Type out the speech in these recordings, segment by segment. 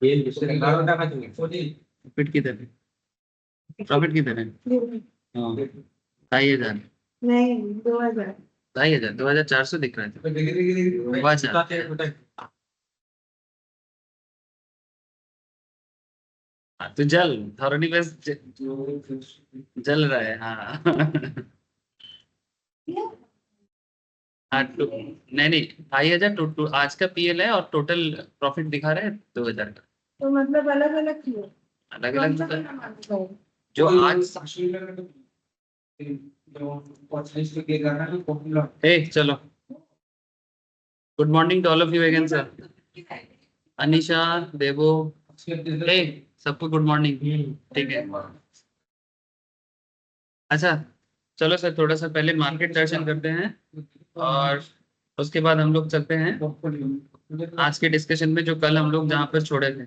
Profit किधर है? Profit किधर है? हाँ, 2,500। नहीं, 2000। 2,500, 2,400 दिख रहा है। तो जल थॉरनी बस जल रहा है। हाँ हाँ नहीं नहीं, 2,500 आज का पीएल है और टोटल प्रॉफिट दिखा रहे हैं 2,000 का। तो मतलब अलग अलग क्यों? अलग कौन अलग सा मतलब वाला मानते हो? जो आज चलो, good morning to all of you again sir. Anisha, Devo, सबको गुड मॉर्निंग। ठीक है, अच्छा चलो सर, थोड़ा सा पहले मार्केट दर्शन करते हैं और उसके बाद हम लोग चलते हैं आज के डिस्कशन में, जो कल हम लोग जहाँ पर छोड़े थे।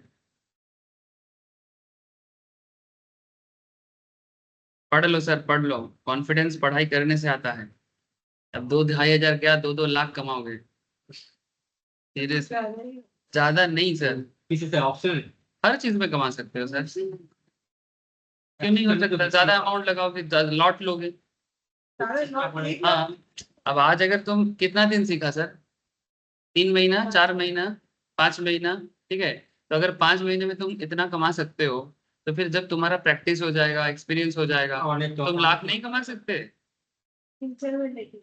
पढ़ लो सर, पढ़ लो। कॉन्फिडेंस पढ़ाई करने से आता है। अब 2-2,500 क्या, 2-2 लाख कमाओगे धीरे से। ज्यादा नहीं सर, किसी से ऑप्शन हर चीज में कमा सकते हो सर। क्यों नहीं हो सकता? ज्यादा अमाउंट लगाओगे, लॉट लोगे। हाँ, अब आज अगर तुम कितना दिन सीखा सर? 3 महीना, 4 महीना, 5 महीना, ठीक है। तो अगर 5 महीने में तुम इतना कमा सकते हो, तो फिर जब तुम्हारा प्रैक्टिस हो जाएगा, एक्सपीरियंस हो जाएगा, तुम लाख नहीं कमा सकते?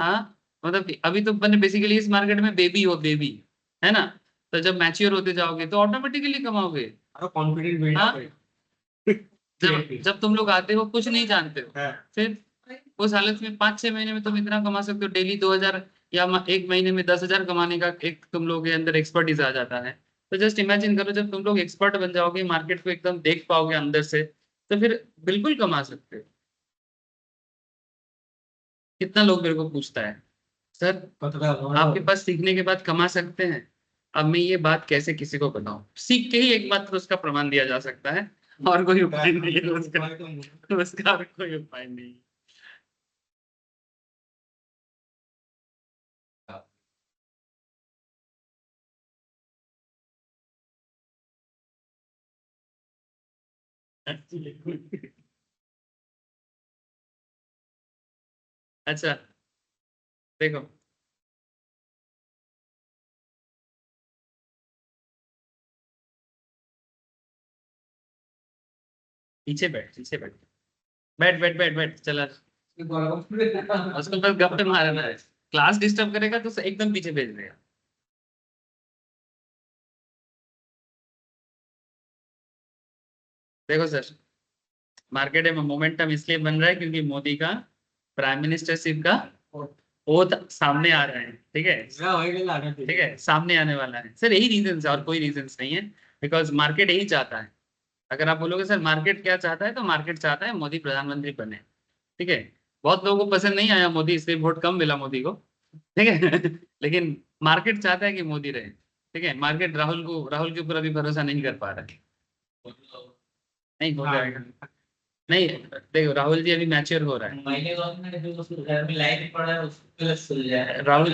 हाँ, मतलब अभी तो मैंने बेसिकली इस मार्केट में बेबी हो, बेबी है ना। तो जब मैच्योर होते जाओगे तो ऑटोमेटिकली कमाओगे। कॉन्फिडेंट हाँ, जब जब तुम लोग आते हो कुछ नहीं जानते हो, फिर उस हालत में 5-6 महीने में तुम इतना कमा सकते हो, डेली 2,000 या एक महीने में 10,000 कमाने का एक तुम लोग के अंदर एक्सपर्टीज आ जाता है। तो जस्ट इमेजिन करो, जब तुम लोग एक्सपर्ट बन जाओगे, मार्केट को एकदम देख पाओगे अंदर से, तो फिर बिल्कुल कमा सकते हो। कितना लोग मेरे को पूछता है, सर आपके पास सीखने के बाद कमा सकते हैं? अब मैं ये बात कैसे किसी को बताऊं? सीख के ही एकमात्र उसका प्रमाण दिया जा सकता है, और कोई उपाय नहीं है उसका, उसका और कोई उपाय नहीं है। अच्छा देखो, पीछे बैठ, पीछे बैठ, बैठ बैठ बैठ बैठ, चला। उसको बस गप्पे मारना है, क्लास डिस्टर्ब करेगा तो एकदम पीछे भेज देगा। देखो सर, मार्केट में मोमेंटम इसलिए बन रहा है क्योंकि मोदी का प्राइम मिनिस्टरशिप का ओथ सामने आ रहा है। ठीक है, ठीक है, सामने आने वाला है सर, यही रीजन है और कोई रीजन नहीं है। बिकॉज मार्केट यही चाहता है। अगर आप बोलोगे सर मार्केट क्या चाहता है, तो मार्केट चाहता है मोदी प्रधानमंत्री बने। ठीक है, बहुत लोगों को पसंद नहीं आया मोदी, इसलिए वोट कम मिला मोदी को। ठीक है लेकिन मार्केट चाहता है कि मोदी रहे। ठीक है, मार्केट राहुल के ऊपर अभी भरोसा नहीं कर पा रहा है। नहीं हो जाएगा, नहीं। देखो राहुल जी अभी मैच्योर हो रहा है। राहुल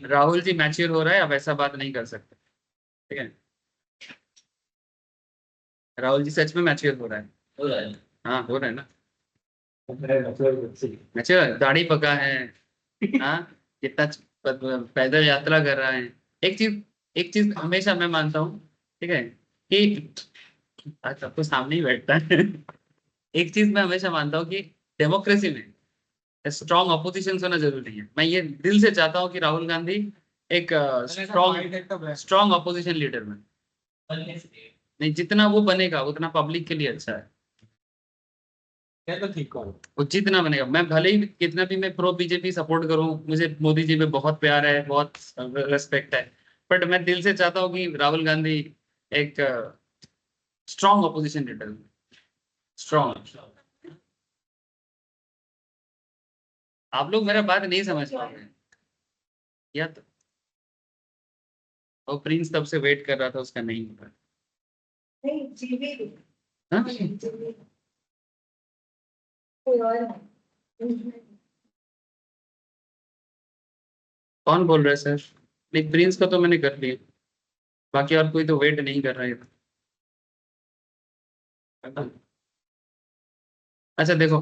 राहुल जी मैच्योर हो रहा है, अब ऐसा बात नहीं कर सकते। ठीक है, राहुल जी सच में मैच्योर हो रहा है। हाँ हो रहा है ना, मैच्योर, दाढ़ी पका है। हाँ, कितना पैदल यात्रा कर रहा है। एक चीज, एक चीज हमेशा मैं मानता हूँ, ठीक है, कि आज सबको सामने ही बैठता है एक चीज मैं हमेशा मानता हूँ कि डेमोक्रेसी में स्ट्रॉन्ग ऑपोजिशन होना जरूरी है। मैं ये दिल से चाहता हूँ कि राहुल गांधी एक स्ट्रॉन्ग स्ट्रॉन्ग ऑपोजिशन लीडर बने। नहीं, जितना वो बनेगा उतना पब्लिक के लिए अच्छा है। तो ठीक करो। वो जितना बनेगा, मैं भले ही कितना भी मैं प्रो बीजेपी सपोर्ट करूं, मुझे मोदी जी पे बहुत प्यार है, बहुत रेस्पेक्ट है, बट मैं दिल से चाहता हूँ कि राहुल गांधी एक स्ट्रॉन्ग ऑपोजिशन लीडर, स्ट्रॉन्ग। आप लोग मेरा बात नहीं समझ पाओगे, या तो वो प्रिंस तब से वेट कर रहा था, उसका नहीं हुआ। नहीं, जीवी भी। हाँ? जीवी कोई और नहीं। कौन बोल रहा है सर? नहीं, प्रिंस का तो मैंने कर लिया, बाकी और कोई तो वेट नहीं कर रहा है। अच्छा देखो,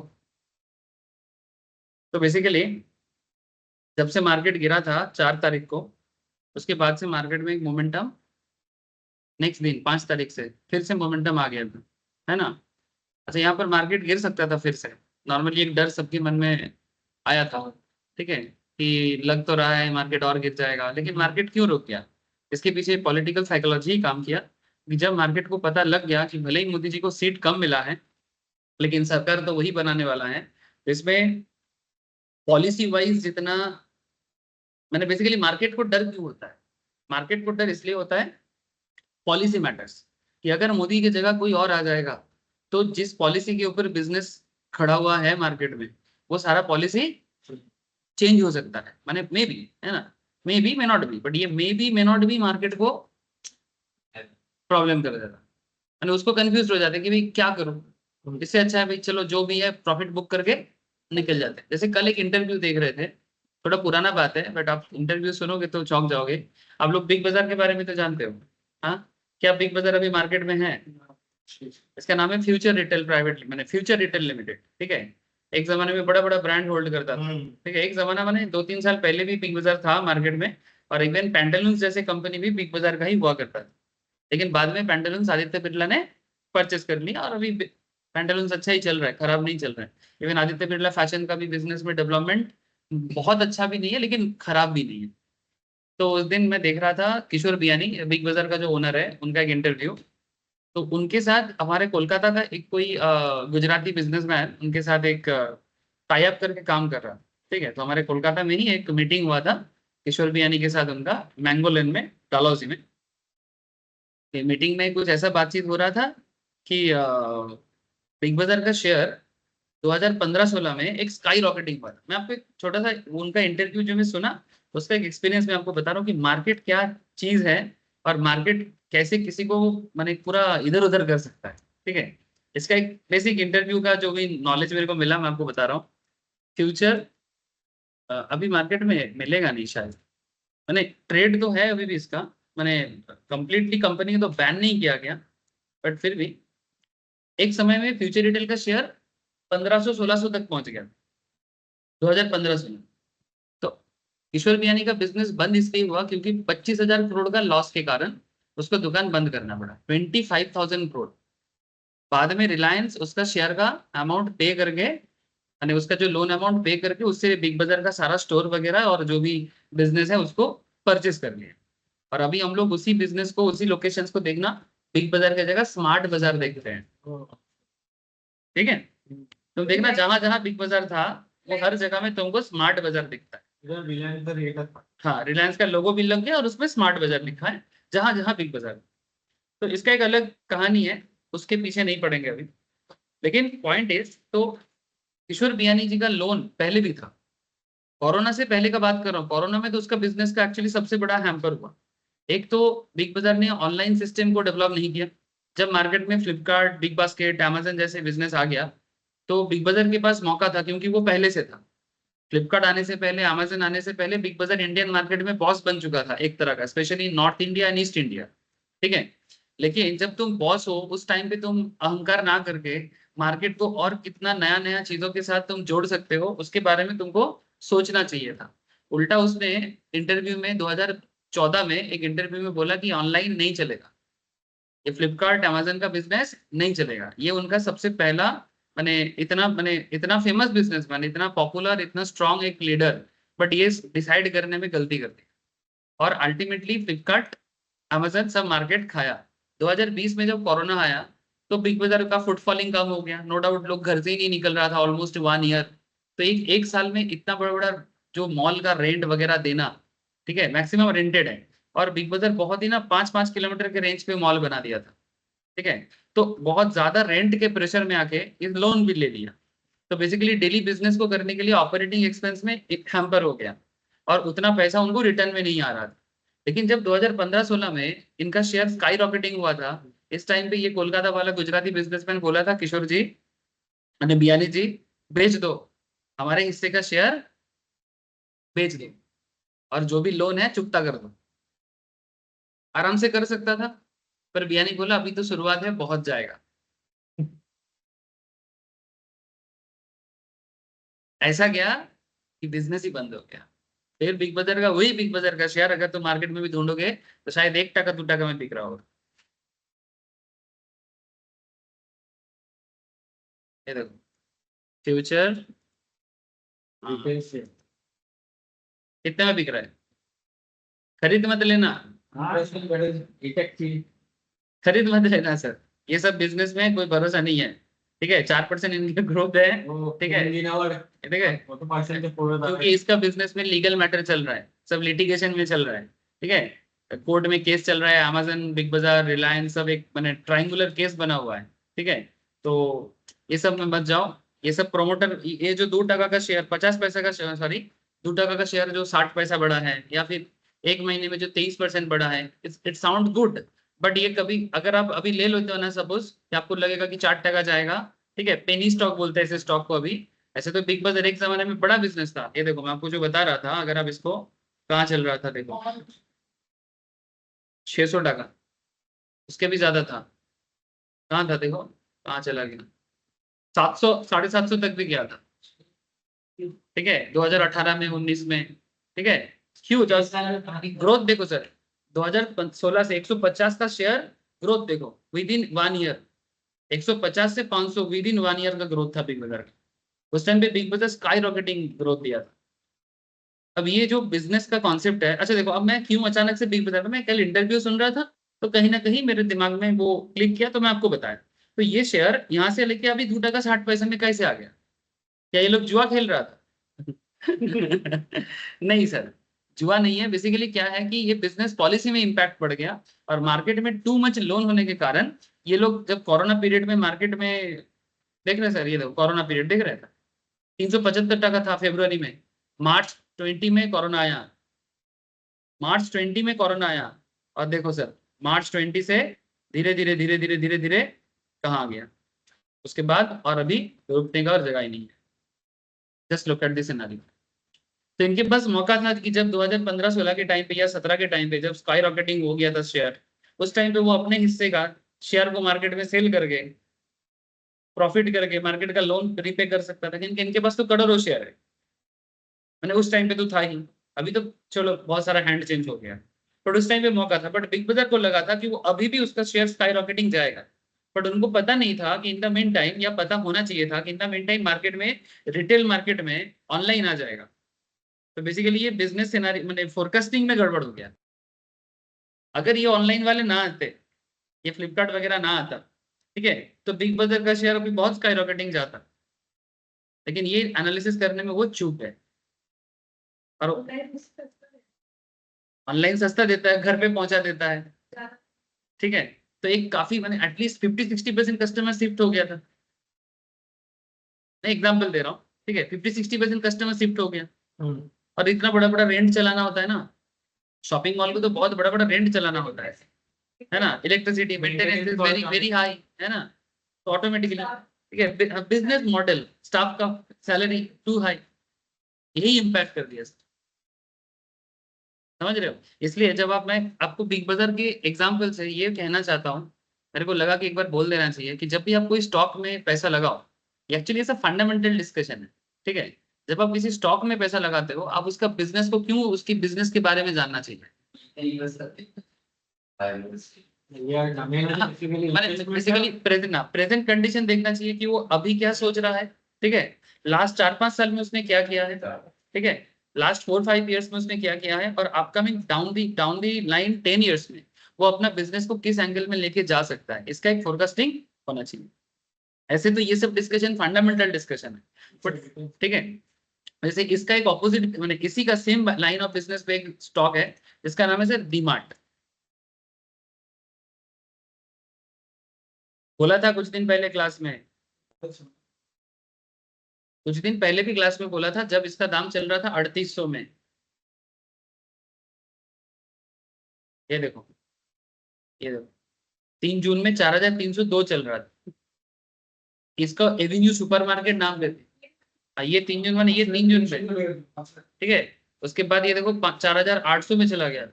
तो बेसिकली जब से मार्केट गिरा था 4 तारीख को, उसके बाद से मार्केट में एक मोमेंटम, नेक्स्ट दिन 5 तारीख से फिर से मोमेंटम आ गया था, है ना। अच्छा, यहाँ पर मार्केट गिर सकता था फिर से, नॉर्मली एक डर सबके मन में आया था, ठीक है, कि लग तो रहा है मार्केट और गिर जाएगा, लेकिन मार्केट क्यों रुक गया? इसके पीछे पॉलिटिकल साइकोलॉजी ही काम किया कि जब मार्केट को पता लग गया कि भले ही मोदी जी को सीट कम मिला है, लेकिन सरकार तो वही बनाने वाला है, तो इसमें पॉलिसी वाइज जितना, मैंने बेसिकली मार्केट को डर क्यों होता है? मार्केट को डर इसलिए होता है, पॉलिसी मैटर्स, कि अगर मोदी की जगह कोई और आ जाएगा तो जिस पॉलिसी के ऊपर बिजनेस खड़ा हुआ है मार्केट में, वो सारा पॉलिसी चेंज हो सकता है, माने मे बी, है ना, maybe may not be, but ये maybe may not be market को प्रॉब्लम कर देता है, यानी उसको कंफ्यूज हो जाते हैं कि भाई क्या करूं, इससे अच्छा है भाई चलो जो भी है प्रॉफिट बुक करके निकल जाते हैं। जैसे कल एक इंटरव्यू देख रहे थे, थोड़ा पुराना बात है बट आप इंटरव्यू सुनोगे तो चौंक जाओगे। आप लोग बिग बाजार के बारे में तो जानते हो, हाँ, क्या बिग बाजार अभी मार्केट में है? इसका नाम है फ्यूचर रिटेल प्राइवेट, मैंने फ्यूचर रिटेल लिमिटेड, ठीक है। एक जमाने में बड़ा बड़ा ब्रांड होल्ड करता था, ठीक है, एक जमाना मैंने 2-3 साल पहले भी बिग बाजार था मार्केट में, और इवन पैंटालून्स जैसे कंपनी भी बिग बाजार का ही हुआ करता था, लेकिन बाद में पैंटालून्स आदित्य बिरला ने परचेस कर लिया, और अभी पैंटालून्स अच्छा ही चल रहा है, खराब नहीं चल रहा है। इवन आदित्य बिरला फैशन का भी बिजनेस में डेवलपमेंट बहुत अच्छा भी नहीं है लेकिन खराब भी नहीं है। तो उस दिन मैं देख रहा था किशोर बियानी, बिग बाजार का जो ओनर है, उनका एक इंटरव्यू, तो उनके साथ हमारे कोलकाता का एक कोई गुजराती बिजनेसमैन उनके साथ एक टाई अप करके काम कर रहा, ठीक है। तो हमारे कोलकाता में ही एक मीटिंग हुआ था किशोर बियानी के साथ उनका, मैंगो लेन में, डालहौजी में। मीटिंग में कुछ ऐसा बातचीत हो रहा था कि बिग बाजार का शेयर 2015-16 में एक स्काई रॉकेटिंग हुआ था। मैं आपको एक छोटा सा उनका इंटरव्यू जो मैं सुना, उसका एक एक्सपीरियंस मैं आपको बता रहा हूँ कि मार्केट क्या चीज है, और मार्केट कैसे किसी को माने पूरा इधर उधर कर सकता है, ठीक है। इसका एक बेसिक इंटरव्यू का जो भी नॉलेज मेरे को मिला मैं आपको बता रहा हूँ। फ्यूचर अभी मार्केट में मिलेगा नहीं शायद, मैंने ट्रेड तो है अभी भी इसका, मैंने कंप्लीटली कंपनी को तो बैन नहीं किया गया, बट फिर भी एक समय में फ्यूचर रिटेल का शेयर 1500-1600 तक पहुंच गया, 2015-16। तो किशोर बियानी का बिजनेस बंद इसलिए हुआ क्योंकि 25,000 करोड़ का लॉस के कारण उसको दुकान बंद करना पड़ा, 25,000 करोड़। बाद में रिलायंस उसका शेयर का अमाउंट पे करके, यानी उसका जो लोन अमाउंट पे करके उससे बिग बाजार का सारा स्टोर वगैरह और जो भी बिजनेस है उसको परचेस कर लिया। और अभी हम लोग उसी बिजनेस को, उसी लोकेशंस को देखना, बिग बाजार की जगह स्मार्ट बाजार देखते हैं, ठीक है। तुम देखना जहां जहां बिग बाजार था वो हर जगह में तुमको स्मार्ट बाजार दिखता है। इधर रिलायंस का रेट है। हाँ, रिलायंस का लोगो भी लग गया और उसमें स्मार्ट बाजार लिखा है जहां जहां बिग बाजार। तो इसका एक अलग कहानी है, उसके पीछे नहीं पड़ेंगे अभी, लेकिन पॉइंट इज, तो किशोर बियानी जी का लोन पहले भी था, कोरोना से पहले का बात कर रहा हूँ। कोरोना में तो उसका बिजनेस का एक्चुअली सबसे बड़ा हैम्पर हुआ। एक तो बिग बाजार ने ऑनलाइन सिस्टम को डेवलप नहीं किया। जब मार्केट में फ्लिपकार्ट, बिग बास्केट, अमेजन जैसे बिजनेस आ गया तो बिग बाजार के पास मौका था, क्योंकि वो पहले से था। फ्लिपकार्ट आने से पहले, अमेजन आने से पहले बिग बाजार इंडियन मार्केट में बॉस बन चुका था एक तरह का, specially north India and east India, ठीक है। लेकिन जब तुम बॉस हो उस टाइम पे तुम अहंकार ना करके मार्केट को और कितना नया नया चीजों के साथ तुम जोड़ सकते हो उसके बारे में तुमको सोचना चाहिए था। उल्टा उसने इंटरव्यू में 2014 में एक इंटरव्यू में बोला कि ऑनलाइन नहीं चलेगा, ये फ्लिपकार्ट अमेजन का बिजनेस नहीं चलेगा। ये उनका सबसे पहला, मैंने इतना फेमस बिजनेसमैन, इतना पॉपुलर, इतना स्ट्रांग एक लीडर, बट ये डिसाइड करने में गलती कर दी, और अल्टीमेटली फ्लिपकार्ट अमेजन सब मार्केट खाया। 2020 में जब कोरोना आया तो बिग बाजार का फुटफॉलिंग कम हो गया, नो डाउट, लोग घर से ही नहीं निकल रहा था ऑलमोस्ट 1 ईयर। तो एक साल में इतना बड़ा बड़ा जो मॉल का रेंट वगैरह देना, ठीक है, मैक्सिमम रेंटेड है, और बिग बाजार बहुत ही ना 5-5 किलोमीटर के रेंज पे मॉल बना दिया था, ठीक है। तो बहुत ज्यादा रेंट के प्रेशर में आके इस लोन भी ले लिया। तो बेसिकली डेली बिजनेस को करने के लिए ऑपरेटिंग एक्सपेंस में एक हैम्पर हो गया, और उतना पैसा उनको रिटर्न में नहीं आ रहा था। लेकिन जब 2015-16 में इनका शेयर स्काई रॉकेटिंग हुआ था, इस टाइम पे ये कोलकाता वाला गुजराती बिजनेसमैन बोला था, किशोर जी, मैंने बियानी जी, बेच दो, हमारे हिस्से का शेयर बेच दो, और जो भी लोन है चुकता कर दो। आराम से कर सकता था, पर बियानी बोला अभी तो शुरुआत है, बहुत जाएगा। ऐसा क्या कि बिजनेस ही बंद हो गया। फिर बिग बाजार का वही बिग बाजार का शेयर अगर तुम मार्केट में भी ढूंढोगे तो शायद 1 टका 2 टका में बिक रहा होगा। ये देखो फ्यूचर Retail share. कितने में बिक रहा है। खरीद मत लेना, Interesting, that is detective. खरीद मत लेना सर, ये सब बिजनेस में कोई भरोसा नहीं है। ठीक है 4% इनकी ग्रोथ है। ठीक है ठीक है क्योंकि इसका बिजनेस में लीगल मैटर चल रहा है, सब लिटिगेशन में चल रहा है। ठीक है कोर्ट में केस चल रहा है, अमेजन बिग बाजार रिलायंस सब एक मैंने ट्रायंगुलर केस बना हुआ है। ठीक है तो ये सब में मत जाओ। ये सब प्रोमोटर ये जो 2 टका का शेयर 50 पैसा का सॉरी 2 टका का शेयर जो 60 पैसा बढ़ा है या फिर एक महीने में जो 23% बढ़ा है, इट साउंड गुड। बट ये कभी अगर आप अभी ले लेते हो ना, सपोज कि आपको लगेगा कि 4 टका जाएगा। ठीक है पेनी स्टॉक बोलते हैं ऐसे स्टॉक को अभी। ऐसे तो बिग बाजार एक जमाने में बड़ा बिजनेस था। ये देखो मैं आपको जो बता रहा था, अगर आप इसको कहाँ चल रहा था देखो 600 टका, उसके भी ज्यादा था। कहाँ था देखो कहाँ चला गया, 700 750 तक भी गया था। ठीक है 2018 में 19 में। ठीक है ह्यूज ग्रोथ देखो सर, 2016 से 150 का शेयर ग्रोथ देखो विद इन 1 ईयर। 150 से 500 विद इन 1 ईयर का ग्रोथ था बिग बाजार का। उस टाइम पे बिग बाजार स्काई रॉकेटिंग ग्रोथ दिया था। अब ये जो बिजनेस का कॉन्सेप्ट है, अच्छा देखो अब मैं क्यों अचानक से बिग बाजार में, मैं कल इंटरव्यू सुन रहा था तो कहीं ना कहीं मेरे दिमाग में वो क्लिक किया तो मैं आपको बताया। तो ये शेयर यहाँ से लेके अभी 2 टका 60 पैसे में कैसे आ गया, क्या ये लोग जुआ खेल रहा था? नहीं सर, जुआ नहीं है। बेसिकली क्या है कि ये बिजनेस पॉलिसी में इंपैक्ट पड़ गया और मार्केट में टू मच लोन होने के कारण ये लोग जब कोरोना पीरियड में मार्केट में देख रहे हैं सर, ये देखो कोरोना पीरियड देख रहे हैं 375 टका था फरवरी में। मार्च 20 में कोरोना आया, मार्च 20 में कोरोना आया और देखो सर मार्च 20 से धीरे धीरे धीरे धीरे धीरे धीरे कहाँ आ गया उसके बाद, और अभी रुकने का और जगह ही नहीं है। Just look at this scenario. तो इनके पास मौका था कि जब 2015-16 के टाइम पे या 17 के टाइम पे जब स्काई रॉकेटिंग हो गया था शेयर, उस टाइम पे वो अपने हिस्से का शेयर को मार्केट में सेल करके प्रॉफिट करके मार्केट का लोन रिपे कर सकता था। क्योंकि इनके पास तो करोड़ों शेयर है, मैंने उस टाइम पे तो था ही। अभी तो चलो बहुत सारा हैंड चेंज हो गया, बट उस टाइम पे मौका था। बट बिग बाजार को लगा था कि वो अभी भी उसका शेयर स्काई रॉकेटिंग जाएगा। बट उनको पता नहीं था कि इन द मेन टाइम, या पता होना चाहिए था कि in the main time market में रिटेल मार्केट में ऑनलाइन आ जाएगा। तो बेसिकली ये बिजनेस सिनारी मैंने फोरकास्टिंग में गड़बड़ हो गया। अगर ये ऑनलाइन वाले ना आते, ये फ्लिपकार्ट वगैरह ना आता, ठीक है, तो बिग बाजार का शेयर अभी बहुत स्काई रॉकेटिंग जाता। लेकिन ये एनालिसिस करने में वो चूक है। और ऑनलाइन सस्ता देता है, घर पे पहुंचा देता है। ठीक है तो एक काफी मैंने एटलीस्ट 50-60% कस्टमर शिफ्ट हो गया था। मैं एग्जांपल दे रहा हूँ। ठीक है 50-60% कस्टमर शिफ्ट हो गया। और इतना बड़ा बड़ा रेंट चलाना होता है ना, शॉपिंग मॉल को तो बहुत बड़ा बड़ा रेंट चलाना होता है ना, electricity maintenance is very very high, है ना। तो ऑटोमेटिकली ठीक है बिजनेस मॉडल स्टाफ का सैलरी टू हाई, यही इम्पैक्ट कर दिया। समझ रहे हो? इसलिए जब आप मैं आपको बिग बाजार के एग्जाम्पल से ये कहना चाहता हूँ, मेरे को लगा कि एक बार बोल देना चाहिए कि जब भी आप कोई स्टॉक में पैसा लगाओ, एक्चुअली ऐसा फंडामेंटल डिस्कशन है। ठीक है जब आप किसी स्टॉक में पैसा लगाते हो, आप उसका बिजनेस को क्यों, उसकी बिजनेस के बारे में जानना चाहिए। बेसिकली प्रेजेंट कंडीशन देखना चाहिए कि वो अभी क्या सोच रहा है। ठीक है लास्ट 4-5 साल में उसने क्या किया है। ठीक है लास्ट 4-5 ईयर्स में उसने क्या किया है, और upcoming down the line 10 years में वो अपना बिजनेस को किस एंगल में लेके जा सकता है, इसका एक फोरकास्टिंग होना चाहिए। ऐसे तो ये सब डिस्कशन फंडामेंटल डिस्कशन है, बट ठीक है वैसे इसका एक ऑपोजिट मैंने इसी का सेम लाइन ऑफ बिजनेस पे एक स्टॉक है जिसका नाम है सर डीमार्ट। बोला था कुछ दिन पहले क्लास में, कुछ दिन पहले भी क्लास में बोला था जब इसका दाम चल रहा था 3800 में। ये देखो ये देखो 3 जून में 4302 चल रहा था। इसका एवेन्यू सुपरमार्केट नाम देते हैं। ये 3 जून माने ये 3 जून पे। ठीक है उसके बाद ये देखो 4800 में चला गया।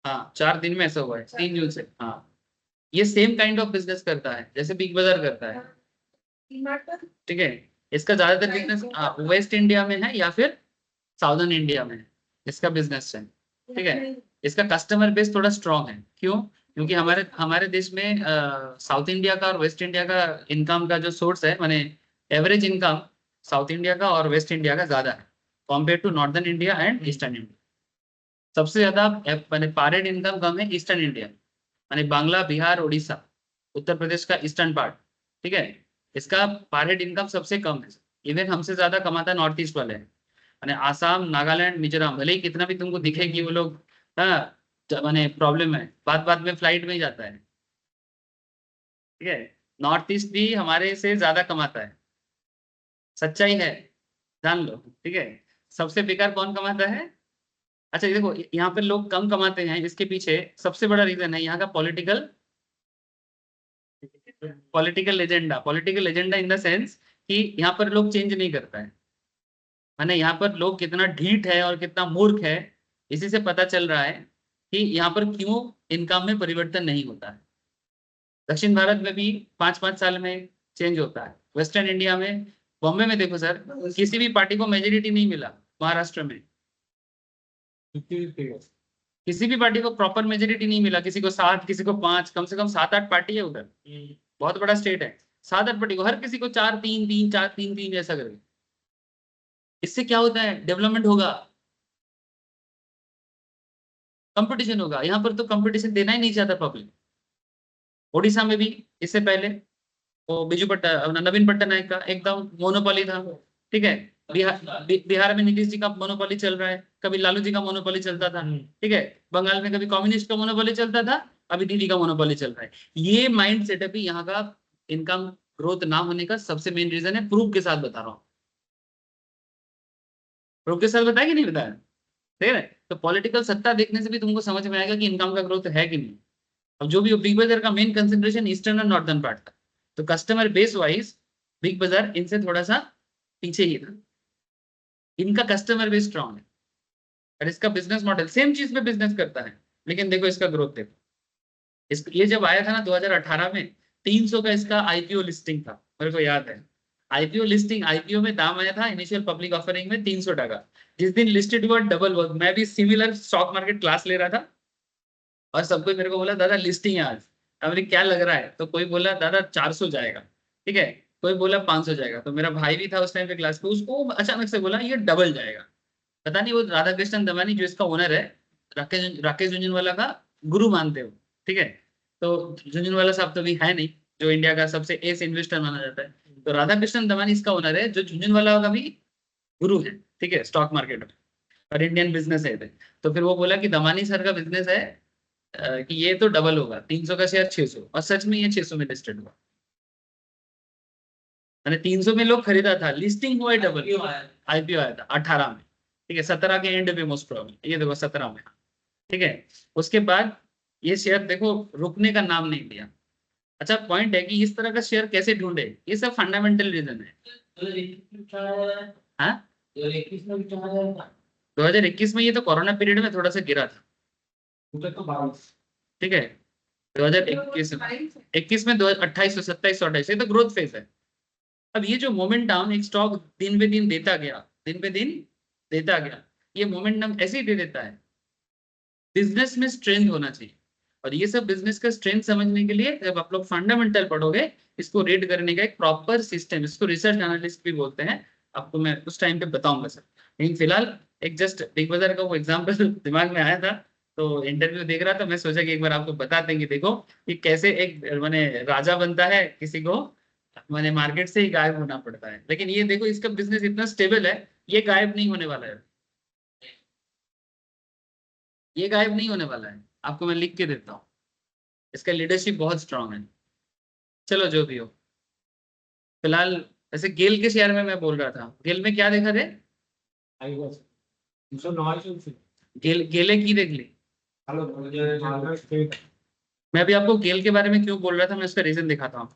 हाँ 4 दिन में ऐसा हुआ है 3 जून से। हाँ ये सेम काइंड ऑफ बिजनेस करता है जैसे बिग बाजार करता है। ठीक है इसका ज्यादातर बिजनेस वेस्ट इंडिया में है या फिर साउदर्न इंडिया में है, इसका बिजनेस है। ठीक है, इसका कस्टमर बेस थोड़ा स्ट्रांग है। क्यों? क्योंकि हमारे हमारे देश में साउथ इंडिया का और वेस्ट इंडिया का इनकम का जो सोर्स है, माने एवरेज इनकम साउथ इंडिया का और वेस्ट इंडिया का ज्यादा है compare to northern India and eastern India. सबसे ज्यादा माने पारेड इनकम कम है ईस्टर्न इंडिया, माने बांग्ला, बिहार, उड़ीसा, उत्तर प्रदेश का ईस्टर्न पार्ट। ठीक है, इसका पारेड इनकम सबसे कम है। इवन हमसे ज्यादा कमाता नॉर्थ ईस्ट वाले हैं, माने आसाम, नागालैंड, मिजोरम, भले ही कितना भी तुमको दिखे कि वो लोग माने प्रॉब्लम है, बात बात में फ्लाइट में ही जाता है। ठीक है, नॉर्थ ईस्ट भी हमारे से ज्यादा कमाता है, सच्चाई है, जान लो। ठीक है, सबसे बेकार कौन कमाता है? अच्छा ये देखो, यहाँ पे लोग कम कमाते हैं, इसके पीछे सबसे बड़ा रीजन है यहाँ का political political agenda in the sense कि यहाँ पर लोग चेंज नहीं करता है। माने यहाँ पर लोग कितना ढीठ है और कितना मूर्ख है, इसी से पता चल रहा है कि यहाँ पर क्यों इनकम में परिवर्तन नहीं होता है। दक्षिण भारत में भी 5-5 साल में चेंज होता है। वेस्टर्न इंडिया में, बॉम्बे में देखो सर, किसी भी पार्टी को मेजोरिटी नहीं मिला। महाराष्ट्र में किसी भी पार्टी को प्रॉपर मेजोरिटी नहीं मिला, किसी को 7, किसी को 5, कम से कम 7-8 पार्टी है उधर। बहुत बड़ा स्टेट है, 7-8 पार्टी को, हर किसी को 4-3-3, 4-3-3 ऐसा करके। इससे क्या होता है? डेवलपमेंट होगा, कंपटीशन होगा। यहाँ पर तो कंपटीशन देना ही नहीं चाहता पब्लिक। ओडिशा में भी इससे पहले वो नवीन पट्टनायक का एकदम मोनोपोली था। ठीक है, बिहार में नीतीश जी का मोनोपोली चल रहा है, कभी लालू जी का मोनोपोली चलता था। ठीक है, बंगाल में कभी कम्युनिस्ट का मोनोपोली चलता था, अभी दीदी का मोनोपोली चल रहा है। ये माइंड सेटअप ही यहाँ का इनकम ग्रोथ ना होने का सबसे मेन रीजन है। प्रूफ के साथ बता रहा हूँ, प्रूफ के साथ बताया कि नहीं बताया? ठीक है, तो पॉलिटिकल सत्ता देखने से भी तुमको समझ में आएगा कि इनकम का ग्रोथ है कि नहीं। अब जो भी बिग बाजार का मेन कंसेंट्रेशन ईस्टर्न और नॉर्दर्न पार्ट था, तो कस्टमर बेस वाइज बिग बाजार इनसे थोड़ा सा पीछे ही था। इनका कस्टमर बेस स्ट्रांग है और इसका बिजनेस मॉडल सेम चीज पे बिजनेस करता है। लेकिन देखो इसका ग्रोथ देखो, ये जब आया था ना 2018 में, 300 का इसका आईपीओ लिस्टिंग था, मेरे को याद है। आईपीओ में दाम आया था इनिशियल पब्लिक ऑफरिंग में 300 टका। जिस दिन लिस्टेड हुआ डबल हुआ। मैं भी सिमिलर स्टॉक मार्केट क्लास ले रहा था और सब कोई मेरे को बोला दादा लिस्टिंग है आज। अभी क्या लग रहा है? तो कोई बोला दादा 400 जाएगा। ठीक है, कोई बोला 500 जाएगा। तो मेरा भाई भी था उस टाइम पे क्लास पे, उसको अचानक से बोला ये डबल जाएगा। पता नहीं, वो राधा कृष्णन दमानी जो इसका ओनर है, राकेश राकेश झुनझुनवाला का गुरु मानते हो। ठीक है, तो झुनझुनवाला साहब तो भी है नहीं, जो इंडिया का सबसे एस इन्वेस्टर माना जाता है। तो राधा कृष्णन दमानी इसका ओनर है, जो झुनझुनवाला का भी गुरु है। ठीक है, स्टॉक मार्केट में और इंडियन बिजनेस है। तो फिर वो बोला कि दमानी सर का बिजनेस है कि ये तो डबल होगा, 300 का शेयर 600, और सच में ये 600 में लिस्टेड हुआ। मैंने 300 में लोग खरीदा था, लिस्टिंग हुआ है डबल। आईपीओ आया था 18 में। ठीक है, 17 के एंड पे मोस्ट प्रॉब्लम, ये देखो 17 में। ठीक है, उसके बाद ये शेयर देखो रुकने का नाम नहीं लिया। अच्छा पॉइंट है कि इस तरह का शेयर कैसे ढूंढे, ये सब फंडामेंटल रीजन है। हाँ, 2021 में ये तो कोरोना पीरियड में थोड़ा सा गिरा था। ठीक है, 2021 में 2800, 2700, 2800, ये तो ग्रोथ फेज है। अब ये जो मोमेंटम एक स्टॉक दिन पे दिन देता गया, दिन पे दिन देता गया, ये मोमेंटम ऐसे ही दे देता है। बिजनेस में स्ट्रेंथ होना चाहिए, और ये सब बिजनेस का स्ट्रेंथ समझने के लिए जब आप लोग फंडामेंटल पढ़ोगे, इसको रीड करने का एक प्रॉपर सिस्टम, इसको रिसर्च एनालिस्ट भी बोलते हैं, आपको मैं उस टाइम पे बताऊंगा सर। लेकिन फिलहाल एक जस्ट बिग बाजार का वो एग्जाम्पल दिमाग में आया था, तो इंटरव्यू देख रहा था, मैं सोचा कि एक बार आपको बता देंगे, देखो कि कैसे एक माने राजा बनता है, किसी को माने मार्केट से ही गायब होना पड़ता है। लेकिन ये देखो इसका बिजनेस इतना स्टेबल है, ये गायब नहीं होने वाला है। ये गायब नहीं होने वाला है, आपको मैं लिख के देता हूँ। इसका लीडरशिप बहुत स्ट्रांग है। चलो जो भी हो, फिलहाल ऐसे गेल के शेयर में मैं बोल रहा था, गेल में क्या देखा थे? गेले की देख ली। मैं अभी आपको गेल के बारे में क्यों बोल रहा था, मैं उसका रीजन दिखाता हूँ।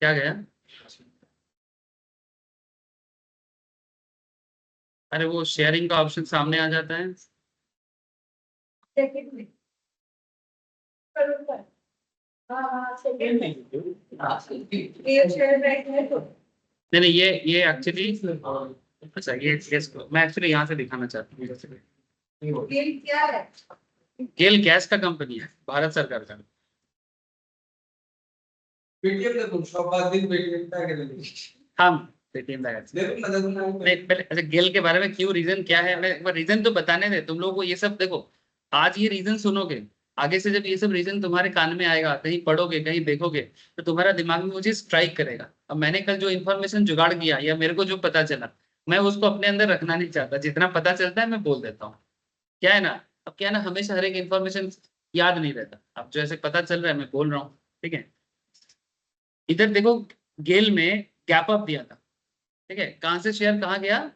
क्या गया? अरे वो शेयरिंग का ऑप्शन सामने आ जाता है। सेकंड में करूँगा। हाँ सेकंड में ये शेयर बैग है तो नहीं नहीं, ये एक्चुअली, अच्छा ये मैं एक्चुअली यहाँ से दिखाना चाहता हूँ। ये क्या है? गेल गैस का कंपनी है, भारत सरकार का। पेटीएम देखो शॉप दिन पेटीएम का कर ले हाँ पेटीएम का देखो ना देखो ना नहीं पहले, अच्छा गेल के बारे में क्यों, रीजन क्या है, एक बार रीजन तो बताने दे तुम लोगों को। ये सब देखो, आज ये रीजन सुनोगे, आगे से जब ये सब रीजन तुम्हारे कान में आएगा, कहीं पढ़ोगे कहीं देखोगे, तो तुम्हारा दिमाग में वो चीज स्ट्राइक करेगा। अब मैंने कल जो इन्फॉर्मेशन जुगाड़ किया या मेरे को जो पता चला, मैं उसको अपने अंदर रखना नहीं चाहता। जितना पता चलता है मैं बोल देता हूँ। क्या है ना, अब क्या है ना, हमेशा हर एक इन्फॉर्मेशन याद नहीं रहता। अब जो ऐसे पता चल रहा है मैं बोल रहा हूँ, ठीक है। इधर देखो, गेल में गैप अप दिया था, ठीक है। कहाँ से शेयर कहाँ गया?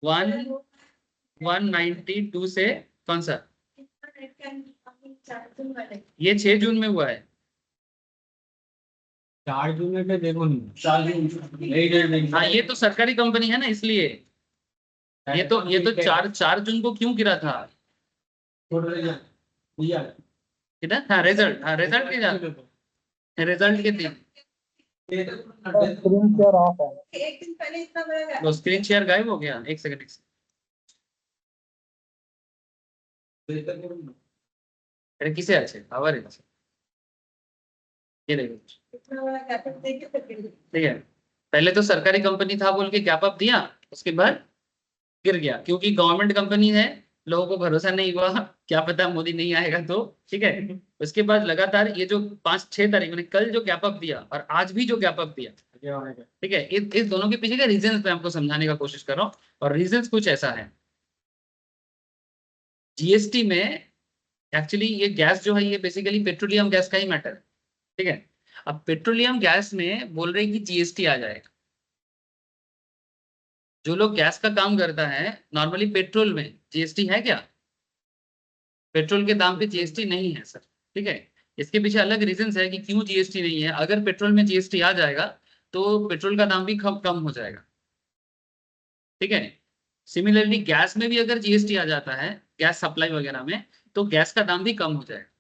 192 से, कौन सा? ये 6 जून में हुआ है। 4 जून में पे देखो नहीं 4 जून नहीं हाँ ये तो सरकारी कंपनी है ना, इसलिए ये तो 4 जून को क्यों गिरा था? छोड़ रहे हैं भैया किधर? हाँ रिजल्ट, हाँ रिजल्ट के जा, रिजल्ट के दिन। स्क्रीन शेयर ऑफ है। एक दिन पहले इतना बड़ा तो स्क्रीन शेयर गायब हो गया, एक सेकंड। अरे किसे আছে আবার আছে, ये देखो, इतना बड़ा गैप देखे तो ठीक है। पहले तो सरकारी कंपनी था बोल के गैप अप दिया, उसके बाद गिर गया क्योंकि गवर्नमेंट कंपनी है। लोगों को भरोसा नहीं हुआ, क्या पता मोदी नहीं आएगा तो, ठीक है। उसके बाद लगातार ये जो 5-6 तारीख मैंने कल जो गैप अप दिया और आज भी जो गैप अप दिया, ठीक है, इस दोनों के पीछे का रीजन मैं आपको समझाने का कोशिश कर रहा हूँ। और रीजन कुछ ऐसा है, जीएसटी में एक्चुअली ये गैस जो है ये बेसिकली पेट्रोलियम गैस का ही मैटर है, ठीक है। अब पेट्रोलियम गैस में बोल रहे हैं कि जीएसटी आ जाएगा। जो लोग गैस का काम करता है, नॉर्मली पेट्रोल में जीएसटी है क्या? पेट्रोल के दाम पे जीएसटी नहीं है सर, ठीक है। इसके पीछे अलग रीजंस है कि क्यों जीएसटी नहीं है। अगर पेट्रोल में जीएसटी आ जाएगा तो पेट्रोल का दाम भी कम हो जाएगा, ठीक है। सिमिलरली गैस में भी अगर जीएसटी आ जाता है, गैस सप्लाई वगैरह में, तो गैस का दाम भी कम हो जाएगा।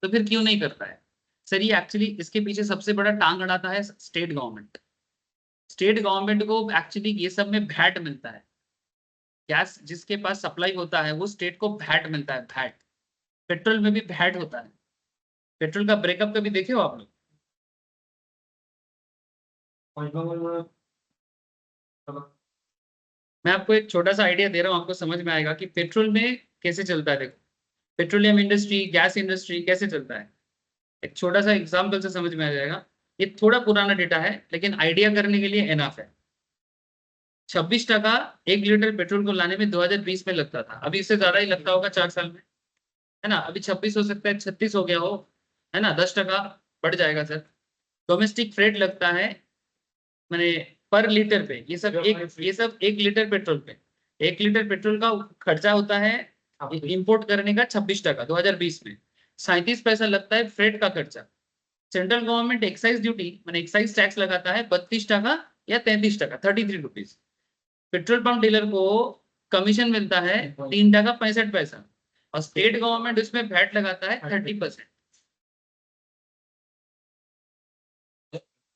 तो फिर क्यों नहीं करता है सर? ये एक्चुअली इसके पीछे सबसे बड़ा टांग अड़ाता है स्टेट गवर्नमेंट। स्टेट गवर्नमेंट को एक्चुअली ये सब में भैट मिलता है। गैस जिसके पास सप्लाई होता है वो स्टेट को भैट मिलता है, भैट। पेट्रोल में भी भैट होता है। पेट्रोल का ब्रेकअप कभी देखे हो आप लोग? मैं आपको एक छोटा सा आइडिया दे रहा हूँ, आपको समझ में आएगा कि पेट्रोल में कैसे चलता है। देखो पेट्रोलियम इंडस्ट्री, गैस इंडस्ट्री कैसे चलता है, एक छोटा सा एग्जाम्पल से समझ में आ जाएगा। ये थोड़ा पुराना डेटा है लेकिन आइडिया करने के लिए एनफ है। 26 टका 1 लीटर पेट्रोल को लाने में 2020 में लगता था, अभी इससे ज्यादा ही लगता होगा 4 साल में, है ना। अभी 26 हो सकता है, 36 हो गया हो, है ना। 10 टका बढ़ जाएगा सर। डोमेस्टिक फ्रेट लगता है मैंने पर लीटर पे, ये सब 1 लीटर पेट्रोल पे, 1 लीटर पेट्रोल का खर्चा होता है इंपोर्ट करने का 26 टका 2020 में। 37 पैसा लगता है फ्रेट का खर्चा। सेंट्रल गवर्नमेंट एक्साइज ड्यूटी मैंने एक्साइज टैक्स लगाता है 32 टका या 33 टका, 33 रुपीज। पेट्रोल पंप डीलर को कमीशन मिलता है 3 टका 65 पैसा, और स्टेट गवर्नमेंट उसमें वैट लगाता है 30%।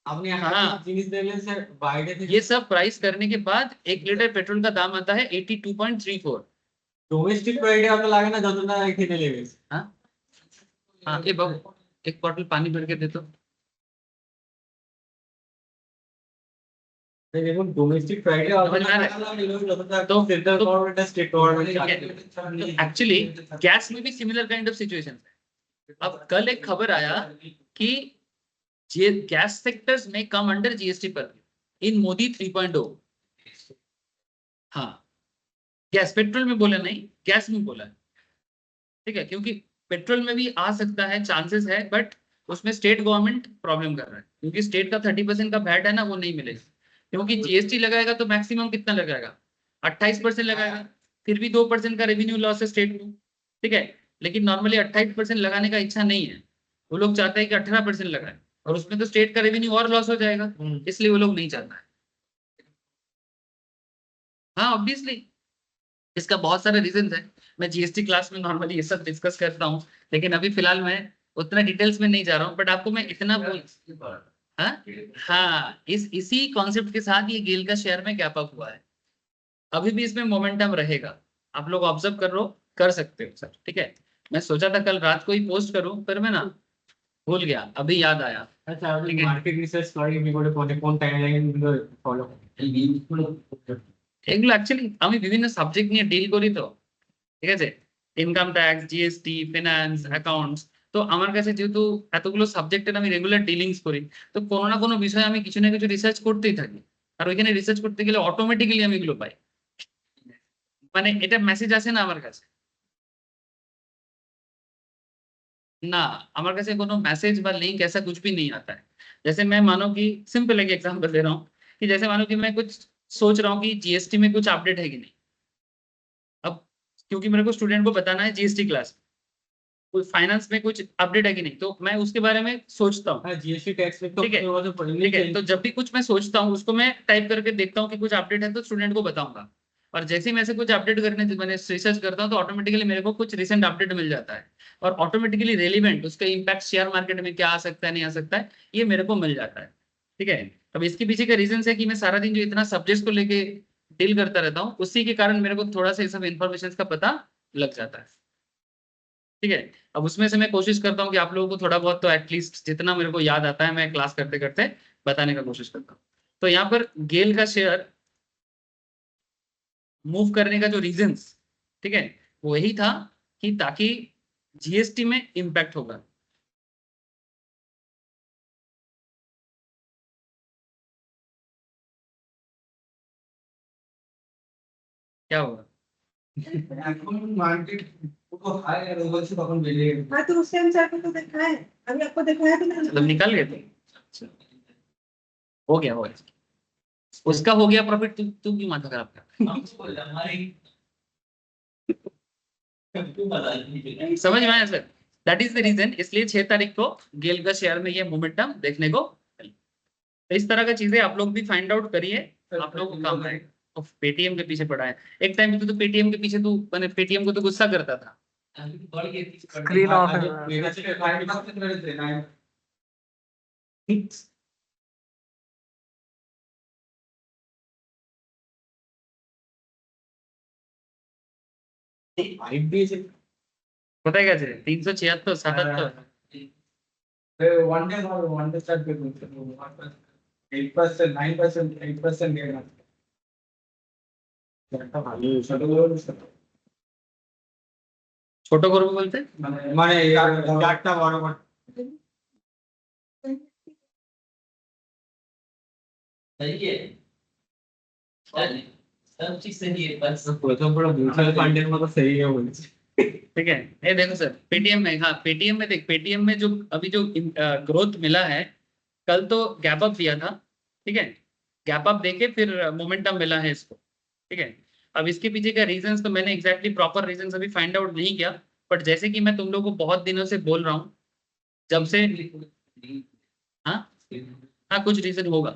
আপনি हाँ। একটা জিনিস দেখলেন স্যার বাইরে থেকে ये सब प्राइस करने के बाद 1 लीटर पेट्रोल का दाम आता है 82.34। ডোমেস্টিক প্রাইডে আপনার লাগে না যতটা এখানে লেগেছে हाँ हाँ, ये बाबू एक बॉटल पानी भर के दे दो। দেখুন ডোমেস্টিক প্রাইডে समझ में आ रहा है? আপনার লাগে যতটা तो সেন্ট্রাল গভর্নমেন্ট আর স্টেট तो एक्चुअली गैस में भी सिमिलर काइंड ऑफ सिचुएशन है। अब कल एक खबर आया कि ये गैस सेक्टर्स में कम अंडर जीएसटी पर इन मोदी 3.0। हाँ गैस, पेट्रोल में बोला नहीं, गैस में बोला है, ठीक है। क्योंकि पेट्रोल में भी आ सकता है, चांसेस है, बट उसमें स्टेट गवर्नमेंट प्रॉब्लम कर रहा है क्योंकि स्टेट का 30% का वैट है ना, वो नहीं मिलेगा। क्योंकि जीएसटी लगाएगा तो मैक्सिमम कितना लगाएगा? 28% लगाएगा, फिर भी 2% का रेवेन्यू लॉस है स्टेट को, ठीक है। लेकिन नॉर्मली 28% लगाने का इच्छा नहीं है, वो लोग चाहते हैं कि 18% लगाए। और उसमें तो स्टेट का रेवेन्यू और लॉस हो जाएगा, इसलिए वो लोग नहीं चाहता है। हाँ ऑब्वियसली, इसका बहुत सारे रीजन है। मैं जीएसटी क्लास में नॉर्मली ये सब डिस्कस करता हूँ, लेकिन अभी फिलहाल मैं उतना डिटेल्स में नहीं जा रहा हूँ, बट आपको मैं इतना बोल, हाँ हाँ, इसी कॉन्सेप्ट के साथ ये गेल का शेयर में गैप अप हुआ है। अभी भी इसमें मोमेंटम रहेगा, आप लोग ऑब्जर्व कर सकते हो सर, ठीक है। मैं सोचा था कल रात को ही पोस्ट करूं, फिर मैं ना भूल गया, अभी याद आया। আচ্ছা আপনি ठीक है, মার্কেট রিসার্চ করেন কি করে কোন টাইমলাইন গুলো ফলো এগুলো অ্যাকচুয়ালি আমি বিভিন্ন সাবজেক্ট নিয়ে ডিল করি তো, ঠিক আছে, income tax, GST, finance, accounts. তো আমার কাছে যেহেতু এতগুলো সাবজেক্টের আমি রেগুলার ডিলিংস করি, তো কোনো না কোনো বিষয়ে আমি কিছু না কিছু রিসার্চ করতেই থাকি। আর ওইখানে রিসার্চ করতে গেলে অটোমেটিক্যালি আমি এগুলো পাই, মানে এটা মেসেজ আসে না আমার কাছে, ना हमारे कैसे कोनो मैसेज व लिंक ऐसा कुछ भी नहीं आता है। जैसे मैं मानो कि सिंपल एक एग्जांपल दे रहा हूँ कि जैसे मानो कि मैं कुछ सोच रहा हूँ कि जीएसटी में कुछ अपडेट है कि नहीं। अब क्योंकि मेरे को स्टूडेंट को बताना है जीएसटी क्लास, कोई फाइनेंस में कुछ अपडेट है कि नहीं, तो मैं उसके बारे में सोचता हूँ। হ্যাঁ জিএসটি ট্যাক্স में तो ठीक है, वो तो पढ़ने ठीक है, चाहिए तो जब भी कुछ मैं सोचता हूँ उसको मैं टाइप करके देखता हूँ कि कुछ अपडेट है तो स्टूडेंट को बताऊंगा। और जैसे ही मैं से कुछ अपडेट करने मैंने रिसर्च करता हूँ तो ऑटोमेटिकली मेरे को कुछ रिसेंट अपडेट मिल जाता है, और ऑटोमेटिकली रेलिवेंट उसका इम्पैक्ट शेयर मार्केट में क्या आ सकता है नहीं आ सकता है, ये मेरे को मिल जाता है। ठीक है, अब इसके पीछे का रीजन है कि मैं सारा दिन जो इतना सब्जेक्ट को लेके डील करता रहता हूँ, उसी के कारण मेरे को थोड़ा सा ये सब इन्फॉर्मेशन का पता लग जाता है। ठीक है, अब उसमें से मैं कोशिश करता हूँ कि आप लोगों को थोड़ा बहुत तो एटलीस्ट जितना मेरे को याद आता है मैं क्लास करते करते बताने का कोशिश करता हूँ। तो यहाँ पर गेल का शेयर मूव करने का जो रीजंस, ठीक है, वो यही था कि ताकि जीएसटी में इम्पैक्ट होगा। क्या होगा? এখন মার্কেট পুরো হাই আর বলছে তখন বেরিয়ে গেল हाँ तो उस टाइम से आपको तो देखा है, अभी आपको दिखाया भी नहीं। मतलब निकल गए थे? अच्छा, हो गया हो गया, उसका हो गया प्रॉफिट, तू क्यों माथा खराब कर? समझ में आया sir? That is the reason, इसलिए 6 तारीख को गेल का शेयर में ये मोमेंटम देखने को मिला। तो इस तरह का चीजें आप लोग भी फाइंड आउट करिए, आप लोगों को काम आएगा। तो पेटीएम के पीछे पड़ा है, एक टाइम पे तो पेटीएम के पीछे तू मैंने पेटीएम को तो गुस्सा करता था। स्क्रीन ऑफ है मेरे से 5% मेरे से 9 फाइव भी से কোথায় গেছে? 376, 77। वन डे और वन डे स्टार्ट पे 8% 9% 8% गेन একটা ভালো ছোট করে ছোট করবো বলতে মানে চারটা বড় বড় सही है, सब चीज सही है, बस প্রথম পুরো মিউচুয়াল ফান্ডের মতো সেই বলছে ठीक है। ये देखो सर पेटीएम में, हाँ पेटीएम में देख, पेटीएम में जो अभी जो ग्रोथ मिला है, कल तो गैप अप दिया था, ठीक है, गैप अप देके फिर मोमेंटम मिला है इसको। ठीक है, अब इसके पीछे का रीजंस तो मैंने एग्जैक्टली प्रॉपर रीजंस अभी फाइंड आउट नहीं किया, बट जैसे कि मैं तुम लोगों को बहुत दिनों से बोल रहा हूँ, जब से, हाँ हाँ कुछ रीजन होगा,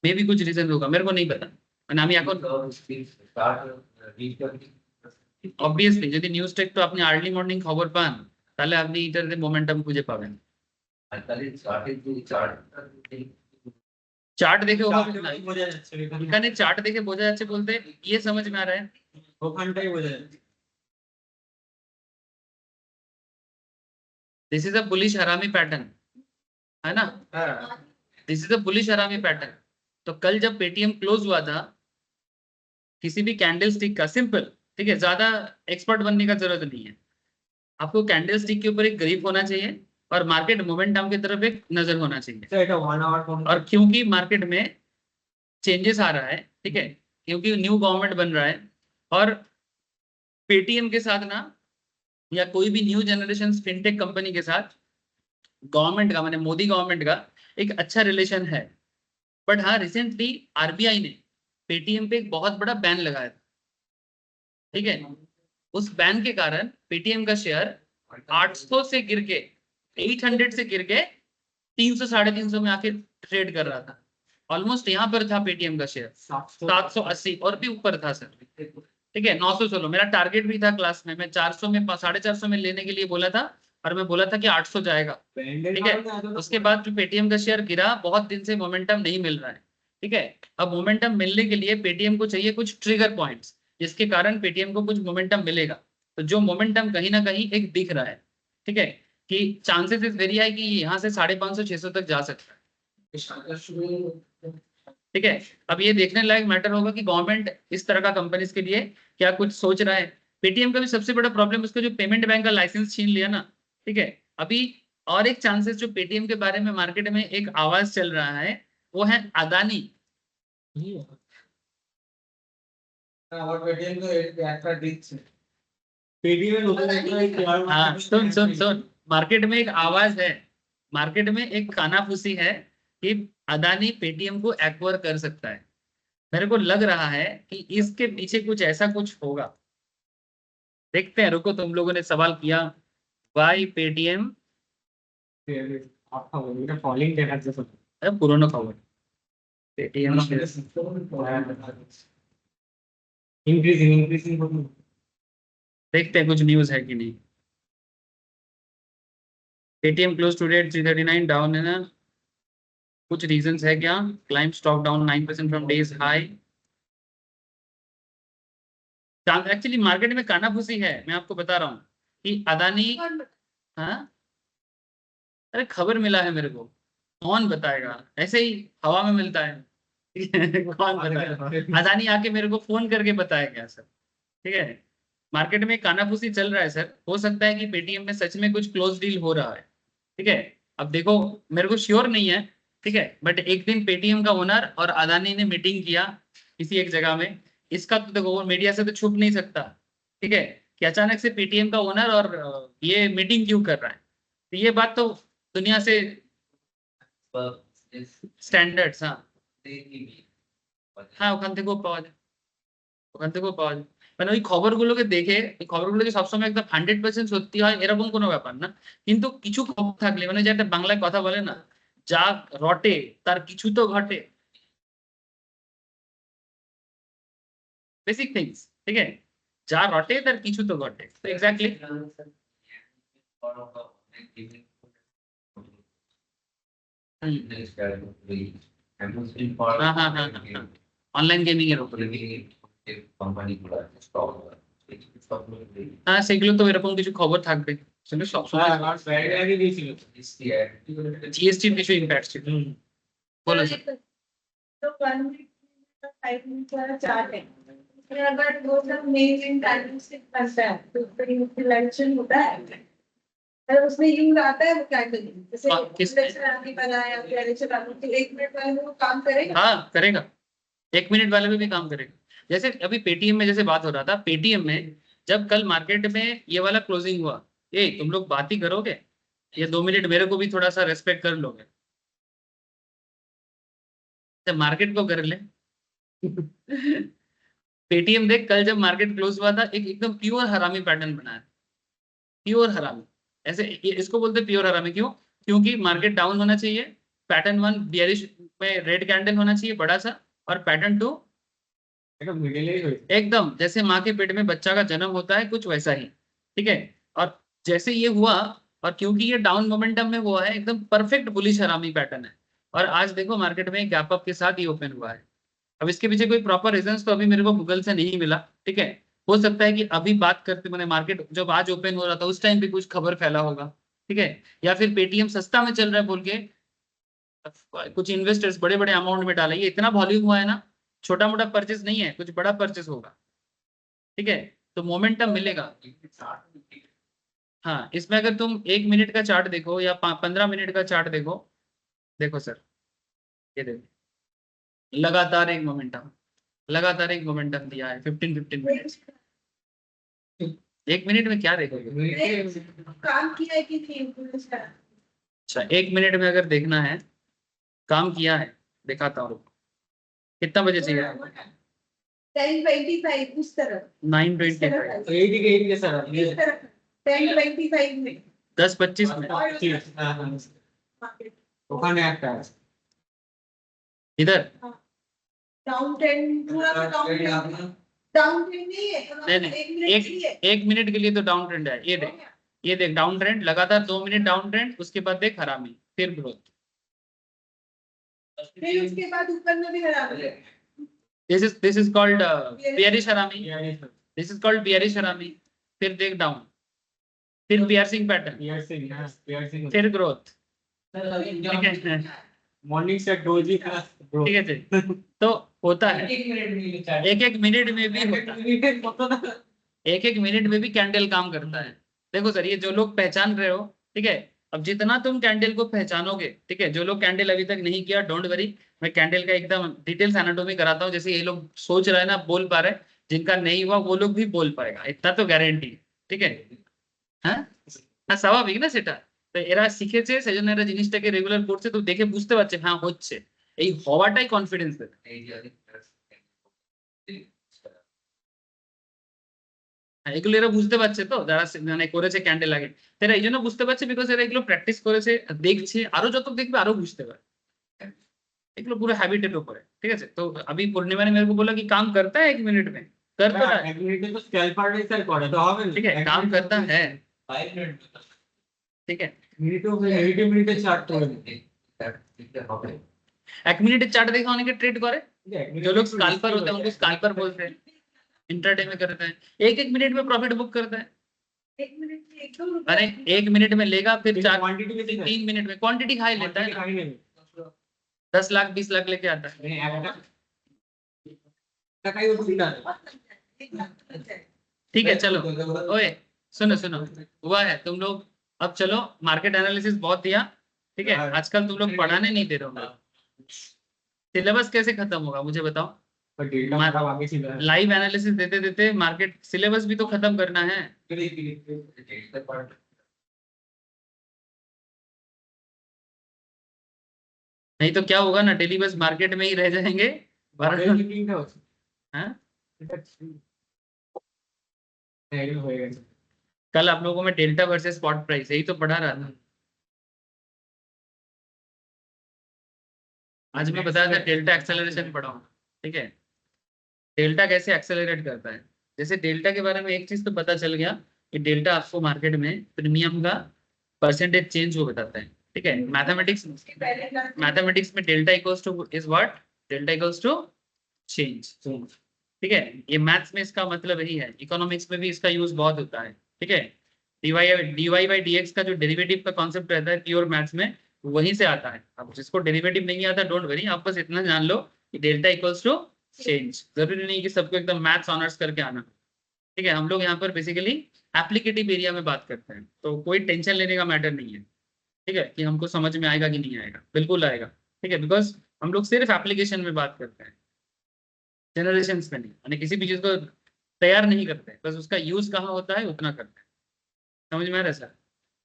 मे भी कुछ रीजन होगा, मेरे को नहीं पता। মানে আমি এখন অবভিয়াসলি যদি নিউজটা একটু আপনি আর্লি মর্নিং খবর পান, তাহলে আপনি এটাতে মোমেন্টাম খুঁজে পাবেন। চার্ট দেখে ওভাবে না, বোঝা যাচ্ছে এখানে চার্ট দেখে বোঝা যাচ্ছে বলতে ये समझ में आ रहा है, ওখানটাই বোঝা যাচ্ছে दिस इज अ बुलिश हरामी पैटर्न, है ना, হ্যাঁ दिस इज अ बुलिश हरामी पैटर्न। तो कल जब पेटीएम क्लोज हुआ था, किसी भी कैंडल स्टिक का सिंपल, ठीक है, ज्यादा एक्सपर्ट बनने का जरूरत नहीं है, आपको कैंडल स्टिक के ऊपर एक ग्रिप होना चाहिए और मार्केट मोमेंटम की तरफ एक नजर होना चाहिए। তো এটা 1 আওয়ার কোন और क्योंकि मार्केट में चेंजेस आ रहा है, ठीक है, क्योंकि न्यू गवर्नमेंट बन रहा है, और पेटीएम के साथ ना, या कोई भी न्यू जनरेशन फिनटेक कंपनी के साथ गवर्नमेंट का, माने मोदी गवर्नमेंट का एक अच्छा रिलेशन है। बट हाँ रिसेंटली आरबीआई ने पेटीएम पे एक बहुत बड़ा बैन लगाया था, ठीक है, उस बैन के कारण पेटीएम का शेयर 800 से गिर के 800 से गिर के 300 350 में आके ट्रेड कर रहा था, ऑलमोस्ट यहाँ पर था पेटीएम का शेयर 780 और भी ऊपर था सर, ठीक है 900 चलो मेरा टारगेट भी था क्लास में, मैं 400 में 450 में लेने के लिए बोला था और मैं बोला था कि 800 जाएगा, ठीक है। उसके बाद जो पेटीएम का शेयर गिरा, बहुत दिन से मोमेंटम नहीं मिल रहा है, ठीक है। अब मोमेंटम मिलने के लिए पेटीएम को चाहिए कुछ ट्रिगर पॉइंट्स, जिसके कारण पेटीएम को कुछ मोमेंटम मिलेगा। तो जो मोमेंटम कहीं ना कहीं एक दिख रहा है, ठीक है, कि चांसेस इज वेरी हाई कि यहाँ से 550 600 तक जा सकता है, ठीक है। अब ये देखने लायक मैटर होगा कि गवर्नमेंट इस तरह का कंपनीज के लिए क्या कुछ सोच रहा है। पेटीएम का भी सबसे बड़ा प्रॉब्लम उसका जो पेमेंट बैंक का लाइसेंस छीन लिया ना, ठीक है। अभी और एक चांसेस जो पेटीएम के बारे में मार्केट में एक आवाज चल रहा है वो है अदानी। हाँ सुन सुन सुन, मार्केट में एक आवाज है, मार्केट में एक कानाफूसी है कि अदानी पेटीएम को एक्वायर कर सकता है। मेरे को लग रहा है कि इसके पीछे कुछ ऐसा कुछ होगा, देखते हैं। रुको, तुम लोगों ने सवाल किया वाई पेटीएम, पुराना खबर पेटीएम इंक्रीजिंग, देखते हैं कुछ न्यूज है कि नहीं। Paytm close today at 339 down है ना, कुछ रीजंस है क्या? Climb stock down 9% from days high. Actually market में कानाफूसी है, मैं आपको बता रहा हूँ कि अदानी, हाँ अरे खबर मिला है मेरे को, कौन बताएगा, ऐसे ही हवा में मिलता है कौन बताएगा? अदानी आके मेरे को फोन करके बताया क्या सर, ठीक है। मार्केट में कानाफूसी चल रहा है सर, हो सकता है कि पेटीएम में सच में कुछ क्लोज डील हो रहा है, ठीक है। अब देखो मेरे को श्योर नहीं है, ठीक है, बट एक दिन पेटीएम का ओनर और अदानी ने मीटिंग किया किसी एक जगह में, इसका तो देखो मीडिया से तो छुप नहीं सकता, ठीक है, कि अचानक से पेटीएम का ओनर और ये मीटिंग क्यों कर रहा है। तो ये बात तो दुनिया से স্ট্যান্ডার্ডস, হ্যাঁ ওখান থেকেও পাওয়া যায়, ওখান থেকেও পাওয়া যায়। মানে ওই খবরগুলোকে দেখে, এই খবরগুলো যে সবসময় একদম 100% সত্যি হয় এরকম কোনো ব্যাপার না, কিন্তু কিছু খবর থাকলে মানে যে একটা বাংলায় কথা বলে না, যা রটে তার কিছু তো ঘটে, বেসিক থিংস, ঠিক है, যা রটে তার কিছু তো ঘটে। তো এক্স্যাক্টলি हाँ हाँ हाँ हाँ, অনলাইন গেমিং এর উপরে হ্যাঁ, সেগুলো তো এরকম কিছু খবর থাকবে, সেগুলো সবসময় জিএসটির কিছু ইম্প্যাক্ট ছিল। बोलो सर। तो 1 वीक 5 मिनट वाला चार्ट है, उसमें अगर वो सब मेन टाइमिंग बनता है तो फिर इलेक्शन होता है, अगर उसमें यूज आता है वो क्या करेंगे, जैसे इलेक्शन आने वाला है या फिर इलेक्शन आने के 1 मिनट वाले में वो काम करेगा। हाँ करेगा, 1 मिनट वाले में भी काम करेगा। जैसे अभी पेटीएम में जैसे बात हो रहा था, पेटीएम में जब कल मार्केट में ये वाला क्लोजिंग हुआ, ए तुम लोग बात ही करोगे, ये 2 मिनट मेरे को भी थोड़ा सा रेस्पेक्ट कर लोगे, जब मार्केट को कर ले पेटीएम देख कल जब मार्केट क्लोज हुआ था, एक एकदम प्योर हरामी पैटर्न बनाया, प्योर हरामी, ऐसे इसको बोलते प्योर हरामी क्यों? क्योंकि मार्केट डाउन होना चाहिए, पैटर्न 1 बियरिश में रेड कैंडल होना चाहिए बड़ा सा, और पैटर्न 2 एकदम जैसे माँ के पेट में बच्चा का जन्म होता है कुछ वैसा ही, ठीक है। और जैसे ये हुआ, और क्योंकि ये डाउन मोमेंटम में हुआ है, एकदम परफेक्ट बुलिश हरामी पैटर्न है, और आज देखो मार्केट में गैप अप के साथ ही ओपन हुआ है। अब इसके पीछे कोई प्रॉपर रीजंस तो अभी मेरे को गूगल से नहीं मिला, ठीक है। हो सकता है कि अभी बात करते मैंने मार्केट जब आज ओपन हो रहा था उस टाइम भी कुछ खबर फैला होगा, ठीक है, या फिर पेटीएम सस्ता में चल रहा है बोल के कुछ इन्वेस्टर्स बड़े बड़े अमाउंट में डाला, ये इतना वॉल्यूम हुआ है ना, छोटा मोटा परचेस नहीं है, कुछ बड़ा परचेस होगा, ठीक है, तो मोमेंटम मिलेगा। हाँ इसमें अगर तुम 1 मिनट का चार्ट देखो या 15 मिनट का चार्ट देखो, देखो सर ये देखो लगातार एक मोमेंटम, लगातार एक मोमेंटम दिया है 15 मिनट। 1 मिनट में क्या देखोगे, काम किया है कि नहीं। अच्छा 1 मिनट में अगर देखना है, काम किया है, दिखाता हूँ, कितना बजे चाहिए? 10:25 उस तरफ 9:25 इस तरफ 10:25 में 10:25 में। ওখানে একটা আছে इधर डाउन ट्रेंड पूरा तो डाउन Trade ट्रेंड आपने डाउन ट्रेंड नहीं है तो नहीं नहीं एक मिनट के लिए एक मिनट के लिए तो डाउन ट्रेंड है, ये देख डाउन ट्रेंड लगातार 2 मिनट डाउन ट्रेंड, उसके बाद देख हरामी, फिर ग्रोथ। फिर उसके बाद ऊपर में भी हरा दिया दिस इज कॉल्ड बियरिश हरामी, दिस इज कॉल्ड बियरिश हरामी। फिर देख डाउन, फिर पियर्सिंग पैटर्न, फिर ग्रोथ। ठीक है मॉर्निंग से डोजी का ठीक है जी। तो होता है एक मिनट में एक एक मिनट में भी होता है, एक एक मिनट में भी कैंडल काम करता है। देखो सर, ये जो लोग पहचान रहे हो, ठीक है, अब जितना तुम कैंडल को पहचानोगे, ठीक है, जो लोग कैंडल अभी तक नहीं किया, डोंट वरी, मैं कैंडल का एकदम डिटेल्स एनाटॉमी कराता हूँ। जैसे ये लोग सोच रहे हैं ना, बोल पा रहे, जिनका नहीं हुआ वो लोग भी बोल पाएगा, इतना तो गारंटी। ठीक है, হ্যাঁ হ্যাঁ স্বাভাবিক না সেটা। তো এরা শিখেছে, সেজন্য এরা জিনিসটাকে রেগুলার করছে, তো দেখে বুঝতে পারছে হ্যাঁ হচ্ছে, এই হওয়াটাই কনফিডেন্স দেবে। হ্যাঁ, এগুলো এরা বুঝতে পারছে, তো যারা মানে করেছে ক্যান্ডেল আগে, এরা এই জন্য বুঝতে পারছে বিকজ এরা এগুলো প্র্যাকটিস করেছে, দেখছে, আরো যত দেখবে আরো বুঝতে পারে। এগুলো পুরো হ্যাবিটের উপরে। ঠিক আছে, তো अभी पूर्णिमा ने मेरे को बोला कि काम करता है 1 मिनट में, कर तो रहा है, এক মিনিটে তো স্ক্যাল্পার রেসার করে তো হবে না ठीक है, काम करता है, 5 मिनट ठीक है। মিনিটে নেগেটিভ মিনিটে চার্ট করে দিতে 1 मिनट चार्ट देखा অনেকে ট্রেড করে, जो लोग स्कैल्पर होते हैं उनको स्कैल्पर बोलते हैं, इंट्राडे में करते हैं, एक एक मिनट में प्रॉफिट बुक करता है। एक मिनट में एक दो अरे 1 मिनट में लेगा, फिर चार क्वांटिटी में 3 मिनट में क्वांटिटी हाई लेता है ना, 10 लाख 20 लाख लेके आता है। টাকাই উঠে ठीक है चलो, ओए सुनो सुनो, हुआ है तुम लोग, अब चलो मार्केट एनालिसिस बहुत दिया, ठीक है, आजकल तुम लोग पढ़ाने नहीं दे रहे हो, सिलेबस कैसे खत्म होगा मुझे बताओ। पर डेटा खराब आगे चल रहा है लाइव एनालिसिस देते देते मार्केट सिलेबस भी तो खत्म करना है। नहीं तो क्या होगा ना, डेली बस मार्केट में ही रह जाएंगे। हाँ? कल आप लोगों में डेल्टा वर्सेस स्पॉट प्राइस यही तो पढ़ा रहा था, आज मैं बताया था डेल्टा एक्सेलरेशन पढ़ाऊँ। ठीक है, डेल्टा कैसे एक्सेलरेट करता है, जैसे डेल्टा के बारे में एक चीज तो पता चल गया कि डेल्टा आपको मार्केट में प्रीमियम का परसेंटेज चेंज वो बताता है। ठीक है, मैथमेटिक्स में delta equals to is what, delta equals to change. ठीक है, ये मैथ्स में इसका मतलब यही है, इकोनॉमिक्स में भी इसका यूज बहुत होता है। ठीक है, dy बाई dx का जो डेरिवेटिव का कॉन्सेप्ट रहता है प्योर मैथ्स में, वहीं से आता है। अब जिसको डेरिवेटिव नहीं आता डोंट वरी, आप बस इतना जान लो कि डेल्टा इक्वल्स टू चेंज। जरूरी नहीं कि सबको एकदम मैथ्स ऑनर्स करके आना। ठीक है, हम लोग यहाँ पर बेसिकली एप्लीकेटिव एरिया में बात करते हैं, तो कोई टेंशन लेने का मैटर नहीं है। ठीक है, कि हमको समझ में आएगा कि नहीं आएगा, बिल्कुल आएगा। ठीक है, बिकॉज हम लोग सिर्फ एप्लीकेशन में बात करते हैं, जनरेशन में नहीं, यानी किसी भी चीज को तैयार नहीं करते, बस उसका यूज कहाँ होता है उतना करते हैं। समझ में आ रहा है सर,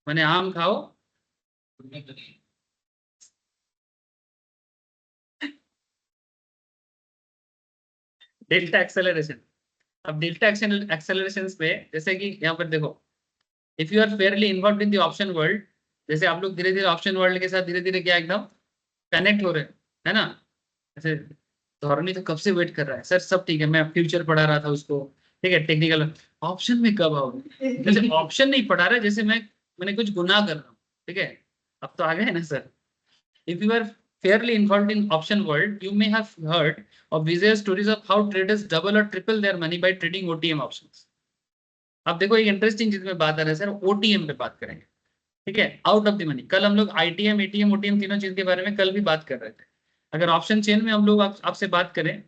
मैंने आम खाओ डेल्टा एक्सेलरेशन। अब डेल्टा एक्सेलरेशन पे जैसे कि यहाँ पर देखो, if you are fairly involve in the option world, जैसे आप लोग धीरे धीरे ऑप्शन वर्ल्ड के साथ धीरे धीरे क्या एकदम कनेक्ट हो रहे हैं, है ना। जैसे धोरनी तो कब से वेट कर रहा है, सर सब ठीक है, मैं फ्यूचर पढ़ा रहा था उसको, ठीक है, टेक्निकल ऑप्शन में कब आओगे, जैसे ऑप्शन नहीं पढ़ा रहा, जैसे मैंने कुछ गुनाह कर रहा हूँ। ठीक है, अब तो आ गए ना sir. If you are fairly involved in option world, you may have heard of various stories of how traders double or triple their money by trading OTM options. अब देखो एक इंटरेस्टिंग चीज में बात आ रहा है सर, OTM पे बात करेंगे। ठीक है, आउट ऑफ द मनी। कल हम लोग ITM, ATM, OTM तीनों चीज के बारे में कल भी बात कर रहे थे। अगर ऑप्शन चेन में हम लोग आपसे बात करें,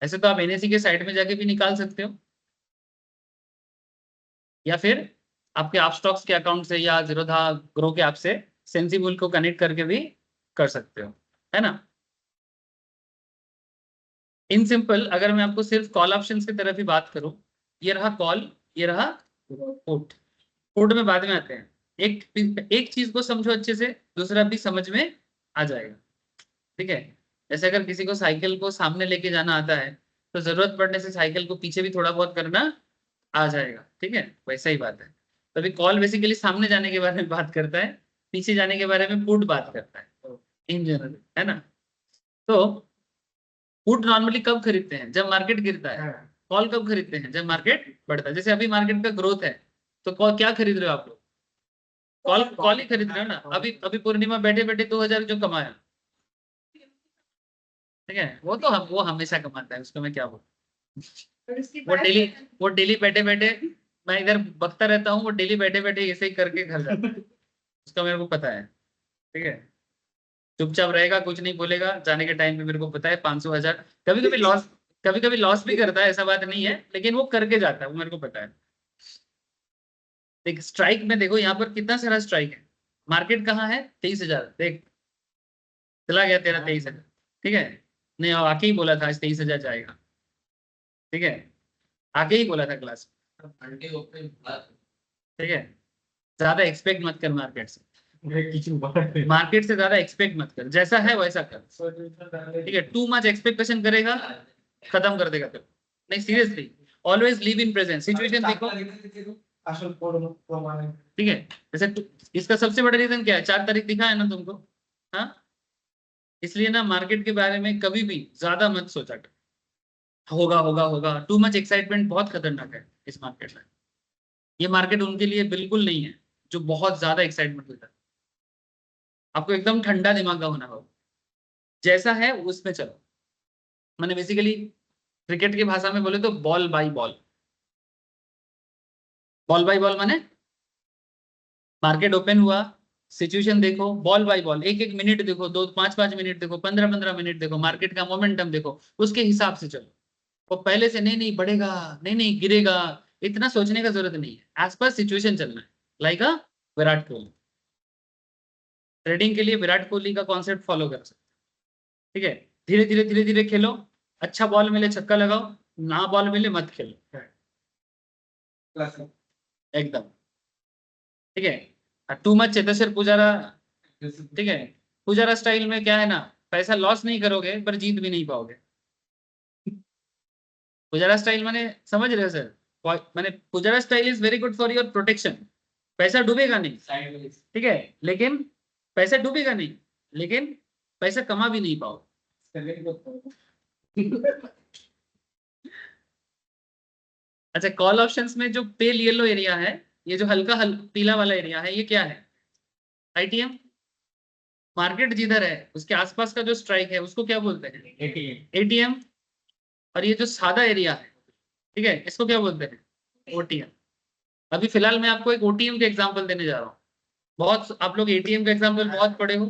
ऐसे तो आप NSE के साइड में जाके भी निकाल सकते हो, या फिर आपके आप स्टॉक्स के अकाउंट से या जीरोधा ग्रो के ऐप से सेंसिबल को कनेक्ट करके भी कर सकते हो, है ना। इन सिंपल अगर मैं आपको सिर्फ कॉल ऑप्शंस की तरफ ही बात करूं, ये रहा कॉल, ये रहा पुट। पुट में बाद में आते हैं, एक चीज को समझो अच्छे से, दूसरा भी समझ में आ जाएगा। ठीक है, जैसे अगर किसी को साइकिल को सामने लेके जाना आता है, तो जरूरत पड़ने से साइकिल को पीछे भी थोड़ा बहुत करना आ जाएगा। ठीक है, वैसा ही बात है। तो अभी कॉल बेसिकली सामने जाने के बारे में बात करता है, पीछे जाने के बारे में पुट बात करता है इन जनरल, है ना। तो पुट नॉर्मली कब खरीदते हैं? जब मार्केट गिरता है। कॉल कब खरीदते हैं? जब मार्केट बढ़ता है। जैसे अभी मार्केट का ग्रोथ है तो कॉल क्या खरीद रहे हो आप लोग? कॉल कॉल ही खरीद रहे हो ना। अभी अभी पूर्णिमा बैठे बैठे 2000 जो कमाया, ठीक है, वो हमेशा कमाता है, उसको मैं क्या बोलूं। और उसके वो बाद डेली वो डेली बैठे बैठे, मैं इधर बकता रहता हूँ, वो डेली बैठे बैठे ऐसे ही करके घर जाता है। उसका मेरे को पता है, ठीक है। चुपचाप रहेगा, कुछ नहीं बोलेगा, जाने के टाइम पे मेरे को पता है 500 1000, कभी कभी लॉस भी करता है, ऐसा बात नहीं है, लेकिन वो करके जाता है, वो मेरे को पता है। देख स्ट्राइक में देखो यहाँ पर कितना सारा स्ट्राइक है। मार्केट कहाँ है? 23,000, देख चला गया तेरा 23,000, ठीक है। नहीं आके ही बोला था आज 23,000 जाएगा, ठीक है, आके ही बोला था क्लास, अंडे ओपन बात ठीक है। ज्यादा एक्सपेक्ट मत कर मार्केट से, मार्केट से ज्यादा एक्सपेक्ट मत कर, जैसा है वैसा कर, ठीक है। टू मच एक्सपेक्टेशन करेगा, खत्म कर देगा तेरे। नहीं seriously, always live in present, situation देखो, ठीक है। जैसे इसका सबसे बड़ा रीजन क्या है? 4 तारीख दिखा है ना तुमको, हाँ। इसलिए ना मार्केट के बारे में कभी भी ज्यादा मत सोचा कर, होगा होगा होगा। टू मच एक्साइटमेंट बहुत खतरनाक है इस मार्केट में। ये मार्केट उनके लिए बिल्कुल नहीं है जो बहुत ज्यादा एक्साइटमेंट होता है। आपको एकदम ठंडा दिमाग का होना होगा, जैसा है उसमें चलो। मैंने बेसिकली क्रिकेट की भाषा में बोले तो ball by ball, ball by ball माने मार्केट ओपन हुआ, सिचुएशन देखो, बॉल बाय बॉल, एक एक मिनट देखो, 2 5 5 मिनट देखो, 15 15 मिनट देखो, मार्केट का मोमेंटम देखो, उसके हिसाब से चलो। वो पहले से नहीं नहीं बढ़ेगा, नहीं नहीं गिरेगा, इतना सोचने का जरूरत नहीं है। एज पर सिचुएशन चलना है, लाइक अ विराट कोहली। ट्रेडिंग के लिए विराट कोहली का कॉन्सेप्ट फॉलो कर सकते, ठीक है। धीरे धीरे खेलो, अच्छा बॉल मिले छक्का लगाओ, ना बॉल मिले मत खेलो, एकदम, ठीक है। टू मच चेतेश्वर पुजारा, ठीक है। पुजारा स्टाइल में क्या है ना, पैसा लॉस नहीं करोगे पर जीत भी नहीं पाओगे। पुजारा स्टाइल माने समझ रहे हो सर? माने Pujara style is very good for your protection. पैसा डूबेगा नहीं, साइडवेज ठीक है, लेकिन पैसा डूबेगा नहीं, लेकिन पैसा कमा भी नहीं पाओगे। अच्छा, कॉल ऑप्शंस में जो पेल येलो एरिया है, ये जो हल्का पीला वाला एरिया है, ये क्या है? आईटीएम। मार्केट जिधर है उसके आसपास का जो स्ट्राइक है उसको क्या बोलते हैं? एटीएम। और ये जो सादा एरिया है, ठीक है, इसको क्या बोलते हैं? ओटीएम। अभी फिलहाल मैं आपको एक ओटीएम का एग्जांपल देने जा रहा हूँ। बहुत आप लोग एटीएम का एग्जांपल बहुत पढ़े हो,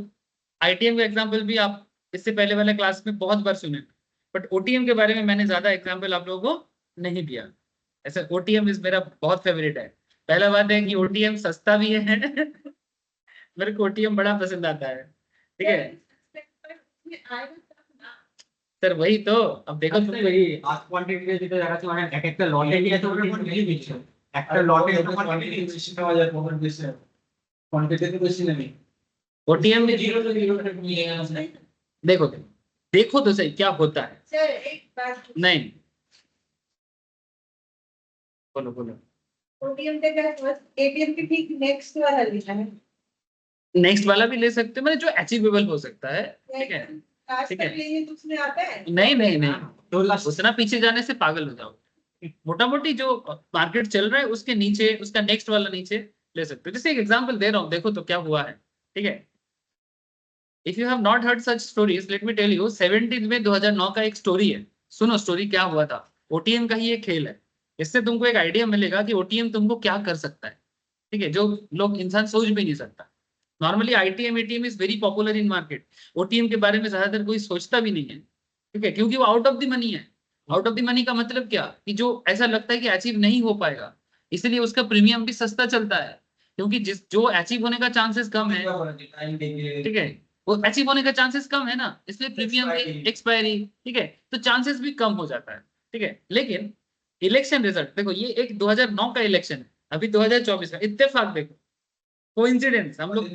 आईटीएम का एग्जांपल भी आप इससे पहले वाले क्लास में बहुत बार सुने, बट ओटीएम के बारे में मैंने ज्यादा एग्जांपल आप लोगों को नहीं दिया। ऐसा ओटीएम इज मेरा बहुत फेवरेट है। पहला बात है कि ओटीएम सस्ता भी है मेरे को ओटीएम बड़ा पसंद आता है, ठीक है सर। वही तो, अब देखो तुम এই আজ কোয়ান্টিটি যেটা দেখাচ্ছে মানে এক একটা লটে নিয়ে তো ওটা কোয়ান্টিটি দিচ্ছে একটা লটে তো কোয়ান্টিটি বেশি পাওয়া যায় প্রফিট বেশি কোয়ান্টিটি তো বেশি নেই ओटीएम में जीरो से जीरो तक मिलेगा उसमें देखो देखो तो सही क्या होता है। सर एक बात, नहीं बोलो बोलो। ओटीएम का क्या, एटीएम के ठीक नेक्स्ट वाला लिखा है, नेक्स्ट वाला भी ले सकते हो, मतलब जो अचीवेबल हो सकता है, ठीक है। आज ठीक तक है। लेंगे तो उसमें आता है। नहीं नहीं नहीं, उतना पीछे जाने से पागल हो जाओ। मोटा मोटी जो मार्केट चल रहा है उसके नीचे, उसका नेक्स्ट वाला नीचे ले सकते हो। जैसे एक एग्जांपल दे रहा हूँ, देखो तो क्या हुआ है, ठीक है। If you have not heard such stories, let me tell you. 17 में 2009 का एक स्टोरी है, सुनो स्टोरी क्या हुआ था। ओटीएम का ही एक खेल है, इससे तुमको एक आइडिया मिलेगा कि ओटीएम तुमको क्या कर सकता है, ठीक है, जो लोग इंसान सोच भी नहीं सकता। Normally ITM ATM is very popular in market, OTM के बारे में ज्यादातर कोई सोचता भी नहीं है, ठीक है, क्योंकि वो आउट ऑफ द मनी है। आउट ऑफ द मनी का मतलब क्या, कि जो ऐसा लगता है कि अचीव नहीं हो पाएगा, इसलिए उसका प्रीमियम भी सस्ता चलता है, क्योंकि जिस जो अचीव होने का चांसेस कम है, ठीक है, वो अचीव होने का चांसेस कम है ना, इसलिए प्रीमियम भी एक्सपायरी, ठीक है, तो चांसेस भी कम हो जाता है, ठीक है। लेकिन इलेक्शन रिजल्ट देखो, ये एक 2009 का इलेक्शन है, अभी 2024 का, इत्तेफाक देखो, कोइंसिडेंस हम लोग,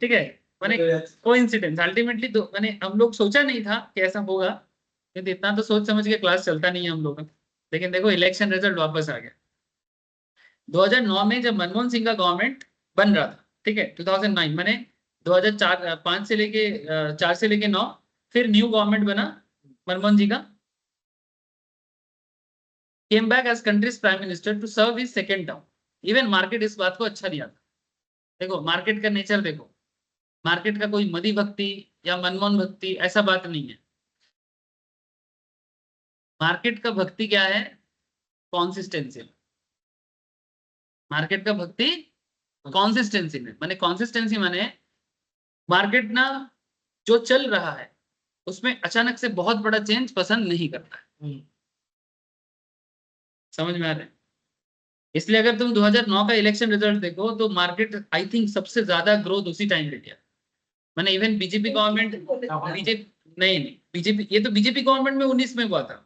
ठीक है, माने कोइंसिडेंस अल्टीमेटली तो मैंने हम लोग सोचा नहीं था कि ऐसा होगा, क्योंकि इतना तो सोच समझ के क्लास चलता नहीं है हम लोग का। लेकिन देखो इलेक्शन रिजल्ट वापस आ गया, 2009 में जब मनमोहन सिंह का गवर्नमेंट बन रहा था, ठीक है, 2009 मैंने 2004 5 से लेके 4 से लेके 9, फिर न्यू गवर्नमेंट बना मनमोहन जी का, came back as countries prime minister to serve his second term. Even market इस बात को अच्छा नहीं आता। देखो मार्केट का नेचर देखो, मार्केट का कोई मदी भक्ति या मनमोहन भक्ति ऐसा बात नहीं है। मार्केट का भक्ति क्या है? कॉन्सिस्टेंसी। मार्केट का भक्ति कॉन्सिस्टेंसी में, माने कॉन्सिस्टेंसी माने मार्केट ना जो चल रहा है उसमें अचानक से बहुत बड़ा चेंज पसंद नहीं करता है। समझ में आ रहा है? इसलिए अगर तुम 2009 का इलेक्शन रिजल्ट देखो तो मार्केट आई थिंक सबसे ज्यादा ग्रोथ उसी टाइम पे किया। मैंने इवन बीजेपी गवर्नमेंट, बीजेपी नहीं बीजेपी, ये तो बीजेपी गवर्नमेंट में 19 में हुआ था।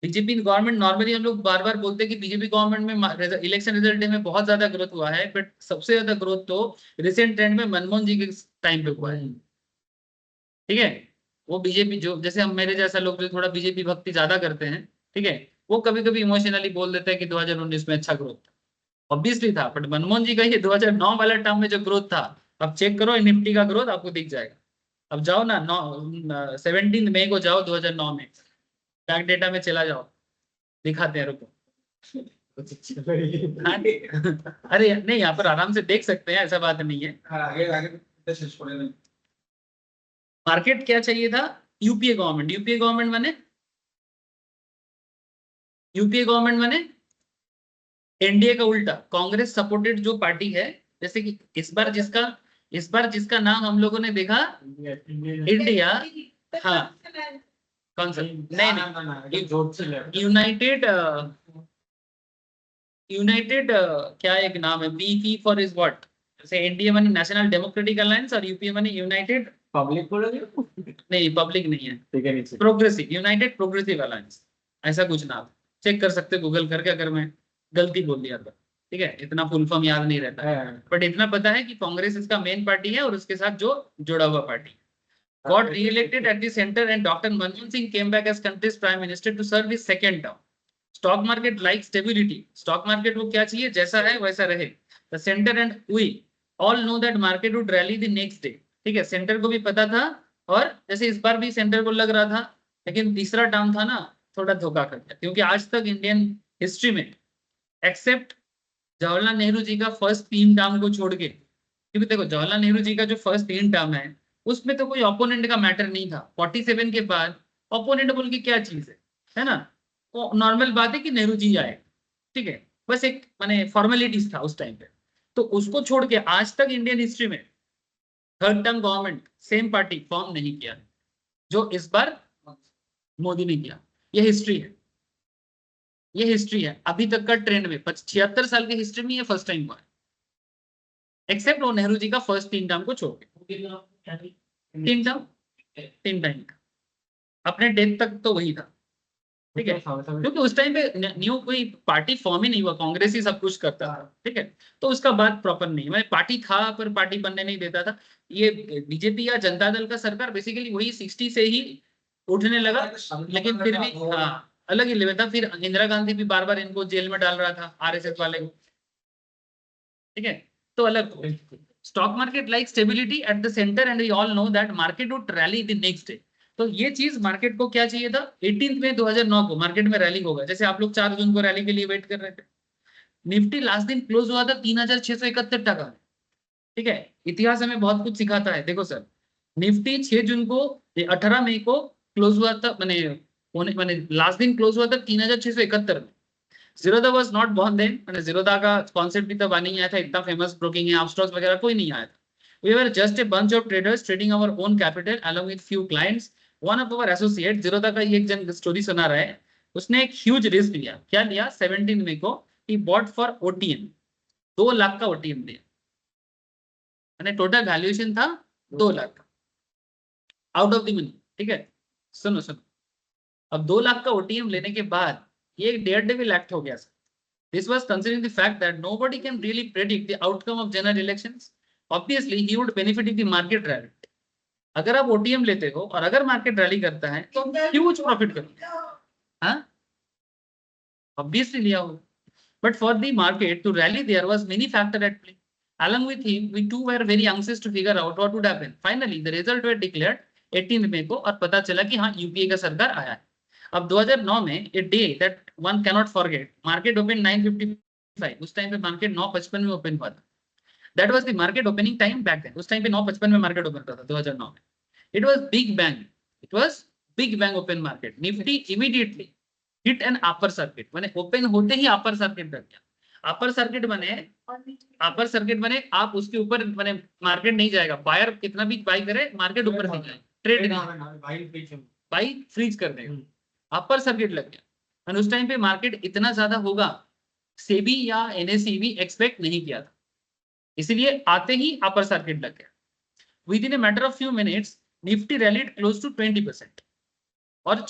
बीजेपी गवर्नमेंट नॉर्मली हम लोग बार बार बोलते हैं कि बीजेपी गवर्नमेंट में इलेक्शन रिजल्ट में बहुत ज्यादा ग्रोथ हुआ है, बट सबसे ज्यादा ग्रोथ तो रिसेंट ट्रेंड में मनमोहन जी के टाइम पे हुआ है। ठीक है, वो बीजेपी जो जैसे हम मेरे जैसा लोग जो थोड़ा बीजेपी भक्ति ज्यादा करते हैं, ठीक है, वो कभी कभी इमोशनली बोल देते हैं कि 2019 में अच्छा ग्रोथ था। ऑब्वियसली था, बट मनमोहन जी का ये 2009 वाला टर्म में जो ग्रोथ था, अब चेक करो निफ्टी का ग्रोथ आपको दिख जाएगा। अब जाओ ना 17 मई को जाओ 2009 में, बैक डेटा में चला जाओ, दिखाते हैं, रुको। हाँ, अरे नहीं यहाँ पर आराम से देख सकते हैं, ऐसा बात नहीं है। आगे आगे छोड़े नहीं। मार्केट क्या चाहिए था? UPA government. यूपीए गवर्नमेंट माने एनडीए का उल्टा, कांग्रेस सपोर्टेड जो पार्टी है। जैसे कि इस बार जिसका नाम हम लोगों ने देखा, इंडिया। हाँ, कौन सा? नहीं यूनाइटेड क्या एक नाम है, पी फॉर इज व्हाट, जैसे एनडीए माने नेशनल डेमोक्रेटिक अलायंस और यूपीए माने यूनाइटेड पब्लिक बोलोगे? नहीं, पब्लिक नहीं है, ठीक है, नीचे प्रोग्रेसिव, यूनाइटेड प्रोग्रेसिव अलायंस, ऐसा कुछ नाम। चेक कर सकते गूगल करके अगर मैं गलती बोल दिया तो। ठीक है, इतना फुल फॉर्म याद नहीं रहता है, बट इतना पता है कि कांग्रेस इसका मेन पार्टी है और उसके साथ जो जुड़ा हुआ party. Got re-elected at the center and Dr. Manmohan Singh came back as country's prime minister to serve his second term. Stock market like stability. Stock market वो क्या चाहिए? जैसा है वैसा रहे. The center and we all know that market would rally the next day. ठीक है, centre को भी पता था, और जैसे इस बार भी सेंटर को लग रहा था, लेकिन तीसरा टर्म था ना, थोड़ा धोखा कर दिया, क्योंकि आज तक इंडियन हिस्ट्री में एक्सेप्ट जवाहरलाल नेहरू जी का फर्स्ट 3 टर्म को छोड़ के, क्योंकि देखो जवाहरलाल नेहरू जी का जो फर्स्ट 3 टर्म है उसमें तो कोई ओपोनेंट का मैटर नहीं था। 47 के बाद ओपोनेंट बोल के क्या चीज है ना, वो नॉर्मल बात है कि नेहरू जी आए, ठीक है, बस एक माने फॉर्मेलिटीज था उस टाइम पे। तो उसको छोड़ के आज तक इंडियन हिस्ट्री में third term government same party form नहीं किया, जो इस बार मोदी ने किया। ये हिस्ट्री है, ये हिस्ट्री है अभी तक का ट्रेंड में 76 साल की हिस्ट्री में ये फर्स्ट टाइम हुआ है, एक्सेप्ट वो नेहरू जी का फर्स्ट 3 टर्म को छोड़ के। 3 टाइम अपने डेथ तक तो वही था, ठीक है, क्योंकि उस टाइम पे न्यू कोई पार्टी फॉर्म ही नहीं हुआ, कांग्रेस ही सब कुछ करता था, ठीक है, तो उसका बात प्रॉपर नहीं, मैं पार्टी था पर पार्टी बनने नहीं देता था। ये बीजेपी या जनता दल का सरकार बेसिकली वही 60 से ही उठने लगा, लेकिन फिर भी हाँ अलग ही लेवल था। फिर इंदिरा गांधी भी बार बार इनको जेल में डाल रहा था, आरएसएस वाले को, ठीक है, तो अलग। Stock market like stability at the centre and we all know that market would rally the next day. तो ये चीज मार्केट को क्या चाहिए था? 18 मई 2009 को मार्केट में रैली होगा, जैसे आप लोग 4 जून को रैली के लिए वेट कर रहे थे। निफ्टी लास्ट दिन क्लोज हुआ था 3671 टका, ठीक है, इतिहास हमें बहुत कुछ सिखाता है। देखो सर, निफ्टी 6 जून को 18 मई को क्लोज हुआ था, मैंने लास्ट दिन क्लोज हुआ था 3671 में। Zerodha was not born then, मैंने जीरोधा का कॉन्सेप्ट भी तब नहीं आया था, इतना फेमस ब्रोकिंग है, अपस्टॉक्स वगैरह कोई नहीं आया था। We were just a bunch of traders trading our own capital along with few clients. One of our associates, Zerodha का ये एक जन स्टोरी सुना रहा है, उसने एक ह्यूज रिस्क लिया। क्या लिया? 17 मई को he bought for OTM, 2 lakh का OTM लिया, मैंने टोटल वैल्यूएशन था 2 lakh out of the money, ठीक है, सुनो अब 2 लाख का OTM लेने के बाद ये एक डेयरडेविल एक्ट हो गया sir. This was considering the fact that nobody can really predict the outcome of general elections. Obviously, he would benefit if the market rallied. अगर आप OTM लेते हो और अगर मार्केट रैली करता है तो ह्यूज प्रॉफिट करोगे। हाँ, ऑब्वियसली लिया हो। But for the market to rally, there was many factor at play. Along with him, we too were very anxious to figure out what would happen. Finally, the result were declared 18 मई को और पता चला कि हाँ UPA का सरकार आया है. अब 2009 में a day that one cannot forget, market opened 9:55. उस टाइम पे मार्केट 9:55 में ओपन हुआ था. That was the market opening time back then. उस टाइम पे 9:55 में मार्केट ओपन हुआ था 2009 में. It was big bang. It was big bang open market. Nifty immediately hit an upper circuit. मैंने ओपन होते ही अपर सर्किट लग गया. अपर सर्किट बने आप उसके ऊपर मैंने मार्केट नहीं जाएगा. बायर कितना भी बाई करे मार्केट ऊपर नहीं जाएगा. ट्रेड बाई फ्रीज कर देगा. अपर सर्किट लग गया. और उस टाइम पे मार्केट इतना ज्यादा होगा सेबी या एनएसई भी एक्सपेक्ट नहीं किया था. इसीलिए आते ही अपर सर्किट लग गया. Within a matter of few minutes Nifty rallied close to 20% और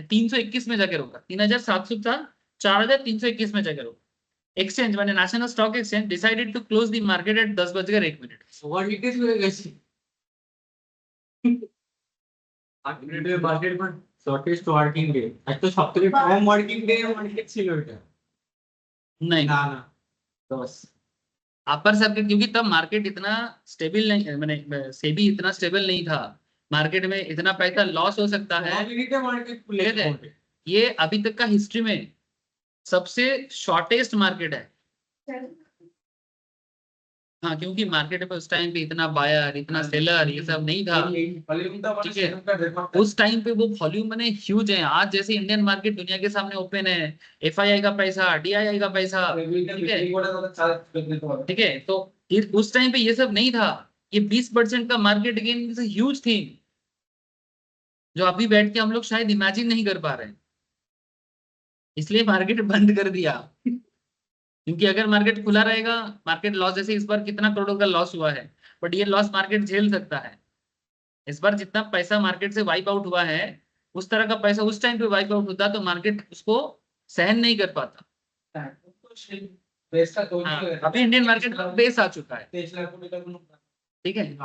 321 में जाकर होगा. 3700 था, 4321 में जाकर होगा. एक्सचेंज मैंने national stock exchange decided to close the market at 10:01 market মানে শর্টেস্ট ওয়ার্কিং ডে, আজ তো সবথেকে কম ওয়ার্কিং ডে মার্কেট ছিল এটা. नहीं না না 10 अपर सर्किट, क्योंकि तब मार्केट इतना स्टेबल नहीं, मैंने सेबी इतना स्टेबल नहीं था. मार्केट में इतना पैसा लॉस हो सकता है. মিনিটে মার্কেট খুলে ठीक है, ये अभी तक का हिस्ट्री में सबसे शॉर्टेस्ट मार्केट है. हाँ, क्योंकि मार्केट में उस टाइम पे इतना बायर इतना सेलर ये सब नहीं था. ठीक है, उस टाइम पे वो वॉल्यूम मैंने ह्यूज है. आज जैसे इंडियन मार्केट दुनिया के सामने ओपन है, एफआईआई का पैसा, डीआईआई का पैसा. ठीक है, तो उस टाइम पे ये सब नहीं था. ये 20% का market gain is a huge thing, जो अभी बैठ के हम लोग शायद इमेजिन नहीं कर पा रहे हैं. इसलिए मार्केट बंद कर दिया. क्योंकि अगर मार्केट खुला रहेगा, मार्केट लॉस, जैसे इस बार कितना करोड़ों का लॉस हुआ है, बट ये लॉस मार्केट झेल सकता है. इस बार जितना पैसा मार्केट से वाइप आउट हुआ है, उस तरह का पैसा उस टाइम पे वाइप आउट होता तो मार्केट उसको सहन नहीं कर पाता. अभी इंडियन मार्केट में बेस आ चुका है. ठीक है,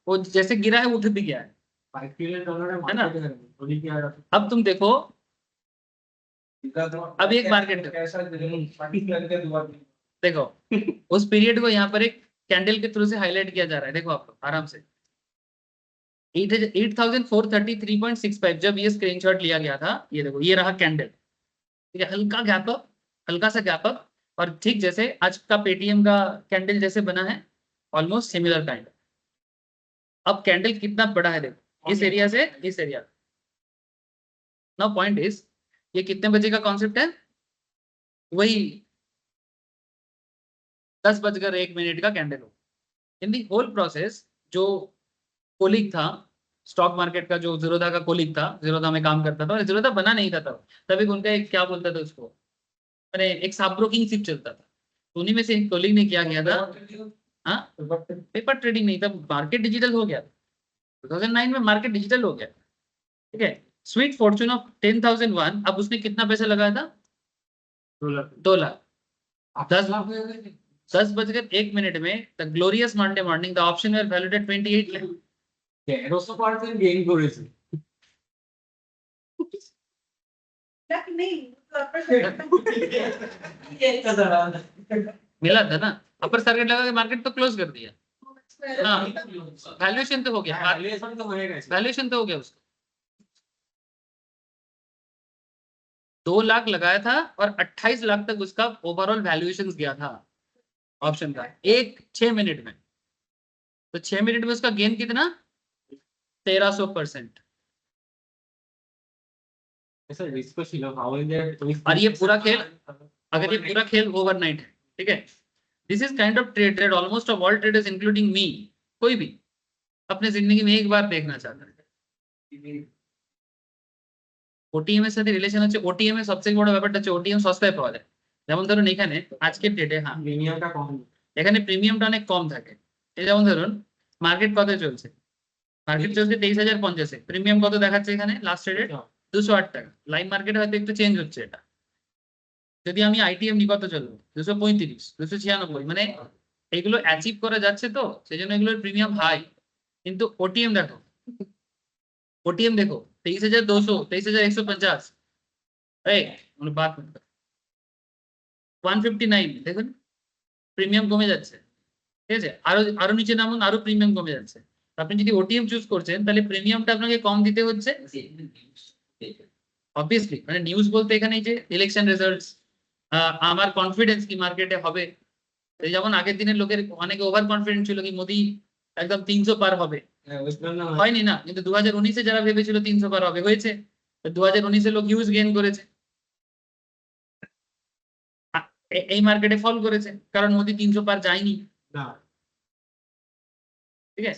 वो जैसे गिरा है उठ भी गया है. है ना? अब तुम देखो, अब एक मार्केट देखो, उस पीरियड को यहाँ पर एक कैंडल के थ्रू से हाईलाइट किया जा रहा है. देखो आप लोग आराम से 8433.65 जब ये स्क्रीनशॉट लिया गया था, ये देखो ये रहा कैंडल. ठीक है, हल्का गैप अप, हल्का सा गैप अप, और ठीक जैसे आज का पेटीएम का कैंडल जैसे बना है, ऑलमोस्ट सिमिलर काइंड. अब कैंडल कितना बड़ा है देखो, इस एरिया से इस एरिया. नाउ पॉइंट इज, ये कितने बजे का कॉन्सेप्ट है? वही 10:01 का कैंडल हो. इन दी होल प्रोसेस जो कोलिग था स्टॉक मार्केट का, जो जीरोधा का कोलिग था, जीरोधा में काम करता था, और जीरोधा बना नहीं था तब. तभी उनका एक क्या बोलता था उसको, मैंने एक साब ब्रोकिंग शिप चलता था. तो उन्हीं में से एक कोलिग ने क्या किया था, हाँ पेपर ट्रेडिंग नहीं, तब मार्केट डिजिटल हो गया. 2009 में मार्केट डिजिटल हो गया. ठीक है, स्वीट फॉर्चून ऑफ 10,001. अब उसने कितना पैसा लगाया था? 2 लाख. 10:01 में the glorious Monday morning the option were valued at 28 lakh. 13% gain করেছে. मिला था ना, अपर सर्किट लगा के मार्केट तो क्लोज कर दिया. हाँ, वैल्यूएशन तो हो गया, वैल्यूएशन तो হয়ে গেছে. वैल्यूएशन तो हो गया उसका. 2 लाख लगाया था और 28 लाख तक उसका ओवरऑल वैल्यूएशन गया था ऑप्शन का 6 मिनट में. तो 6 मिनट में उसका गेन कितना? 1300%. ऐसा रिस्क ছিল हाउ और ये पूरा खेल, अगर ये पूरा खेल ओवरनाइट है, ठीक है, this is kind of trade that almost of all traders including me, कोई भी अपने जिंदगी में एक बार देखना चाहता है. ওটিএম এর সাথে রিলেশন হচ্ছে, ওটিএম এর সবথেকে বড় ব্যাপারটা হচ্ছে ওটিএম সস্তায় পাওয়া যায়. যেমন ধরুন এখানে আজকের ডেটে, হ্যাঁ প্রিমিয়ামটা কম, এখানে প্রিমিয়ামটা অনেক কম থাকে. এই যেমন ধরুন মার্কেট কত চলছে, মার্কেট চলছে 23,050 এ, প্রিমিয়াম কত দেখাচ্ছে এখানে লাস্ট ট্রেডে? 208 টাকা. লাইভ মার্কেটে হয়তো একটু চেঞ্জ হচ্ছে এটা. যদি আমি আইটিএম নি কত চলবে? 235, 296, মানে এগুলো অ্যাচিভ করা যাচ্ছে, তো সেই জন্য এগুলোর প্রিমিয়াম হাই. কিন্তু ওটিএম দেখো, ओटीएम देखो 23,200, 23,150. बात मत करो. 159 দেখুন প্রিমিয়াম কমে যাচ্ছে, ঠিক আছে, আরো আরো নিচে নামুন, আরো প্রিমিয়াম কমে যাচ্ছে। আপনি যদি ওটিএম চুজ করছেন তাহলে প্রিমিয়ামটা আপনাকে কম দিতে হচ্ছে অবভিয়াসলি। মানে নিউজ বলতে এখানে এই যে ইলেকশন রেজাল্টস, আমার কনফিডেন্স কি মার্কেটে হবে। এই যেমন আগের দিনের লোকের অনেকে ওভার কনফিডেন্ট ছিল কি মোদি একদম 300 পার হবে, হয়নি না, কিন্তু 2019-এ যারা ভেবেছিল 300 পার হবে হয়েছে। 2019-এ লোক হিউজ গেইন করেছে, এই মার্কেটে ফল করেছে কারণ মোদি 300 পার যায়নি। না ठीक है,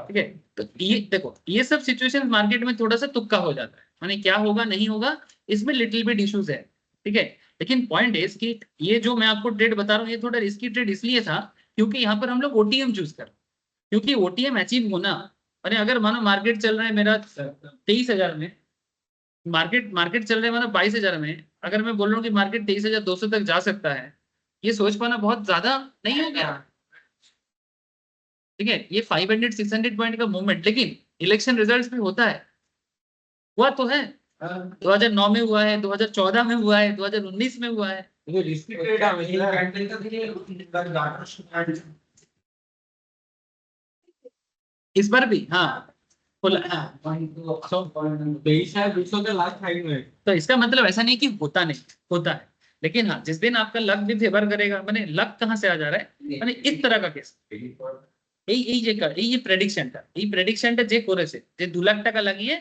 ठीक है। तो ये देखो ये सब सिचुएशन मार्केट में थोड़ा सा तुक्का हो जाता है, माने क्या होगा नहीं होगा इसमें लिटिल बिट इश्यूज है, ठीक है। लेकिन पॉइंट इज कि ये जो मैं आपको ट्रेड बता रहा हूँ ये थोड़ा रिस्की ट्रेड इसलिए था क्योंकि यहाँ पर हम लोग ओटीएम चूज कर, क्योंकि ओटीएम अचीव होना, माने अगर मानो मार्केट चल रहा है मेरा 23,000 में, मार्केट मार्केट चल रहा है मानो 22,000 में, अगर मैं बोल रहा हूँ कि मार्केट 23,200 तक जा सकता है, ये सोच पाना बहुत ज्यादा नहीं हो गया, ठीक है। ये 500-600 पॉइंट का मूवमेंट, लेकिन इलेक्शन रिजल्ट्स में होता है, हुआ तो है, 2009 में हुआ है, 2014 में हुआ है, 2019 में हुआ है। ये रिस्की ट्रेड है ये कैंडल का देखिए इस बार भी हाँ हाँ। तेईस है 200 के लास्ट हाई में। तो इसका मतलब ऐसा नहीं कि होता नहीं, होता है, लेकिन हाँ जिस दिन आपका लक भी फेवर करेगा, मैंने लक कहाँ से आ जा रहा है, मैंने इस तरह का केस এই প্রেডিকশনটা এই প্রেডিকশনটা যে করেছে যে 2 লাখ টাকা লাগিয়ে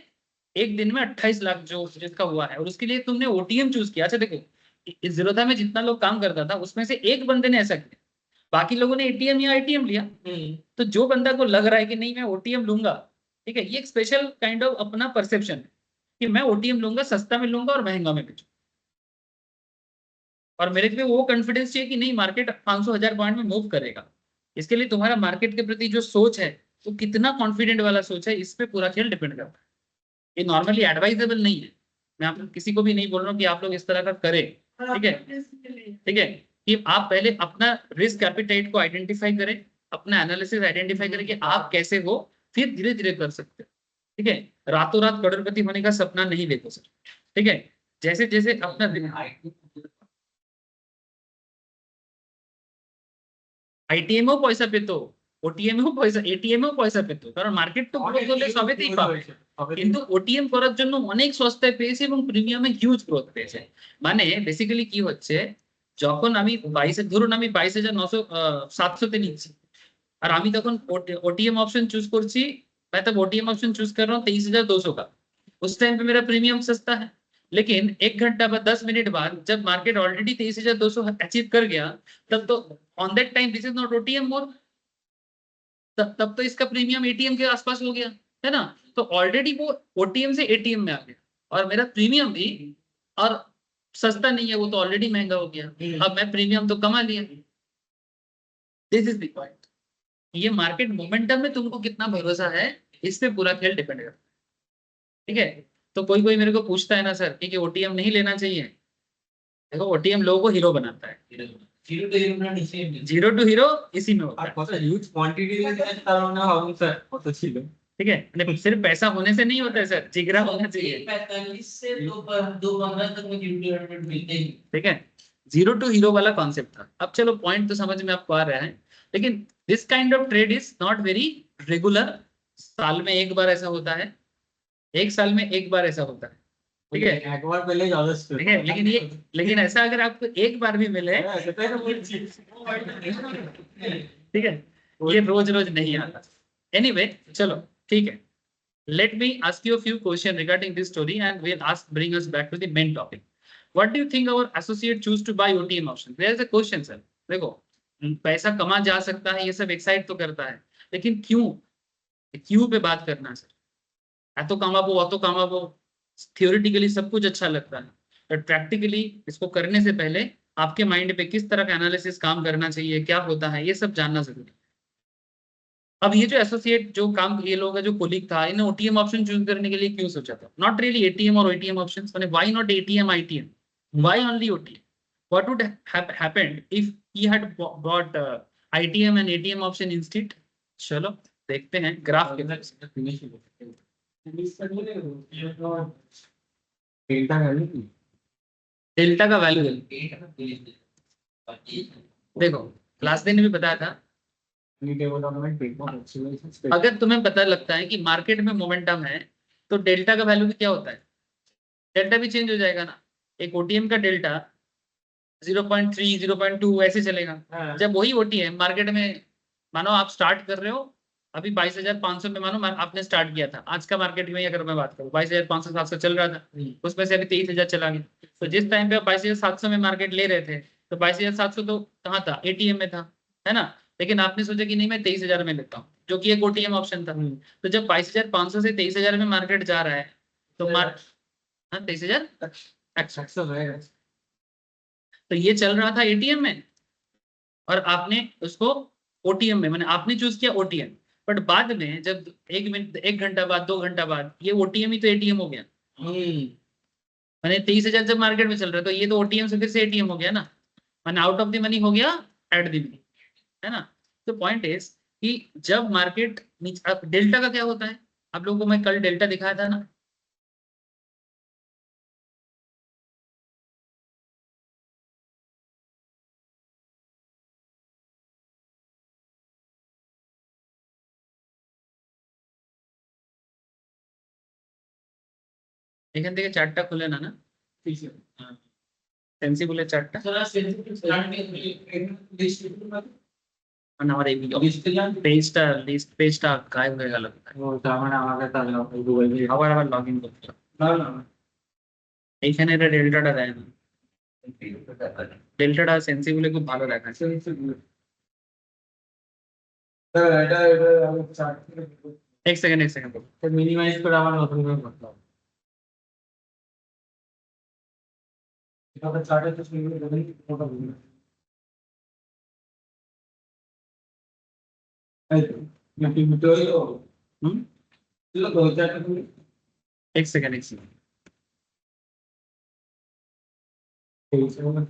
एक दिन में 28 लाख जो जिसका हुआ है और उसके लिए तुमने ओटीएम चूज किया। अच्छा देखो इस जीरोधा में जितना लोग काम करता था उसमें से एक बंदे ने ऐसा किया, बाकी लोगों ने एटीएम या आईटीएम लिया। तो जो बंदा को लग रहा है कि नहीं मैं ओटीएम लूंगा, ठीक है, ये एक स्पेशल काइंड ऑफ अपना परसेप्शन है कि मैं ओटीएम लूंगा, सस्ता में लूंगा और महंगा में बेचूंगा, और मेरे पे वो कॉन्फिडेंस चाहिए कि नहीं मार्केट 500-1000 पॉइंट में मूव करेगा। इसके लिए तुम्हारा मार्केट के प्रति जो सोच है वो कितना कॉन्फिडेंट वाला सोच है, इस पे पूरा खेल डिपेंड करता है। ये नॉर्मली एडवाइजेबल नहीं है, मैं आप किसी को भी नहीं बोल रहा हूँ कि आप लोग इस तरह का करें, ठीक है, ठीक है, कि आप पहले अपना रिस्क एपिटाइट को आइडेंटिफाई करें, अपना एनालिसिस आइडेंटिफाई करें कि आप कैसे हो, फिर धीरे धीरे कर सकते हैं, ठीक है। रातों रात करोड़पति होने का सपना नहीं देखो सर, ठीक है। जैसे जैसे अपना আইটিএমও পয়সা পেত, ওটিএমও পয়সা, এটিএমও পয়সা পেত, কারণ মার্কেট তো গ্রোথ হলে সবেতেই পাবে, কিন্তু ওটিএম করার জন্য অনেক সস্তায় পেয়েছে এবং প্রিমিয়ামে হিউজ গ্রোথ পেয়েছে। মানে বেসিক্যালি কি হচ্ছে, যখন আমি 22 ধরুন আমি 22,900 তে নিচ্ছি और আমি তখন ओटीएम ऑप्शन चूज করছি, मैं तब ओटीएम ऑप्शन चूज कर रहा हूँ 23,200 का, उस टाइम पे मेरा प्रीमियम सस्ता है। लेकिन 1 घंटा बाद 10 मिनट बाद जब मार्केट ऑलरेडी 23,200 अचीव कर गया, तब तो on that time this is not OTM more, तब तो इसका प्रीमियम एटीएम के आसपास हो गया, है ना। तो ऑलरेडी वो ओटीएम से एटीएम में आ गया और मेरा प्रीमियम भी और सस्ता नहीं है, वो तो ऑलरेडी महंगा हो गया, अब मैं प्रीमियम तो कमा लिया। दिस इज द पॉइंट, ये मार्केट मोमेंटम में तुमको कितना भरोसा है इस पे पूरा खेल डिपेंड करता है, ठीक है। तो कोई कोई मेरे को पूछता है ना सर कि ओटीएम नहीं लेना चाहिए, देखो ओटीएम लोगों को हीरो बनाता है, जीरो टू हीरो इसी में होता আর है, কত হিউজ কোয়ান্টিটি দিয়ে তার মানে ভাবুন স্যার কত ছিল। ठीक है। मतलब सिर्फ पैसा होने से नहीं होता है सर, जिगरा होना चाहिए, 45 से 215 तक में यूनिट मिलते ही। ठीक है। जीरो टू हीरो वाला कॉन्सेप्ट था। अब चलो पॉइंट तो समझ में आपको आ रहा है, लेकिन this kind of trade is not very regular, साल में एक बार ऐसा होता है, एक साल में एक बार ऐसा होता है, ठीक है, একবার পেলে যথেষ্ট। ठीक है। लेकिन ऐसा अगर आपको एक बार भी मिले, হ্যাঁ সেটাই তো বলছি। ठीक है, ये रोज रोज नहीं आता। एनीवे चलो ठीक है, let me ask you a few questions regarding this story and we'll bring us back to the main topic. What do you think our associate choose to buy OTM option? There is a question sir, देखो पैसा कमा जा सकता है, ये सब excite तो करता है, लेकिन क्यों पे बात करना सर, तो कमाबो तो कमाबो, थियोरिटिकली सब कुछ अच्छा लगता है, बट प्रैक्टिकली इसको करने से पहले आपके माइंड पे किस तरह का एनालिसिस काम करना चाहिए, क्या होता है, ये सब जानना जरूरी है। अब ये जो एसोसिएट जो काम ये लोग जो कोलीग था, इन्हें ओटीएम ऑप्शन चूज करने के लिए क्यों सोचा था, नॉट रियली एटीएम और एटीएम ऑप्शंस, माने why not ATM ITM, why only OTM, what would have happened if he had bought ITM and ATM option instead. चलो देखते हैं ग्राफ के अंदर। डेल्टा वैल्यू की डेल्टा का वैल्यू देखो क्लास ने भी बताया था, अगर तुम्हें पता लगता है कि मार्केट में मोमेंटम है तो डेल्टा का वैल्यू भी क्या होता है, डेल्टा भी चेंज हो जाएगा ना। एक ओटीएम का डेल्टा 0.3 0.2 ऐसे चलेगा। जब वही ओटीएम मार्केट में, मानो आप स्टार्ट कर रहे हो अभी 22,500 में, मानो आपने स्टार्ट किया था, आज का मार्केट में अगर मैं बात करूँ 22,500 चल रहा था, उसमें से अभी 23,000 चला गया। तो जिस टाइम पे आप 22,700 में मार्केट ले रहे थे तो 22,700 तो कहाँ था, एटीएम में था, है ना। लेकिन आपने सोचा कि नहीं मैं 23,000 में लेता हूँ, जो कि एक ओटीएम ऑप्शन था। तो जब 22,500 से 23,000 में मार्केट जा रहा है तो 23,000 तो ये चल रहा था एटीएम में और आपने उसको ओटीएम में, मैंने आपने चूज किया ओटीएम, बट बाद में जब 1 मिनट 1 घंटा बाद 2 घंटा बाद ये ओटीएम ही तो एटीएम हो गया। मैंने 23,000 जब मार्केट में चल रहा है तो ये तो ओटीएम से फिर से एटीएम हो गया ना, मैंने आउट ऑफ द मनी हो गया एट द मनी, है ना। तो पॉइंट इज कि जब मार्केट नीचे, अब डेल्टा का क्या होता है, आप लोगों को मैं कल डेल्टा दिखाया था ना, এখান থেকে চার্টটা খুলে না না সেন্সিবল এর চার্টটা মানে আমার এই পেজটা গায়েব হয়ে গেল, আবার আবার লগ ইন করতে হবে। এইখানে এটা ডেল্টাটা দেয় না, ডেল্টাটা সেন্সিবলে খুব ভালো দেখায়। এক সেকেন্ড মিনিমাইজ করে আবার নতুন করে করতে হবে। এটা চার্টে তো শুরু করে দেবেন ফটো দিন। এই তো ভিডিও ছিল তো চার্টে তুমি এক সেকেন্ড এই সময়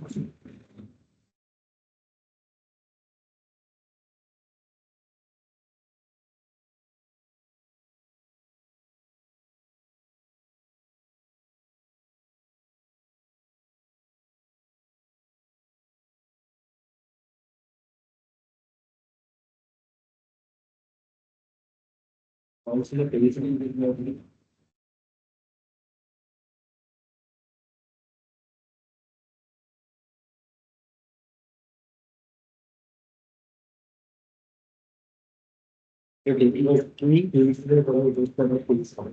ছিল টেলিভিশন ভিডিও টেলিভিশনের পরে দোস্ত আমরা পুলিশ হবে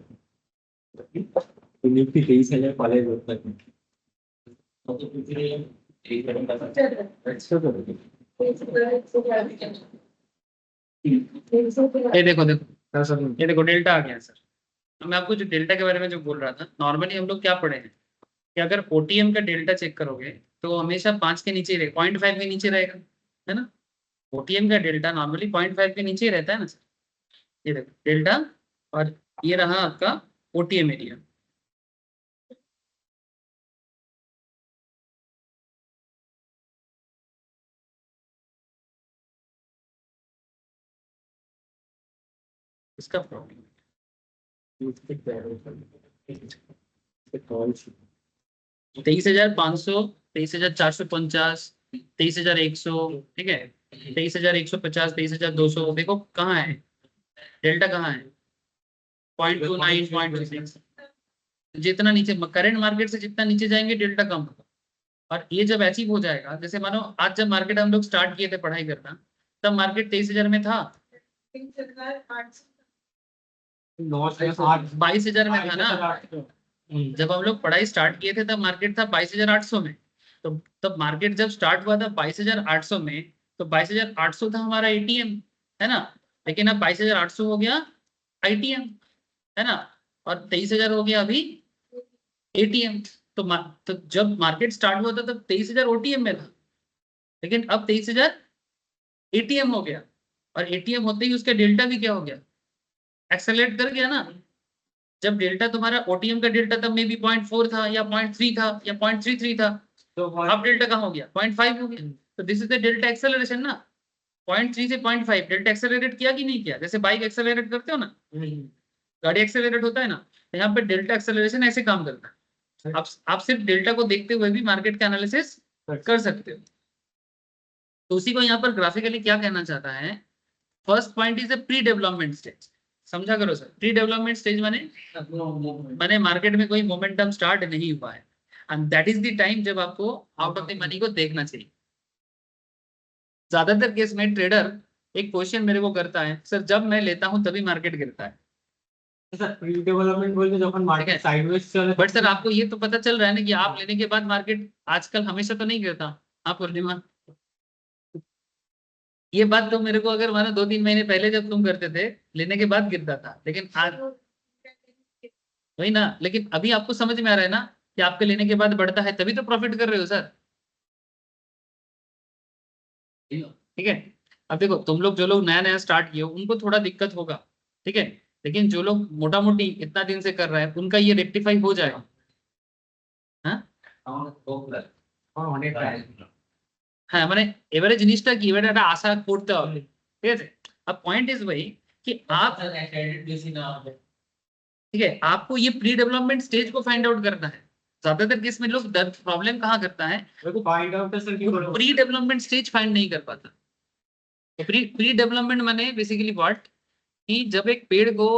নিফটি 23,000 পালায় করতে হবে ये देखो ये देखो डेल्टा आ गया सर। तो मैं आपको जो डेल्टा के बारे में जो बोल रहा था, नॉर्मली हम लोग क्या पढ़े हैं कि अगर ओटीएम का डेल्टा चेक करोगे तो हमेशा 5 के नीचे ही रहेगा, 0.5 के नीचे रहेगा, है ना। ओटीएम का डेल्टा नॉर्मली 0.5 के नीचे ही रहता है ना सर। ये देखो डेल्टा, और ये रहा आपका ओटीएम एरिया। इसका प्रॉब्लम 23,500, 23,450, 23,100, ठीक है, 23,150, 23,200, देखो कहाँ है डेल्टा, कहाँ है 0.29, 0.26। जितना नीचे करंट मार्केट से जितना नीचे जाएंगे डेल्टा कम होगा। और ये जब अचीव हो जाएगा, जैसे मानो आज जब मार्केट हम लोग स्टार्ट किए थे पढ़ाई करना, तब मार्केट 23,000 में था, 22,000 में था ना। जब हम लोग पढ़ाई स्टार्ट किए थे तब मार्केट था 22,800 में। तो तब मार्केट जब स्टार्ट हुआ था 22,800 में, तो 22,800 था हमारा एटीएम, है ना। लेकिन अब 22,800 हो गया आईटीएम, है ना, और 23,000 हो गया अभी एटीएम। तो जब मार्केट स्टार्ट हुआ था तब 23,000 ओटीएम में था, लेकिन अब 23,000 एटीएम हो गया। और एटीएम होते ही उसका डेल्टा भी क्या हो गया, एक्सेलरेट कर गया ना। जब डेल्टा तुम्हारा ओटीएम का डेल्टा तब में भी 0.4 था या 0.3 था या 0.33 था, तो अब डेल्टा कहाँ हो गया, 0.5 हो गया। तो this is the delta acceleration ना। 0.3 से 0.5 डेल्टा एक्सेलरेट किया कि नहीं किया, जैसे बाइक एक्सेलरेट करते हो ना, गाड़ी एक्सेलरेट होता है ना, तो यहाँ पे डेल्टा एक्सेलरेशन ऐसे काम करता है। आप सिर्फ डेल्टा को देखते हुए भी मार्केट का एनालिसिस कर सकते हो। तो उसी को यहाँ पर ग्राफिकली क्या कहना चाहता है, first point is a pre development stage. समझा करो सर, प्री डेवलपमेंट स्टेज माने मार्केट में कोई मोमेंटम स्टार्ट नहीं हुआ है, and that is the time जब आपको आउट ऑफ द मनी को देखना चाहिए। ज्यादातर केस में ट्रेडर एक क्वेश्चन मेरे को करता है, सर जब मैं लेता हूं तभी मार्केट गिरता है। सर प्री डेवलपमेंट बोलते जब मार्केट साइडवेज चले, बट सर आपको ये तो पता चल रहा है ना कि आप लेने के बाद मार्केट आजकल हमेशा तो नहीं गिरता। आप पूर्णिमा, ये बात तो मेरे को अगर मानो 2-3 महीने पहले जब तुम करते थे लेने के बाद गिरता था, लेकिन आज वही ना, लेकिन अभी आपको समझ में आ रहा है ना कि आपके लेने के बाद बढ़ता है, तभी तो प्रॉफिट कर रहे हो सर। ठीक है, अब देखो तुम लोग जो लोग नया नया स्टार्ट किए हो उनको थोड़ा दिक्कत होगा, ठीक है, लेकिन जो लोग मोटा मोटी इतना दिन से कर रहा है उनका ये रेक्टिफाई हो जाएगा। হ্যাঁ মানে এবারে জিনিসটা কি, এবারে একটা আশা করতে হবে, ঠিক আছে। अब पॉइंट इज वही कि आप, ठीक है, आपको ये प्री डेवलपमेंट स्टेज को फाइंड आउट करना है। ज्यादातर केस में लोग प्रॉब्लम कहाँ करता है, फाइंड आउट सर की प्री डेवलपमेंट स्टेज फाइंड नहीं कर पाता। तो प्री डेवलपमेंट माने बेसिकली व्हाट, कि जब एक पेड़ को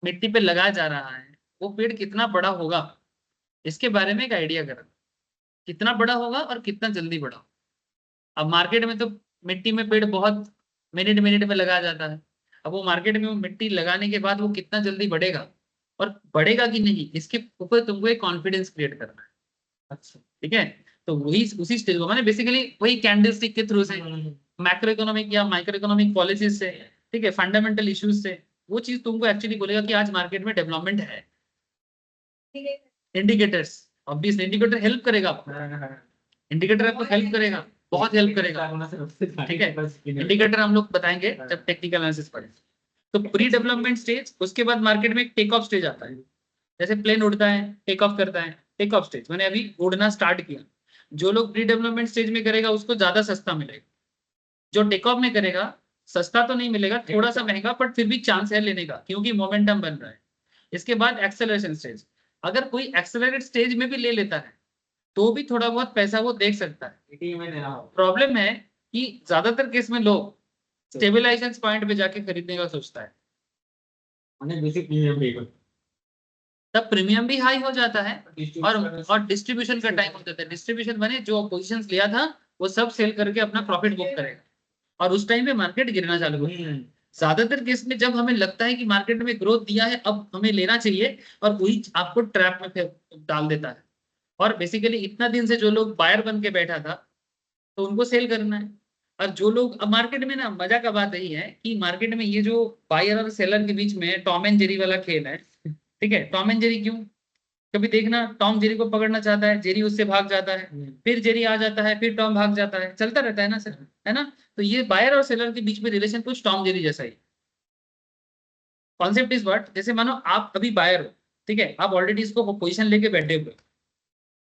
मिट्टी पे लगाया जा रहा है, वो पेड़ कितना बड़ा होगा इसके बारे में एक आइडिया करना, कितना बड़ा होगा और कितना जल्दी बड़ा होगा। अब मार्केट में तो मिट्टी में पेड़ बहुत मिनट मिनट में लगाया जाता है, अब वो मार्केट में वो मिट्टी लगाने के बाद वो कितना जल्दी बढ़ेगा और बढ़ेगा कि नहीं, इसके ऊपर तुमको एक कॉन्फिडेंस क्रिएट करना है। अच्छा, ठीक है, तो वही उसी स्टेज को, माने बेसिकली वही कैंडलस्टिक के थ्रू से, मैक्रो इकोनॉमिक या माइक्रो इकोनॉमिक पॉलिसीज से, ठीक है, फंडामेंटल इश्यूज से, वो चीज तुमको एक्चुअली बोलेगा कि आज मार्केट में डेवलपमेंट है। इंडिकेटर्स, ऑब्वियसली इंडिकेटर हेल्प करेगा आपको, इंडिकेटर आपको हेल्प करेगा, बहुत हेल्प करेगा, ठीक है। इंडिकेटर हम लोग बताएंगे जब टेक्निकल एनालिसिस पढ़े। तो प्री डेवलपमेंट स्टेज, उसके बाद मार्केट में एक टेक ऑफ स्टेज आता है, जैसे प्लेन उड़ता है टेक ऑफ करता है, टेक ऑफ स्टेज मैंने अभी उड़ना स्टार्ट किया। जो लोग प्री डेवलपमेंट स्टेज में करेगा उसको ज्यादा सस्ता मिलेगा, जो टेक ऑफ में करेगा सस्ता तो नहीं मिलेगा, थोड़ा सा महंगा, बट फिर भी चांस है लेने का क्योंकि मोमेंटम बन रहा है। इसके बाद एक्सेलरेशन स्टेज, अगर कोई एक्सेलरेट स्टेज में भी ले लेता है तो भी थोड़ा बहुत पैसा वो देख सकता है। प्रॉब्लम है कि ज्यादातर केस में लोग स्टेबलाइजेशन पॉइंट पे जाके खरीदने का सोचता है, तब प्रीमियम भी हाई हो जाता है और डिस्ट्रीब्यूशन का टाइम हो जाता है। डिस्ट्रीब्यूशन बने जो पोजीशंस लिया था वो सब सेल करके अपना प्रॉफिट बुक करेगा और उस टाइम पे मार्केट गिरना चालू हो जाएगा। ज्यादातर केस में जब हमें लगता है कि मार्केट में ग्रोथ दिया है अब हमें लेना चाहिए, और वही आपको ट्रैप में फिर डाल देता है। और बेसिकली इतना दिन से जो लोग बायर बन के बैठा था तो उनको सेल करना है। और जो लोग, अब मार्केट में ना मजा का बात यही है कि मार्केट में ये जो बायर और सेलर के बीच में टॉम एंड जेरी वाला खेल है, ठीक है। टॉम एंड जेरी क्यों, कभी देखना टॉम जेरी को पकड़ना चाहता है, जेरी उससे भाग जाता है, फिर जेरी आ जाता है, फिर टॉम भाग जाता है, चलता रहता है ना सर, है ना। तो ये बायर और सेलर के बीच में रिलेशन कुछ टॉम जेरी जैसा ही। कॉन्सेप्ट इज व्हाट, जैसे मानो आप अभी बायर हो, ठीक है, आप ऑलरेडी इसको पोजीशन लेके बैठे हुए,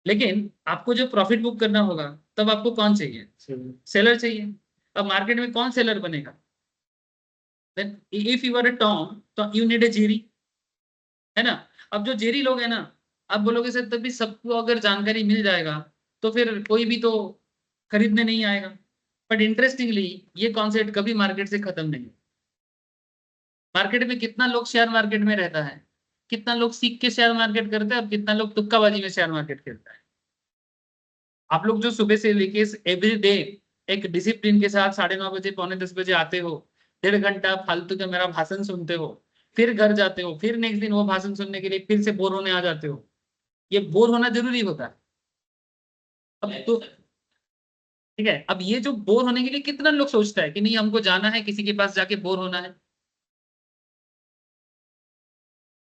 लेकिन आपको जो प्रॉफिट बुक करना होगा तब आपको कौन चाहिए, सेलर चाहिए। अब मार्केट में कौन सेलर बनेगा, then if you are a Tom तो यू नीड ए जेरी, है ना। अब जो जेरी लोग है ना, आप बोलोगे सर तभी सबको अगर जानकारी मिल जाएगा तो फिर कोई भी तो खरीदने नहीं आएगा। बट इंटरेस्टिंगली ये कॉन्सेप्ट कभी मार्केट से खत्म नहीं। मार्केट में कितना लोग शेयर मार्केट में रहता है, कितना लोग सीख के शेयर मार्केट करता है, और कितना लोग तुक्काबाजी में शेयर मार्केट खेलता है। आप लोग जो सुबह से लेके एवरी डे एक डिसिप्लिन के साथ 9:30 बजे 9:45 बजे आते हो, 1.5 घंटा फालतू का मेरा भाषण सुनते हो, फिर घर जाते हो, फिर नेक्स्ट दिन वो भाषण सुनने के लिए फिर से बोर होने आ जाते हो, ये बोर होना जरूरी होता है। अब तो ठीक है, अब ये जो बोर होने के लिए कितना लोग सोचता है कि नहीं हमको जाना है किसी के पास जाके बोर होना है,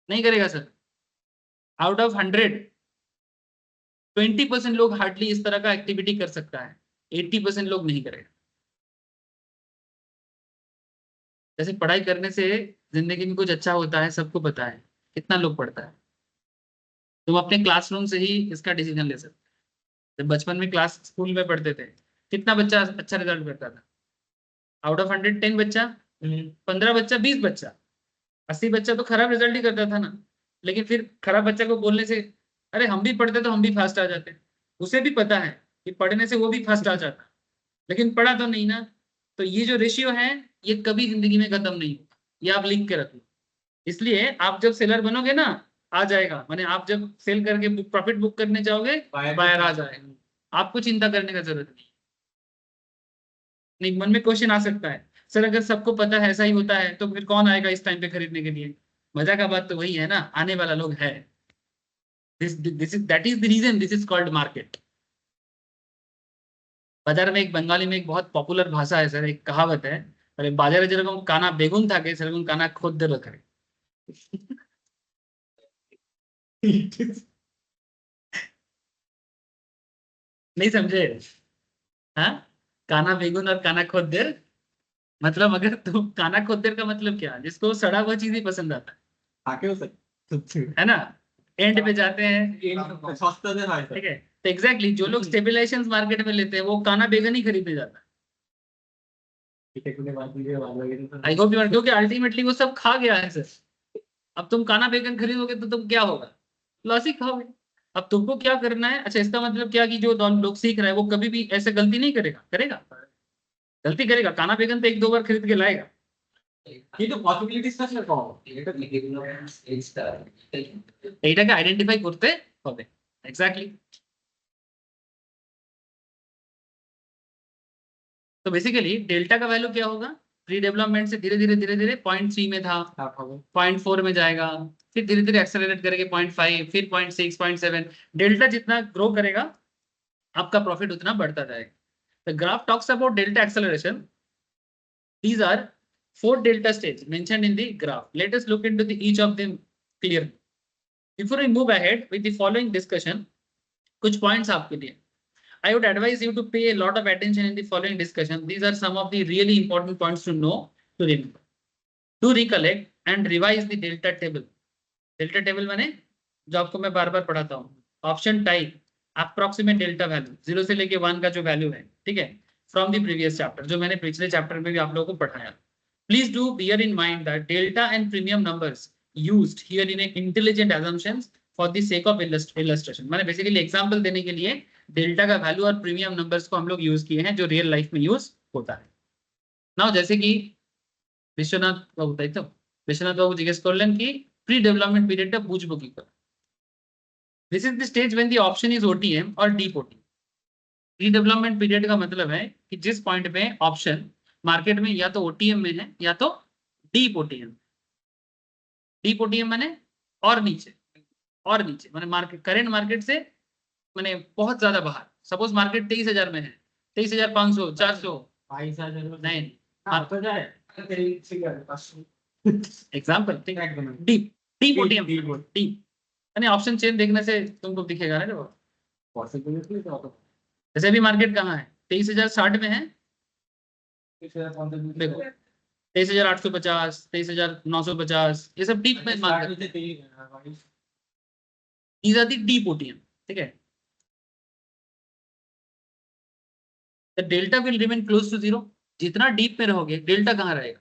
नहीं करेगा सर। आउट ऑफ 100 20% लोग हार्डली इस तरह का एक्टिविटी कर सकता है, 80% लोग नहीं करेगा। जैसे पढ़ाई करने से जिंदगी में कुछ अच्छा होता है सबको पता है, कितना लोग पढ़ता है। तुम अपने क्लासरूम से ही इसका डिसीजन ले सकते। जब बचपन में क्लास स्कूल में पढ़ते थे कितना बच्चा अच्छा रिजल्ट करता था, आउट ऑफ 100 10 बच्चा, 15 बच्चा, 20 बच्चा, 80 बच्चा तो खराब रिजल्ट ही करता था ना। लेकिन फिर खराब बच्चा को बोलने से अरे हम भी पढ़ते तो हम भी फास्ट आ जाते, उसे भी पता है कि पढ़ने से वो भी फास्ट आ जाता, लेकिन पढ़ा तो नहीं ना। तो ये जो रेशियो है ये कभी जिंदगी में खत्म नहीं होगा, ये आप लिख के रखो। इसलिए आप जब सेलर बनोगे ना आ जाएगा, माने आप जब सेल करके प्रॉफिट बुक करने जाओगे बायर आ जाएगा, आपको चिंता करने का जरूरत नहीं। नहीं, मन में क्वेश्चन आ सकता है सर अगर सबको पता है ऐसा ही होता है तो फिर कौन आएगा इस टाइम पे खरीदने के लिए। मजा का बात तो वही है ना, आने वाला लोग है। This is that is the reason this is called market. बाजार में एक बंगाली में एक बहुत पॉपुलर भाषा है सर, एक कहावत है, अरे बाजारे যেরকম কানা বেগুন থাকে সেরকম কানা খদ্দেরও থাকে। नहीं समझे? हाँ, काना बेगुन और काना खोद्देर, मतलब अगर तुम काना खोद्देर का मतलब क्या, जिसको सड़ा हुआ चीज ही पसंद आता आके हो सकते है ना, एंड पे जाते हैं। सस्ता दे भाई ठीक है, तो एग्जैक्टली जो लोग स्टेबलाइजेशन मार्केट में लेते हैं वो काना बेगन ही खरीदने जाता है। आई होप यू, क्योंकि अल्टीमेटली वो सब खा गया है सर। अब तुम काना बेगन खरीदोगे तो तुम क्या होगा, लॉस ही खाओगे। अब तुमको क्या करना है, अच्छा इसका मतलब क्या कि जो लोग सीख रहा है वो कभी भी ऐसे गलती नहीं करेगा, करेगा गलती करेगा, काना बेगन तो एक दो बार खरीद के लाएगा। কিন্তু পসিবিলিটিসটা সেরকম এইটাকে আইডেন্টিফাই করতে হবে এক্স্যাক্টলি। तो बेसिकली डेल्टा का वैल्यू क्या होगा, प्री डेवलपमेंट से धीरे धीरे 0.3 में था, 0.4 में जाएगा, फिर धीरे धीरे एक्सेलरेट करेंगे 0.5, फिर 0.6, 0.7। डेल्टा जितना ग्रो करेगा आपका प्रॉफिट उतना बढ़ता जाएगा। The graph talks about delta acceleration. These are 4 delta stages mentioned in the graph. Let us look into each of them clearly. Before we move ahead with the following discussion, कुछ points आपके लिए। I would advise you to pay a lot of attention in the following discussion. These are some of the really important points to know, to remember, to recollect and revise the delta table. Delta table माने जो आपको मैं बार बार पढ़ाता हूँ, option type, approximate delta value 0 से लेके 1 का जो वैल्यू है, ठीक है, फ्रॉम द प्रीवियस चैप्टर, जो मैंने पिछले चैप्टर में भी आप लोगों को पढ़ाया। Please do bear in mind that delta and premium numbers used here in an intelligent assumptions for the sake of illustration। मैंने बेसिकली एग्जांपल देने के लिए डेल्टा का वैल्यू और प्रीमियम नंबर्स को हम लोग यूज किए हैं जो रियल लाइफ में यूज होता है। नाउ जैसे कि विश्वनाथ बाबू ताई, तो विश्वनाथ बाबू जिज्ञेस करलें कि प्री डेवलपमेंट पीरियड টা বুঝবো কি করে। This is the stage when the option is OTM और deep OTM. Pre development period का मतलब है कि जिस पॉइंट पे ऑप्शन मार्केट में या तो ओटीएम में है या तो डीप ओटीएम। डीप ओटीएम माने और नीचे माने मार्केट, करेंट मार्केट से माने बहुत ज्यादा बाहर। सपोज मार्केट 23,000 में है, 23,500, 400, 22,000 नहीं तो जाए एग्जाम्पल, ठीक है, डीप ओटीएम, डीप यानी ऑप्शन चेन देखने से तुमको दिखेगा ना, पॉसिबिलिटी तो जैसे भी मार्केट कहाँ है 23,060 में है, देखो 23,850, 23,950, ये सब डीप में market, these are the deep OTM, ठीक है। The delta will remain close to 0। जितना डीप में रहोगे डेल्टा कहाँ रहेगा,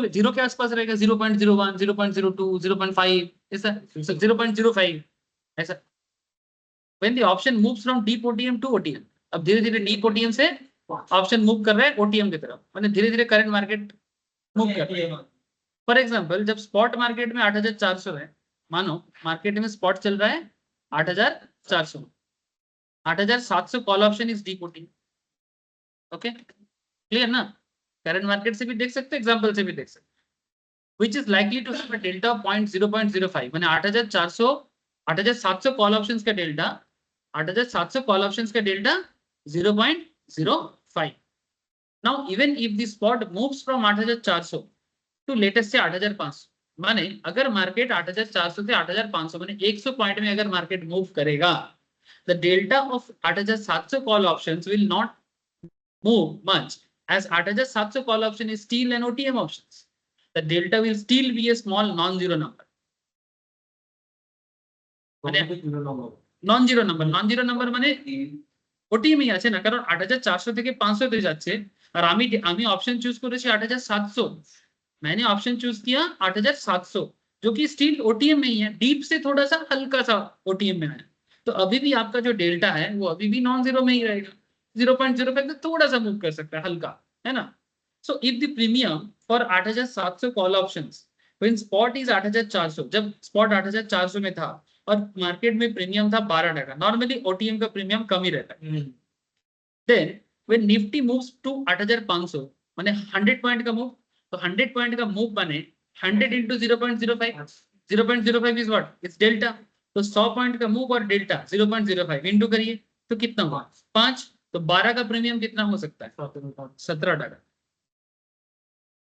जीरो के आसपास रहेगा, 0.01, 0.02, 0.5, ऐसा 0.05 ऐसा। When the option moves from deep OTM to OTM, अब धीरे धीरे डीप OTM से ऑप्शन मूव कर रहा है ओटीएम की तरफ, मैंने धीरे धीरे करंट मार्केट मूव कर रहा है। फॉर एग्जांपल जब स्पॉट मार्केट में 8,400 है, मानो मार्केट में स्पॉट चल रहा है 8,400, 8,700 call option is deep OTM. Okay clear ना, करंट मार्केट से भी देख सकते, एग्जांपल से भी देख सकते, which is likely to have a delta of 0.05, माने 8,700 कॉल ऑप्शंस का डेल्टा, 8,700 कॉल ऑप्शंस का delta 0.05। Now even if the spot moves from 8,400 to latest से 8,500, माने अगर मार्केट 8,400 से 8,500 माने 100 पॉइंट में अगर मार्केट मूव करेगा, the delta of 8,700 call options will not move much as 8,700 call option is still an OTM options। The delta will still be a small non-zero number। non-zero number माने OTM ই আছে না, কারণ 8,400 থেকে 500 তে যাচ্ছে আর আমি option choose করেছি 8,700, मैंने ऑप्शन चूज किया 8,700 जो कि स्टिल ओटीएम में ही है, डीप से थोड़ा सा हल्का सा ओटीएम में है, तो अभी भी आपका जो डेल्टा है वो अभी भी नॉन जीरो में ही रहेगा। 0.05 तो थोड़ा सा मूव कर सकता है, हल्का, है ना। So if the premium for 8700 call options when spot is 8400, जब स्पॉट 8400 में था और मार्केट में प्रीमियम था 12 टका, नॉर्मली ओटीएम का प्रीमियम कम ही रहता है। Then when Nifty moves to 8500 माने 100 पॉइंट का मूव, तो 100 पॉइंट का मूव बने 100 into 0.05, 0.05 is what, it's delta. तो 100 पॉइंट का मूव और डेल्टा 0.05 इंटू करिए तो कितना हुआ 5, तो 12 का प्रीमियम कितना हो सकता है 17 टका।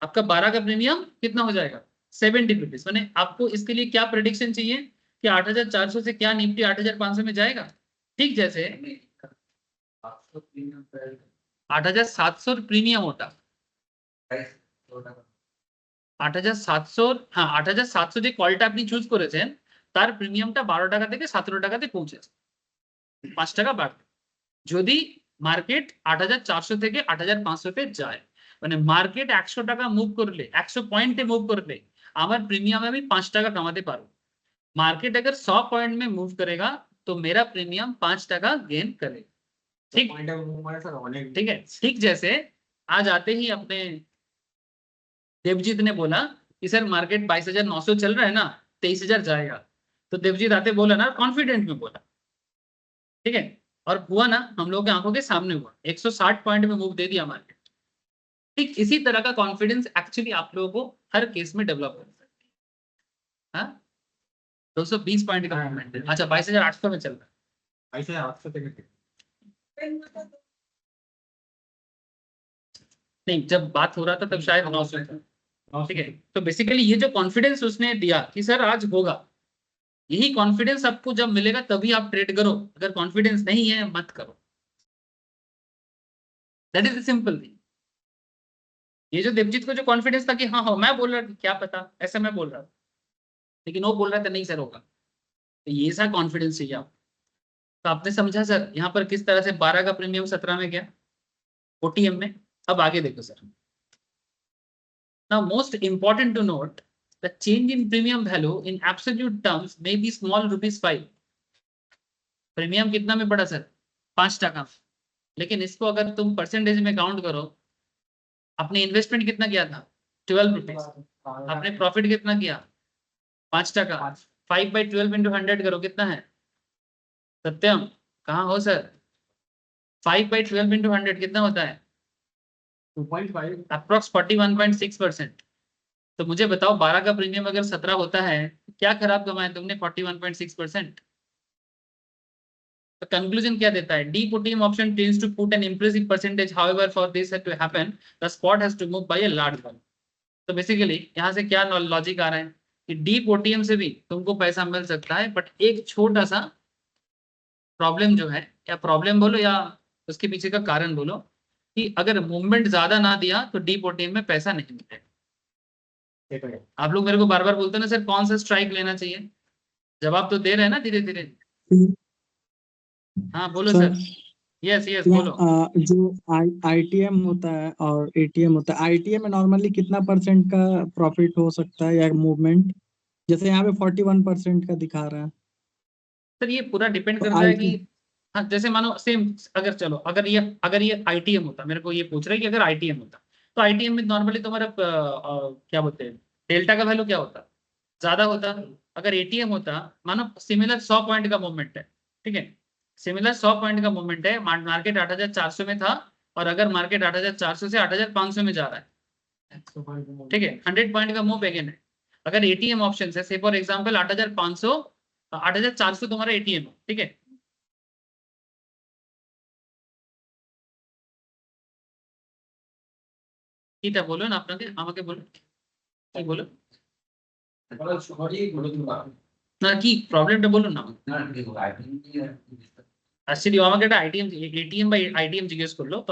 आपका 12 का प्रीमियम कितना हो जाएगा 70 रुपीज। मैंने आपको इसके लिए क्या प्रेडिक्शन चाहिए कि 8400 से क्या निफ्टी 8500 में जाएगा, ठीक जैसे 8700 प्रीमियम होता 8700, হ্যাঁ 8700 যে কলটা আপনি চুজ করেছেন তার প্রিমিয়ামটা 12 টাকা থেকে 17 টাকাতে পৌঁছেছে, 5 টাকা বাড়বে। যদি মার্কেট 8400 থেকে 8500 তে যায়, মানে মার্কেট 100 টাকা মুভ করলে 100 পয়েন্টে মুভ করলে আমার প্রিমিয়ামে আমি 5 টাকা কামাতে পারবো। मार्केट अगर 100 पॉइंट में मूव करेगा तो मेरा प्रीमियम 5 टका गेन करेगा, ठीक है। ठीक जैसे आज आते ही अपने देवजीत ने बोला कि सर मार्केट 22,900 चल रहा है ना, 23,000 जाएगा। तो देवजीत आते बोला ना, कॉन्फिडेंट में बोला, ठीक है, और हुआ ना, हम लोग की आंखों के सामने हुआ, 160 पॉइंट में मूव दे दिया मार्केट। ठीक इसी तरह का कॉन्फिडेंस एक्चुअली आप लोगों को हर केस में डेवलप कर सकते हैं। 220 पॉइंट का मूवमेंट है, अच्छा 22,800 में चल रहा है, 22,800 नहीं जब बात हो रहा था तब शायद 900 था, ठीक है। तो बेसिकली ये जो कॉन्फिडेंस उसने दिया कि सर आज होगा, यही कॉन्फिडेंस आपको जब मिलेगा तभी आप ट्रेड करो, अगर कॉन्फिडेंस नहीं है मत करो। That is the simple thing. ये जो देवजीत को जो कॉन्फिडेंस था कि हाँ हाँ मैं बोल रहा था, क्या पता ऐसा मैं बोल रहा था, लेकिन वो बोल रहा था नहीं सर होगा, तो ये सा कॉन्फिडेंस चाहिए आपको। तो आपने समझा सर यहाँ पर किस तरह से 12 का प्रीमियम 17 में गया ओटीएम में। अब आगे देखो sir, now most important to note the change in premium value in absolute terms may be small ₹5। Premium कितना में पड़ा सर 5 टका, लेकिन इसको अगर तुम परसेंटेज में काउंट करो, आपने इन्वेस्टमेंट कितना किया था 12 रुपीज, आपने प्रॉफिट कितना किया 5 टका, 5/12 into 100 करो कितना है, सत्यम कहाँ हो सर, 5/12 into 100 कितना होता है 2.5 अप्रोक्स 41.6%। तो मुझे बताओ 12 का प्रीमियम अगर 17 होता है क्या खराब कमाया तुमने 41.6%। तो कंक्लूजन क्या देता है, the OTM option tends to put an impressive percentage, however for this to happen the spot has to move by a large one. तो बेसिकली यहाँ से क्या लॉजिक आ रहा है कि डीप ओटीएम से भी तुमको पैसा मिल सकता है, बट एक छोटा सा प्रॉब्लम जो है, या प्रॉब्लम बोलो या उसके पीछे का कारण बोलो, कि अगर मूवमेंट ज्यादा ना दिया तो डीप ओटीएम में पैसा नहीं मिलेगा। आप लोग मेरे को बार बार बोलते हैं ना सर कौन सा स्ट्राइक लेना चाहिए, जवाब तो दे रहे हैं ना धीरे धीरे। हाँ बोलो सर, यस यस बोलो। जो आईटीएम होता है और एटीएम होता है, आईटीएम में नॉर्मली कितना % का प्रॉफिट हो सकता है या मूवमेंट, जैसे यहाँ पे 41% का दिखा रहा है। सर ये पूरा डिपेंड करता है कि हाँ जैसे मानो सेम, अगर चलो अगर ये आईटीएम होता, मेरे को ये पूछ रहे हैं कि अगर आईटीएम होता तो आईटीएम में नॉर्मली तुम्हारा क्या बोलते हैं डेल्टा का वैल्यू क्या होता, ज्यादा होता। अगर एटीएम होता, मानो सिमिलर 100 पॉइंट का मूवमेंट है, ठीक है, सिमिलर 100 पॉइंट का मूवमेंट है, मार्केट 8400 में था और अगर मार्केट 8400 से 8500 में जा रहा है, ठीक है, 100 पॉइंट का मूव अगेन है। अगर एटीएम ऑप्शन है, से फॉर एग्जांपल 8500 8400 तुम्हारा एटीएम है, ठीक है, এটা বলুন আপনাকে আমাকে বলুন কি বলুন না কি প্রবলেমটা বলুন না আসলে আমাকে একটা এটিএম বা আইটিএম জিজ্ঞেস করলো, তো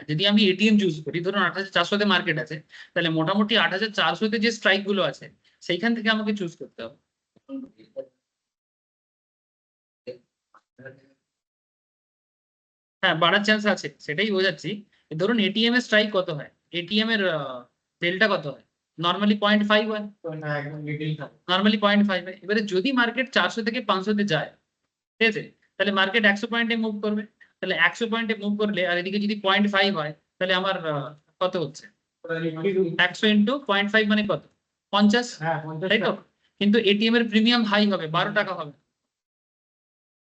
যদি আমি এটিএম চুজ করি, ধরুন 8400 তে মার্কেট আছে, তাহলে মোটামুটি 8400 তে যে স্ট্রাইক গুলো আছে সেইখান থেকে আমাকে চুজ করতে হবে। হ্যাঁ বাড়ার চান্স আছে, সেটাই বোঝাচ্ছি। ধরুন এটিএম এর স্ট্রাইক কত হয়, এটিএম এর ডেল্টা কত হয়, নর্মালি 0.5 হয়, নর্মালি 0.5 হয়। এবারে যদি মার্কেট 400 থেকে 500 তে যায়, ঠিক আছে, তাহলে মার্কেট 100 পয়েন্টে মুভ করবে, তাহলে 100 পয়েন্টে মুভ করলে আর এদিকে যদি 0.5 হয় তাহলে আমার কত হচ্ছে 100 ইন্টু 0.5 মানে কত 50, হ্যাঁ 50 তাই তো? কিন্তু एटीएम এর প্রিমিয়াম হাই হবে 12 টাকা হবে।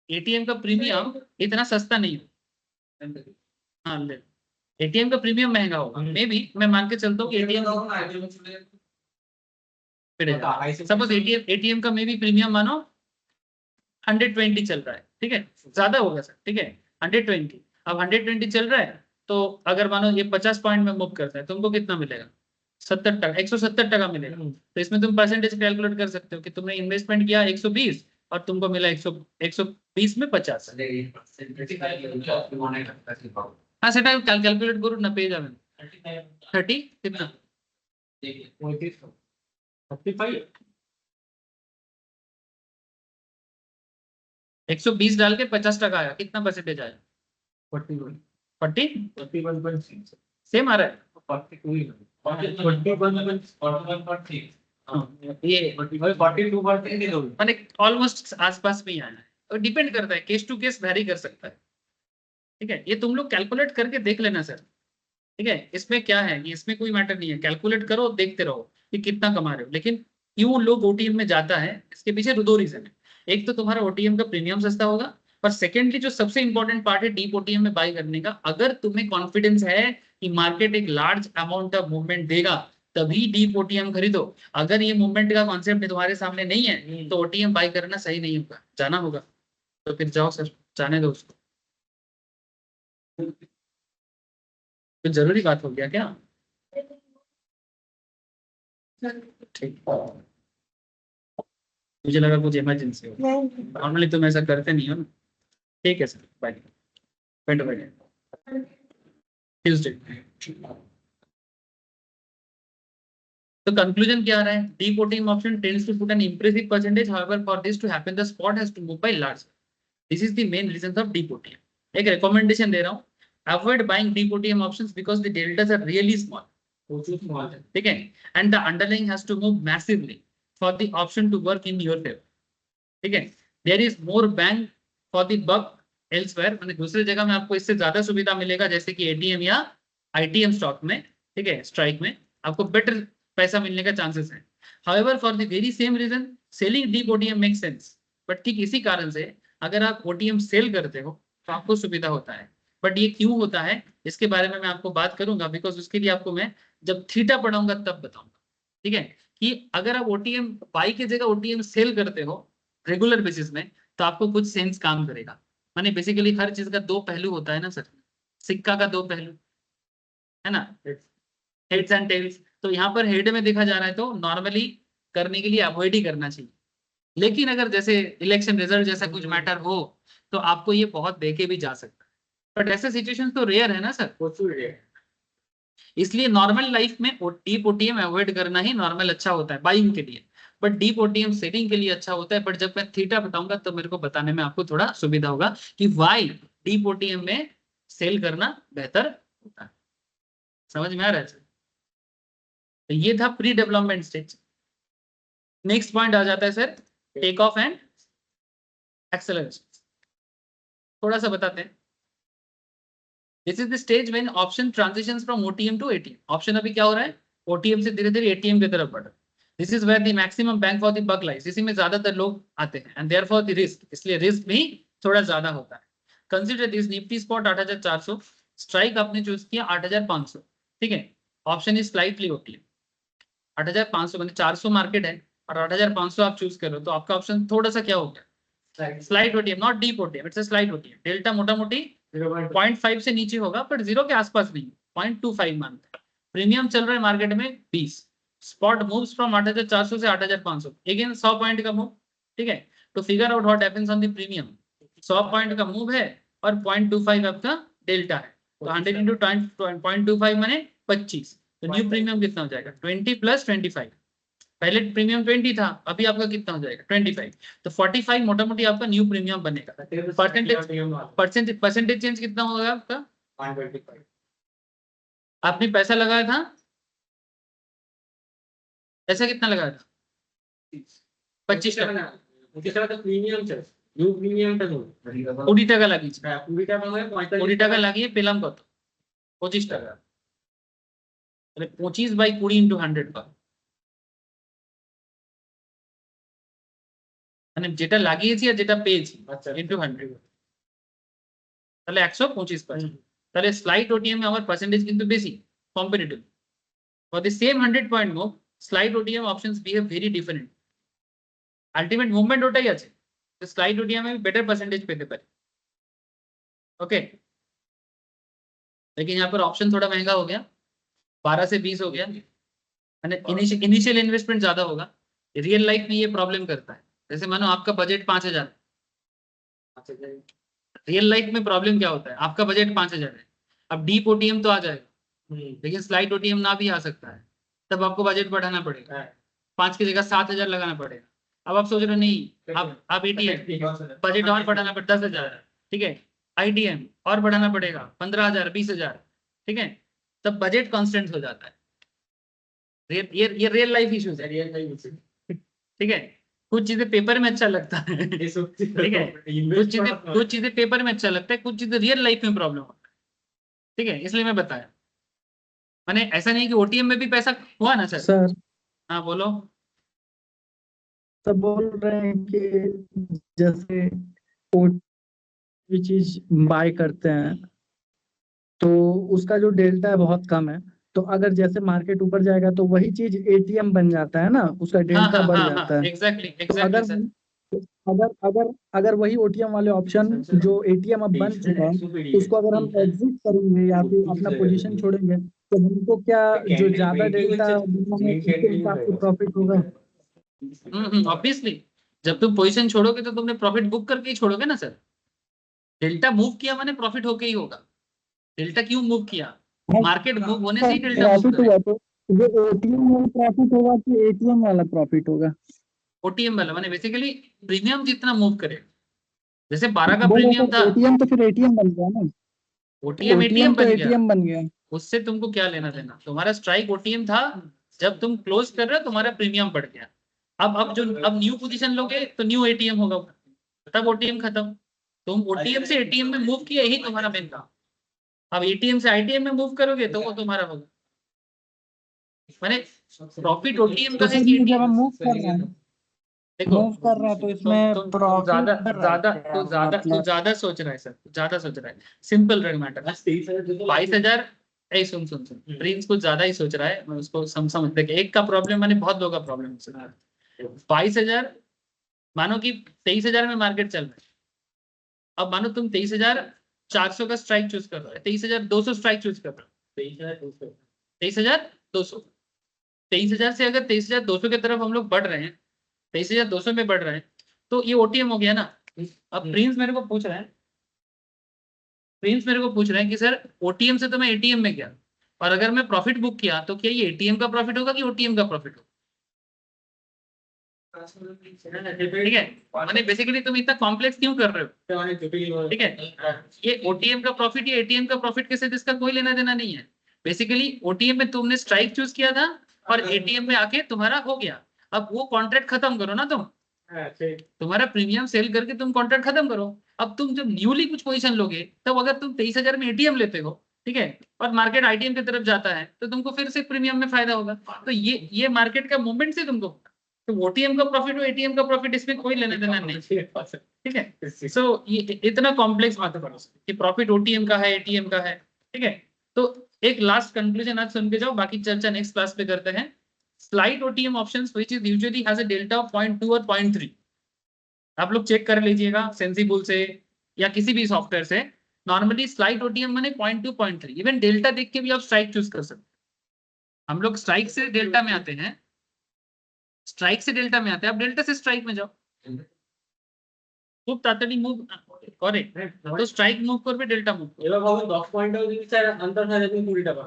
एटीएम का प्रीमियम इतना सस्ता नहीं है। हाँ ले एटीएम का प्रीमियम महंगा होगा मे बी, मैं मान के चलता हूँ कि एटीएम सपोज एटीएम का मे बी प्रीमियम मानो 120 चल रहा है, ठीक है, ज्यादा होगा सर, ठीक है 120। अब 120 चल रहा है तो अगर मानो ये 50 पॉइंट में मूव करता है तुमको कितना मिलेगा 70 टका, 170 टका मिलेगा। तो इसमें तुम परसेंटेज कैलकुलेट कर सकते हो कि तुमने इन्वेस्टमेंट किया 120 और तुमको मिला 120 में 50। हाँ সেটা ক্যালকুলেট করুন না পেয়ে যাবেন 30 कितना 35 120 डाल के 50 टका आया, कितना परसेंटेज आया 41 40 41.6 सेम आ रहा है। 42 ही 41.6 ये 42% ही होगी। माने ऑलमोस्ट आसपास में ही आना है, और डिपेंड करता है केस टू केस वैरी कर सकता है, ठीक है। ये तुम लोग कैलकुलेट करके देख लेना सर, ठीक है, इसमें क्या है कि इसमें कोई मैटर नहीं है, कैलकुलेट करो देखते रहो कि कितना कमा रहे हो। लेकिन क्यों लोग ओटीएम में जाता है इसके पीछे दो रीजन है, एक तो तुम्हारा ओटीएम का प्रीमियम सस्ता होगा, और सेकेंडली जो सबसे इंपॉर्टेंट पार्ट है डीप ओटीएम में बाय करने का, अगर तुम्हें कॉन्फिडेंस है कि मार्केट एक लार्ज अमाउंट ऑफ मूवमेंट देगा तभी डीप ओटीएम खरीदो। अगर ये मूवमेंट का कॉन्सेप्ट तुम्हारे सामने नहीं है तो ओटीएम बाय करना सही नहीं होगा, जाना होगा तो फिर जाओ सर, जाने दो उसको। तो जरूरी बात हो गया क्या? ठीक, मुझे लगा कुछ इमरजेंसी हो, नॉर्मली तुम ऐसा करते नहीं हो ना। ठीक है सर, बाय, ट्यूसडे। तो कंक्लूजन क्या आ रहा है, deep OTM option tends to put an impressive percentage, however for this to happen the spot has to move by large. This is the main reasons of deep OTM. एक recommendation दे रहा हूं, avoid buying deep OTM options because the deltas are really small, ठीक है, and the underlying has to move massively for the option to work in your favour, ठीक है। There is more bang for the buck elsewhere, मतलब दूसरी जगह में आपको इससे ज्यादा सुविधा मिलेगा जैसे कि एटीएम या आईटीएम स्टॉक में, ठीक है, स्ट्राइक में आपको बेटर पैसा मिलने का चांसेस है। However for the very same reason selling deep OTM make sense, but ठीक इसी कारण से अगर आप ओटीएम सेल करते हो तो आपको सुविधा होता है। बट ये क्यों होता है इसके बारे में मैं आपको बात करूंगा, बिकॉज उसके लिए आपको मैं जब थीटा पढ़ाऊंगा तब बताऊंगा, ठीक है, कि अगर आप ओटीएम बाई की जगह ओटीएम सेल करते हो रेगुलर बेसिस में तो आपको कुछ सेंस काम करेगा। माने बेसिकली हर चीज का दो पहलू होता है ना सर, सिक्का का दो पहलू है ना, हेड्स एंड टेल्स। तो यहाँ पर हेड में देखा जा रहा है तो नॉर्मली करने के लिए अवॉइड ही करना चाहिए, लेकिन अगर जैसे इलेक्शन रिजल्ट जैसा कुछ मैटर हो तो आपको ये बहुत देके भी जा सकता है, बट ऐसे सिचुएशन तो रेयर है ना सर, इसलिए नॉर्मल लाइफ में डीप ओटीएम अवॉइड करना ही नॉर्मल अच्छा होता है बाइंग के लिए, बट डीप ओटीएम सेलिंग के लिए अच्छा होता है। बट जब मैं थीटा बताऊंगा तो मेरे को बताने में आपको थोड़ा सुविधा होगा कि वाई डीप ओटीएम में सेल करना बेहतर होता है। समझ में आ रहा है? तो ये था pre development stage. Next point आ जाता है sir take off and acceleration. थोड़ा सा बताते हैं। This is the stage when option transitions from OTM to ATM. Option अभी क्या हो रहा है, ओटीएम से धीरे धीरे एटीएम की तरफ बढ़ रहा है। This is where the maximum bang for the buck lies, इसी में ज्यादातर लोग आते हैं एंड देयरफॉर द रिस्क, इसलिए रिस्क भी थोड़ा ज्यादा होता है। Consider this Nifty spot 8400, strike आपने चूज किया 8500, ठीक है, ऑप्शन इज स्लाइटली ओटीएम 8500 मतलब 400 मार्केट है और 8500 आप चूज करो तो आपका ऑप्शन थोड़ा सा क्या हो गया, slight OTM, not deep OTM, it's a slight OTM. Delta मोटा मोटी 0.5 से नीचे होगा बट 0 के आसपास नहीं, 0.25 मानते हैं। प्रीमियम चल रहा है मार्केट में 20, स्पॉट मूव्स फ्रॉम 8400 से 8500, अगेन 100 पॉइंट का मूव, ठीक है। तो figure out what happens on the premium, 100 point का मूव है और 0.25 आपका डेल्टा है, तो 100 इंटू 0.25 माने 25, तो न्यू प्रीमियम कितना हो जाएगा 20 प्लस 25। पहले प्रीमियम 20 था, अभी आपका कितना हो जाएगा 25, तो 45 मोटा मोटी आपका न्यू प्रीमियम बनेगा। परसेंटेज चेंज कितना होगा आपका, 125 आपने पैसा लगाया था, पैसा कितना लगाया था 25 टका, प्रीमियम चल ইউ প্রিমিয়ামটা তো 20 টাকা লাগিয়েছে, হ্যাঁ 20 টাকা হয়ে 20 টাকা লাগিয়ে পেলাম কত? 25 টাকা। তাহলে 25/20 ইন্টু 100 পাবো, মানে যেটা লাগিয়েছি আর যেটা পেয়েছি আচ্ছা ইন্টু 100, তাহলে 125 পাচ্ছি। তাহলে স্লাইড ওটিএম এ আমার পার্সেন্টেজ কিন্তু বেশি, competitive. For the same 100 point move, slide OTM options behave very different. Ultimate movement ওটাই আছে, তো স্লাইড ওটিএম में बेटर परसेंटेज পেতে পারি। ओके, लेकिन यहाँ पर ऑप्शन थोड़ा महंगा हो गया, 12 से 20 हो गया, इनिशियल इन्वेस्टमेंट ज्यादा होगा। रियल लाइफ में ये प्रॉब्लम करता है। जैसे मानो आपका बजट 5000, रियल लाइफ में प्रॉब्लम क्या होता है, आपका बजट 5000 है, अब डीप ओटीएम तो आ जाएगा, लेकिन स्लाइड ओटीएम ना भी आ सकता है, तब आपको बजट बढ़ाना पड़ेगा, 5 की जगह 7000 लगाना पड़ेगा। अब आप सोच रहे हो नहीं, आप एटीएम बजट और बढ़ाना पड़ेगा 10,000, ठीक है, आईटीएम और बढ़ाना पड़ेगा 15,000 20,000, ठीक है, तब बजट कांस्टेंट हो जाता है। ये रियल लाइफ इश्यूज है, ठीक है। कुछ चीजें पेपर में अच्छा लगता है, ठीक है, कुछ चीजें पेपर में अच्छा लगता है, कुछ चीजें रियल लाइफ में प्रॉब्लम होता है, ठीक है, इसलिए मैं बताया। मैंने ऐसा नहीं कि ओटीएम में भी पैसा हुआ ना सर। सर हाँ बोलो। सब बोल रहे हैं कि जैसे कोई चीज बाय करते हैं तो उसका जो डेल्टा है बहुत कम है, तो अगर जैसे मार्केट ऊपर जाएगा तो वही चीज एटीएम बन जाता है ना, उसका डेल्टा बढ़ जाता है। एग्जैक्टली तो अगर सर, अगर अगर अगर वही ओटीएम वाले ऑप्शन जो एटीएम अब बन चुका है उसको अगर हम एग्जिट करेंगे या फिर अपना पोजीशन छोड़ेंगे तो हमको क्या जो ज्यादा डेल्टा प्रॉफिट होगा? ऑब्वियसली जब तुम पोजीशन छोड़ोगे तो तुमने प्रॉफिट बुक करके ही छोड़ोगे ना सर। डेल्टा मूव किया माने प्रॉफिट होके ही होगा। डेल्टा क्यों मूव किया, मार्केट मूव होने से ही डेल्टा मूव प्रॉफिट हुआ तो जो एटीएम वाला प्रॉफिट होगा कि एटीएम वाला प्रॉफिट होगा? ओटीएम वाला माने बेसिकली प्रीमियम जितना मूव करे, जैसे 12 का प्रीमियम था, एटीएम तो फिर एटीएम बन गया ना, ओटीएम एटीएम तो बन गया, एटीएम बन गया। उससे तुमको क्या लेना देना। तुम्हारा स्ट्राइक ओटीएम था, जब तुम क्लोज कर रहे हो तुम्हारा प्रीमियम बढ़ गया। अब न्यू पोजीशन लोगे तो न्यू एटीएम होगा, तब ओटीएम खत्म। तुम ओटीएम से एटीएम में मूव किया, यही तुम्हारा मेन काम। अब एटीएम से आईटीएम में मूव करोगे तो वो तुम्हारा होगा, माने प्रॉफिट ओटीएम का है कि जब हम मूव कर रहे हैं देखो तो इसमें ज्यादा सोच रहा है सर, ज्यादा सोच रहा है। सिंपल मैटर, 22,000 सुन प्रिंस कुछ ज्यादा ही सोच रहा है, मैं उसको समझ देखिए। एक का प्रॉब्लम माने बहुत लोगों का प्रॉब्लम है। 22,000 मानो कि 23,000 में मार्केट चल रहा है, अब मानो तुम 23,400 का स्ट्राइक चूज कर रहे हो, 23,200 स्ट्राइक चूज कर रहे हो, 23,200, 23,000 से अगर 23,200 की तरफ हम लोग बढ़ रहे हैं, 23,200 में बढ़ रहे हैं, तो ये ओटीएम हो गया ना। अब प्रिंस मेरे को पूछ रहे हैं कि सर ओटीएम से तो मैं एटीएम में गया, और अगर मैं प्रॉफिट बुक किया तो क्या ये एटीएम का प्रॉफिट होगा कि ओटीएम का प्रॉफिट होगा? ठीक है, माने बेसिकली तुम इतना कॉम्प्लेक्स क्यों कर रहे हो, ठीक है। ये ओटीएम का प्रॉफिट या एटीएम का प्रॉफिट के साथ इसका कोई लेना देना नहीं है। बेसिकली ओटीएम में तुमने स्ट्राइक चूज किया था और एटीएम में आके तुम्हारा हो गया, अब वो कॉन्ट्रैक्ट खत्म करो ना तुम, तुम्हारा प्रीमियम सेल करके तुम कॉन्ट्रैक्ट खत्म करो। अब तुम जब न्यूली कुछ पोजीशन लोगे, तब अगर तुम 23,000 में एटीएम लेते हो, ठीक है, और मार्केट आईटीएम की तरफ जाता है, तो तुमको फिर से प्रीमियम में फायदा होगा। तो ये मार्केट का मूवमेंट से तुमको, तो ओटीएम का प्रॉफिट और एटीएम का प्रॉफिट इसमें कोई लेना देना नहीं, ठीक है। सो ये इतना कॉम्प्लेक्स मत करो कि प्रॉफिट ओटीएम का है एटीएम का है, ठीक है। तो एक लास्ट कंक्लूजन आज सुन के जाओ, बाकी चर्चा नेक्स्ट क्लास पे करते हैं। Slide OTM options which is usually has a delta of 0.2 और 0.3, आप लोग चेक कर लीजिएगा सेंसिबल से या किसी भी सॉफ्टवेयर से। नॉर्मली स्लाइड ओटीएम माने 0.2 0.3, इवन डेल्टा देख के भी आप स्ट्राइक चूज कर सकते हैं। हम लोग स्ट्राइक से डेल्टा में आते हैं, आप डेल्टा से स्ट्राइक में जाओ, खूब तातड़ी मूव करे तो स्ट्राइक मूव करबे, डेल्टा मूव এবার ভাবুন 10 পয়েন্টও যদি স্যার আন্তর হয় তুমি 20 টাকা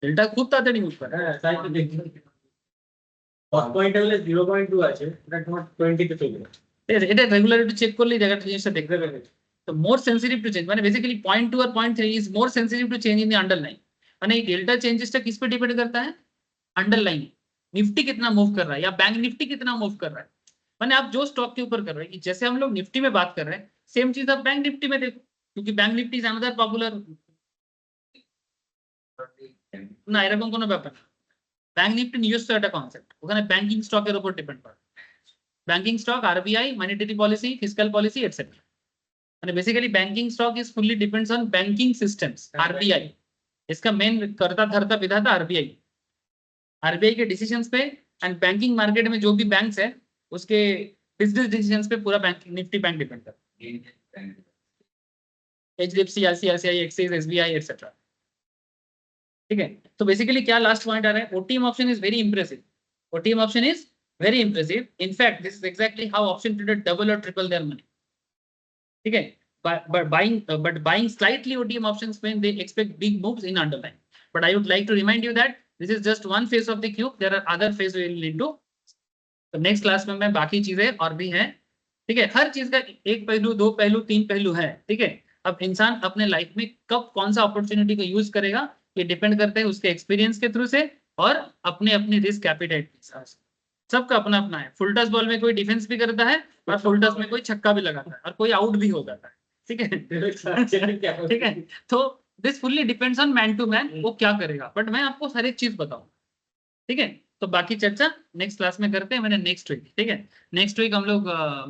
डेल्टा खूब तातड़ी मूव करे। হ্যাঁ তাই তো দেখছি 10 পয়েন্ট হলে 0.2 আছে এটা তোমার 20 তে চলে যাবে। এটা রেগুলারিটি চেক করলেই জায়গাটা জিনিসটা দেখতে পাবে। তো মোর সেনসিটিভ টু চেঞ্জ মানে বেসিক্যালি 0.2 और 0.3 is more sensitive to change in the underline. माने ये डेल्टा चेंजेस किस पे डिपेंड करता है, अंडरलाइन। निफ्टी कितना मूव कर रहा है या बैंक निफ्टी कितना मूव कर रहा है, मैंने आप जो स्टॉक के ऊपर कर रहे हैं कि जैसे हम लोग निफ्टी में बात कर रहे हैं सेम चीज आप बैंक निफ्टी में देखो, क्योंकि bank Nifty is another popular না এরকম কোনো ব্যাপার না। ব্যাংক নিফটি নিজস্ব একটা কনসেপ্ট, ওখানে ব্যাংকিং স্টকের উপর ডিপেন্ড করে। Banking stock, RBI, monetary policy, fiscal policy etcetera. মানে basically banking stock is fully depends on banking systems, RBI. इसका मेन करता धरता विधाता आरबीआई, आरबीआई के डिसीजंस पे एंड बैंकिंग मार्केट में जो भी बैंक्स है उसके बिजनेस डिसीजंस पे पूरा बैंक निफ्टी बैंक डिपेंड करता है। HDFC, ICICI, axis, SBI etcetera. ठीक है, तो बेसिकली क्या लास्ट पॉइंट आ रहा है, OTM option is very impressive, OTM option is very impressive. In fact this is exactly how option trader double और ट्रिपल देयर मनी। ठीक है, but buying slightly OTM options when they expect big moves in underlying. But I would like to remind you that this is just one phase of the cube. There are other phases we will need to. तो next class में मैं बाकी चीजें और भी हैं। ठीक है, हर चीज का एक पहलू, दो पहलू, तीन पहलू है। ठीक है, अब इंसान अपने लाइफ में कब कौन सा अपॉर्चुनिटी को यूज करेगा ये डिपेंड करता है उसके एक्सपीरियंस के थ्रू से और अपने अपनी रिस्क एपिटाइट के हिसाब से। सबका अपना अपना है। फुल टॉस बॉल में कोई डिफेंस भी करता है और फुल टॉस में कोई छक्का भी लगाता है और कोई आउट भी हो जाता है। ठीक है ठीक है, तो this fully depends on man to man, वो क्या करेगा, बट मैं आपको हर एक चीज बताऊं। ठीक है, तो बाकी चर्चा नेक्स्ट क्लास में करते हैं, मैंने नेक्स्ट वीक। ठीक है, नेक्स्ट वीक हम लोग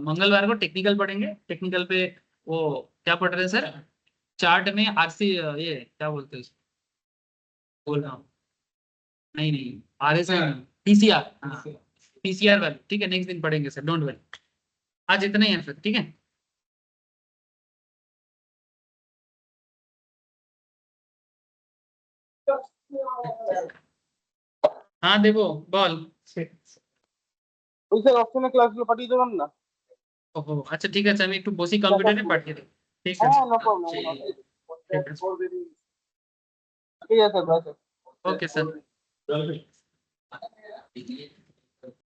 मंगलवार को टेक्निकल पढ़ेंगे। टेक्निकल पे वो क्या पढ़ रहे हैं सर, चार्ट में आरसी, ये क्या बोलते हैं उसको, बोल रहा हूँ, नहीं नहीं आरएसआई, टीसीआर, टीसीआर वाली। ठीक है, नेक्स्ट दिन पढ़ेंगे सर, डोंट वरी। आज इतना ही है फिर। ठीक है, हाँ देवो বল। ওই স্যার অপশনে ক্লাসগুলো পাঠিয়ে দেবেন না? ওহো আচ্ছা ঠিক আছে, আমি একটু বসি কম্পিউটারে পাঠিয়ে দেব। ঠিক আছে, হ্যাঁ, নো প্রবলেম। ঠিক আছে sir, bye sir. Okay sir.